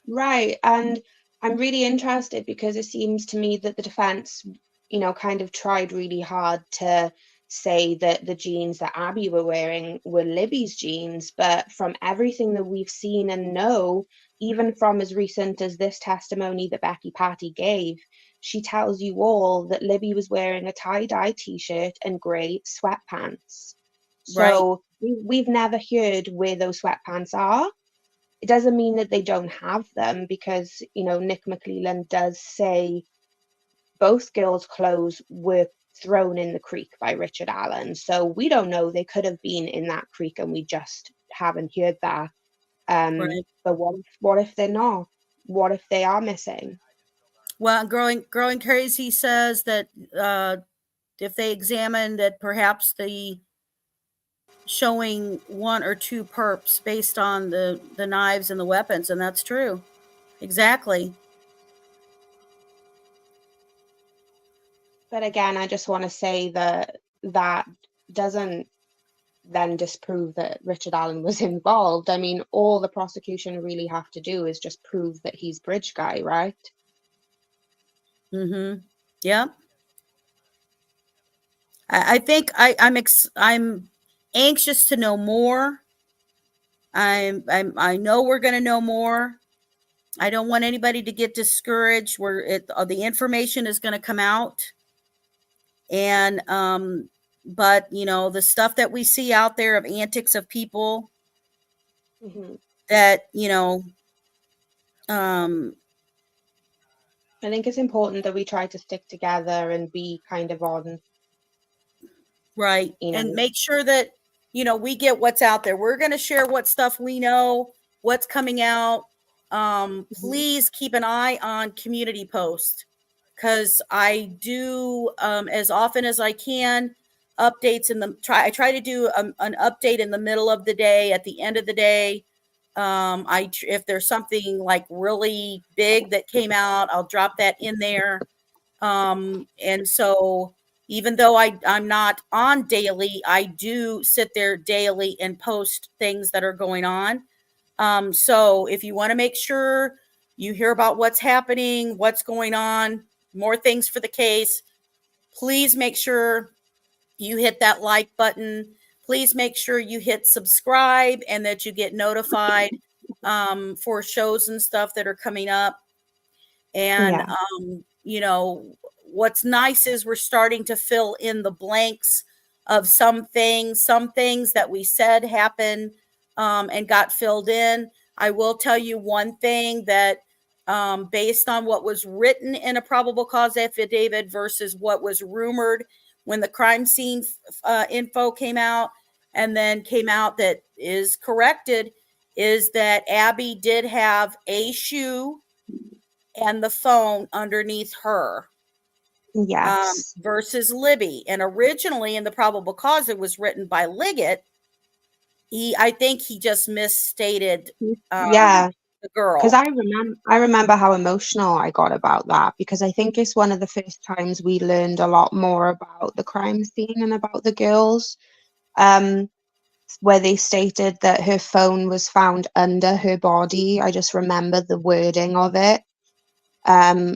Right. And I'm really interested because it seems to me that the defense, you know, kind of tried really hard to say that the jeans that Abby were wearing were Libby's jeans. But from everything that we've seen and know, even from as recent as this testimony that Becky Patty gave, she tells you all that Libby was wearing a tie-dye t-shirt and grey sweatpants. Right. So we've never heard where those sweatpants are. It doesn't mean that they don't have them because, you know, Nick McClelland does say both girls' clothes were thrown in the creek by Richard Allen. So we don't know. They could have been in that creek and we just haven't heard that. Right. But what if they're not? What if they are missing? Well, growing crazy says that if they examine that, perhaps the showing one or two perps based on the knives and the weapons, and that's true. Exactly. But again, I just want to say that that doesn't then disprove that Richard Allen was involved. I mean, all the prosecution really have to do is just prove that he's bridge guy, right? Mm-hmm. Yep. I think I'm anxious to know more. I know we're going to know more. I don't want anybody to get discouraged. The information is going to come out, and but you know, the stuff that we see out there of antics of people Hmm. that, you know, um I think it's important that we try to stick together and be kind of on, right, you and know. make sure that, you know, we get what's out there. We're going to share what stuff we know, what's coming out. Mhm. Please keep an eye on community posts, because I do, as often as I can, updates in the I try to do an update in the middle of the day, at the end of the day. If there's something like really big that came out, I'll drop that in there. And so, even though I'm not on daily, I do sit there daily and post things that are going on. So if you want to make sure you hear about what's happening, what's going on, more things for the case, please make sure you hit that like button. Please make sure you hit subscribe and that you get notified for shows and stuff that are coming up. And, Yeah. you know, what's nice is we're starting to fill in the blanks of some things that we said happened, and got filled in. I will tell you one thing, that based on what was written in a probable cause affidavit versus what was rumored when the crime scene info came out, and then came out that is corrected, is that Abby did have a shoe and the phone underneath her, Yes. versus Libby. And originally in the probable cause, it was written by Liggett. I think he just misstated Yeah. the Because girl. I remember how emotional I got about that because I think it's one of the first times we learned a lot more about the crime scene and about the girls. Um, where they stated that her phone was found under her body. I just remember the wording of it. Um,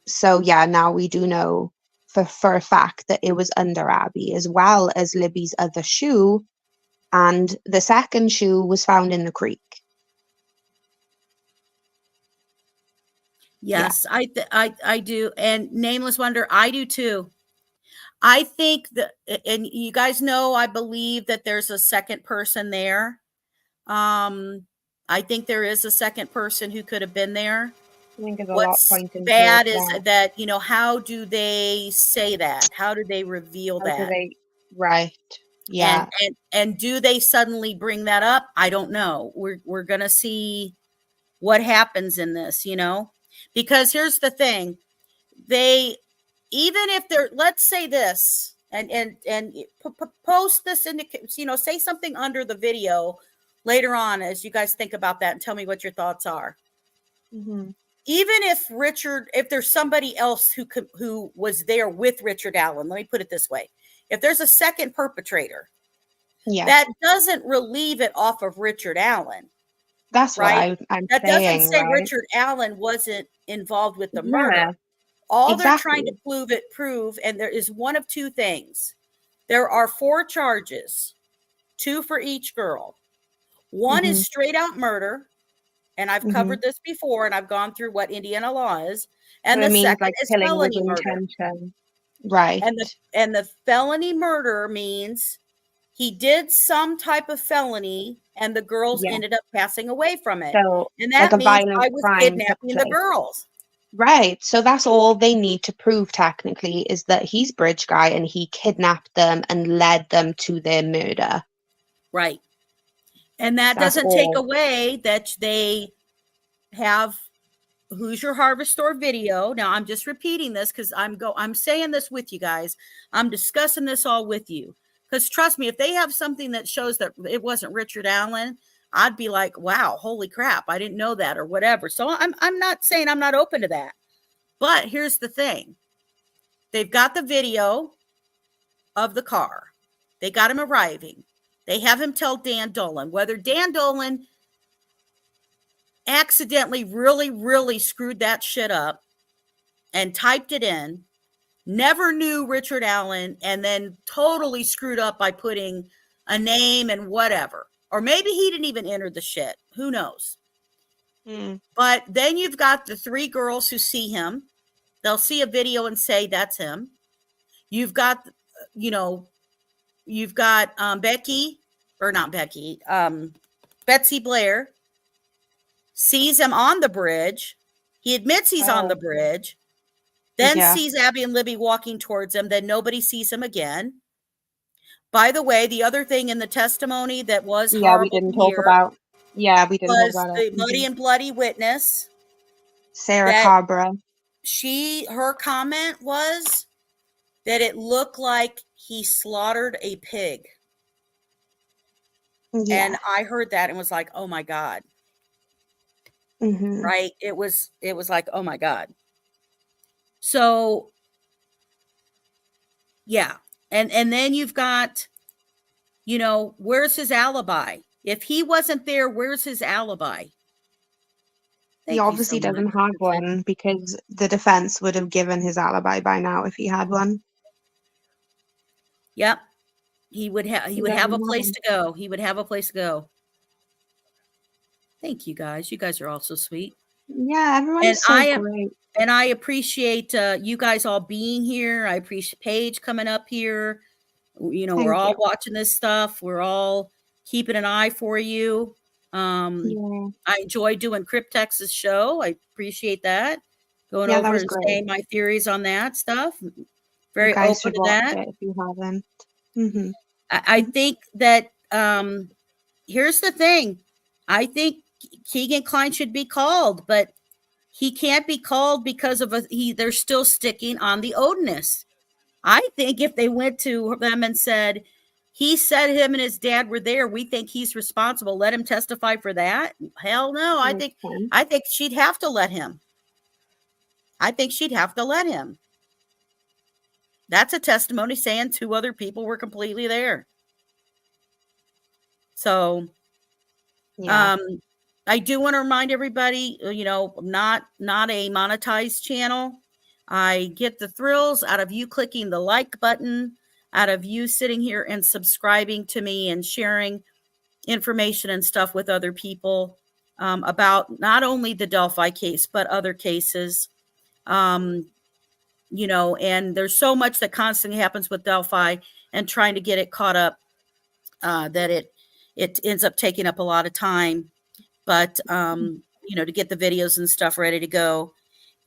So yeah, now we do know for a fact that it was under Abby, as well as Libby's other shoe, and the second shoe was found in the creek. Yeah. Yes, I do. And Nameless Wonder, I do too. I think that, and you guys know, I believe that there's a second person there. I think there is a second person who could have been there. I think there's a lot What's pointing towards bad is that. that, you know, how do they say that? How do they reveal How do that? they? Right. Yeah. And do they suddenly bring that up? I don't know. We're gonna see what happens in this, you know, because here's the thing. They, even if they're, let's say this, and post this into, you know, say something under the video later on as you guys think about that and tell me what your thoughts are. Mm-hmm. Even if Richard, if there's somebody else who was there with Richard Allen, let me put it this way. If there's a second perpetrator, Yeah. that doesn't relieve it off of Richard Allen. That's right? what I'm That saying, doesn't say right? Richard Allen wasn't involved with the Yeah, murder. All they're trying to exactly. prove, and there is one of two things. There are 4 charges, 2 for each girl. One Mm-hmm. is straight out murder, and I've Mm-hmm. covered this before, and I've gone through what Indiana law is. So And it the means second like is killing with felony murder. intention. Right. And the felony murder means he did some type of felony and the girls Yeah. ended up passing away from it. So And like that a means violent I was crime took kidnapping the place. girls. Right. So that's all they need to prove technically, is that he's Bridge Guy and he kidnapped them and led them to their murder. Right. And that That's doesn't take all. away that they have Who's Your Harvest Store video. Now I'm just repeating this because I'm saying this with you guys. I'm discussing this all with you. Because trust me, if they have something that shows that it wasn't Richard Allen, I'd be like, wow, holy crap, I didn't know that or whatever. So I'm not saying I'm not open to that. But here's the thing. They've got the video of the car. They got him arriving. They have him tell Dan Dolan. Whether Dan Dolan accidentally really screwed that shit up and typed it in, never knew Richard Allen, and then totally screwed up by putting a name and whatever. Or maybe he didn't even enter the shit. Who knows? But then you've got the 3 girls who see him. They'll see a video and say, that's him. You've got, you know, Becky, or not Becky, Betsy Blair sees him on the bridge. He admits he's on the bridge, then sees Abby and Libby walking towards him. Then nobody sees him again. By the way, the other thing in the testimony that was horrible we didn't to talk hear about. Yeah, we didn't talk was about the it. muddy and bloody witness. Sarah Cabra. Her comment was that it looked like he slaughtered a pig. Yeah. And I heard that and was like, oh my God. Mm-hmm. Right? It was like, oh my God. So yeah. And then you've got, you know, where's his alibi? If he wasn't there, where's his alibi? He obviously doesn't have one, because the defense would have given his alibi by now if he had one. Yep. He would have a place to go. He would have a place to go. Thank you guys. You guys are all so sweet. Yeah, everyone's so great. And I appreciate you guys all being here. I appreciate Paige coming up here. You know, we're all watching this stuff. We're all keeping an eye for you. I enjoy doing Cryptex's show. I appreciate that. Going over and saying my theories on that stuff. Very open to that. If you haven't. Mm-hmm. I think that here's the thing. I think Keegan Klein should be called, but he can't be called because of they're still sticking on the Odinist. I think if they went to them and said, he said him and his dad were there, we think he's responsible, let him testify for that. Hell no. I think she'd have to let him. That's a testimony saying 2 other people were completely there. So, I do want to remind everybody, you know, not a monetized channel. I get the thrills out of you clicking the like button, out of you sitting here and subscribing to me and sharing information and stuff with other people about not only the Delphi case, but other cases. You know, and there's so much that constantly happens with Delphi, and trying to get it caught up that it ends up taking up a lot of time. But you know, to get the videos and stuff ready to go.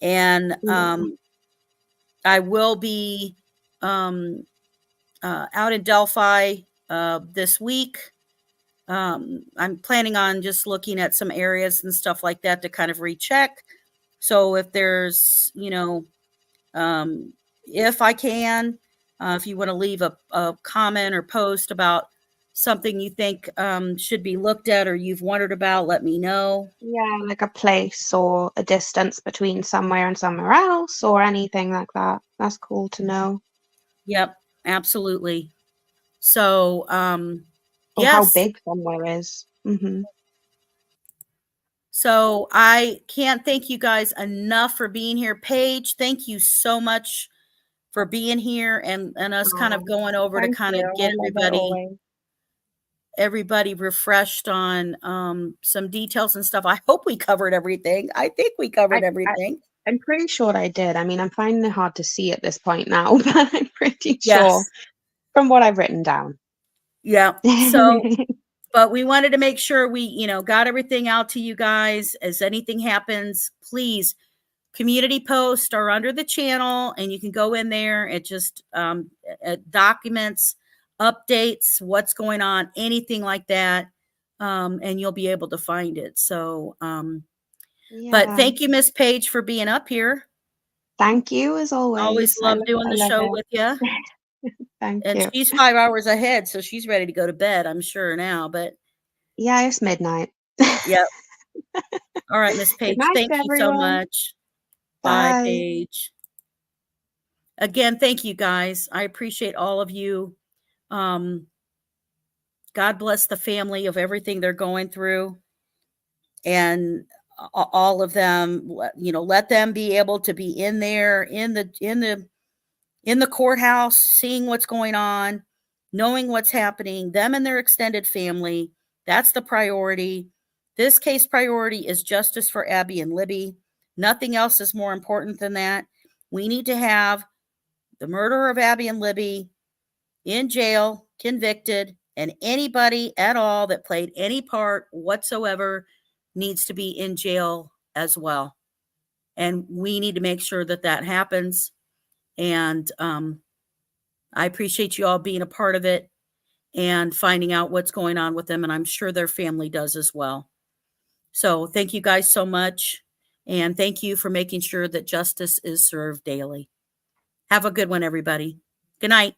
And I will be out in Delphi this week. I'm planning on just looking at some areas and stuff like that to kind of recheck. So if there's, you know, if I can, if you want to leave a comment or post about something you think should be looked at or you've wondered about, let me know. Yeah, like a place or a distance between somewhere and somewhere else or anything like that. That's cool to know. Yep, absolutely. So, Or how yes. big somewhere is. So I can't thank you guys enough for being here. Paige, thank you so much for being here and us kind of going over to Thank kind you. of get I love it always. everybody refreshed on some details and stuff. I hope we covered everything. I think we covered everything. I'm pretty sure I did. I mean, I'm finding it hard to see at this point now, but I'm pretty Yes. sure from what I've written down. Yeah. So, but we wanted to make sure we, you know, got everything out to you guys. As anything happens, please community post are under the channel, and you can go in there. It just documents, updates, what's going on, anything like that, and you'll be able to find it. So, but thank you, Miss Paige, for being up here. Thank you, as always. Always love doing the show with you. Thank And you. she's 5 hours ahead, so she's ready to go to bed, I'm sure now. But yeah, it's midnight. Yep. All right, Miss Paige, night, thank you so much. Bye, Bye. Paige. Again, thank you guys. I appreciate all of you. God bless the family of everything they're going through, and all of them, you know, let them be able to be in there in the courthouse, seeing what's going on, knowing what's happening, them and their extended family. That's the priority. This case priority is justice for Abby and Libby. Nothing else is more important than that. We need to have the murderer of Abby and Libby in jail, convicted, and anybody at all that played any part whatsoever needs to be in jail as well. And we need to make sure that that happens. And I appreciate you all being a part of it and finding out what's going on with them. And I'm sure their family does as well. So thank you guys so much. And thank you for making sure that justice is served daily. Have a good one, everybody. Good night.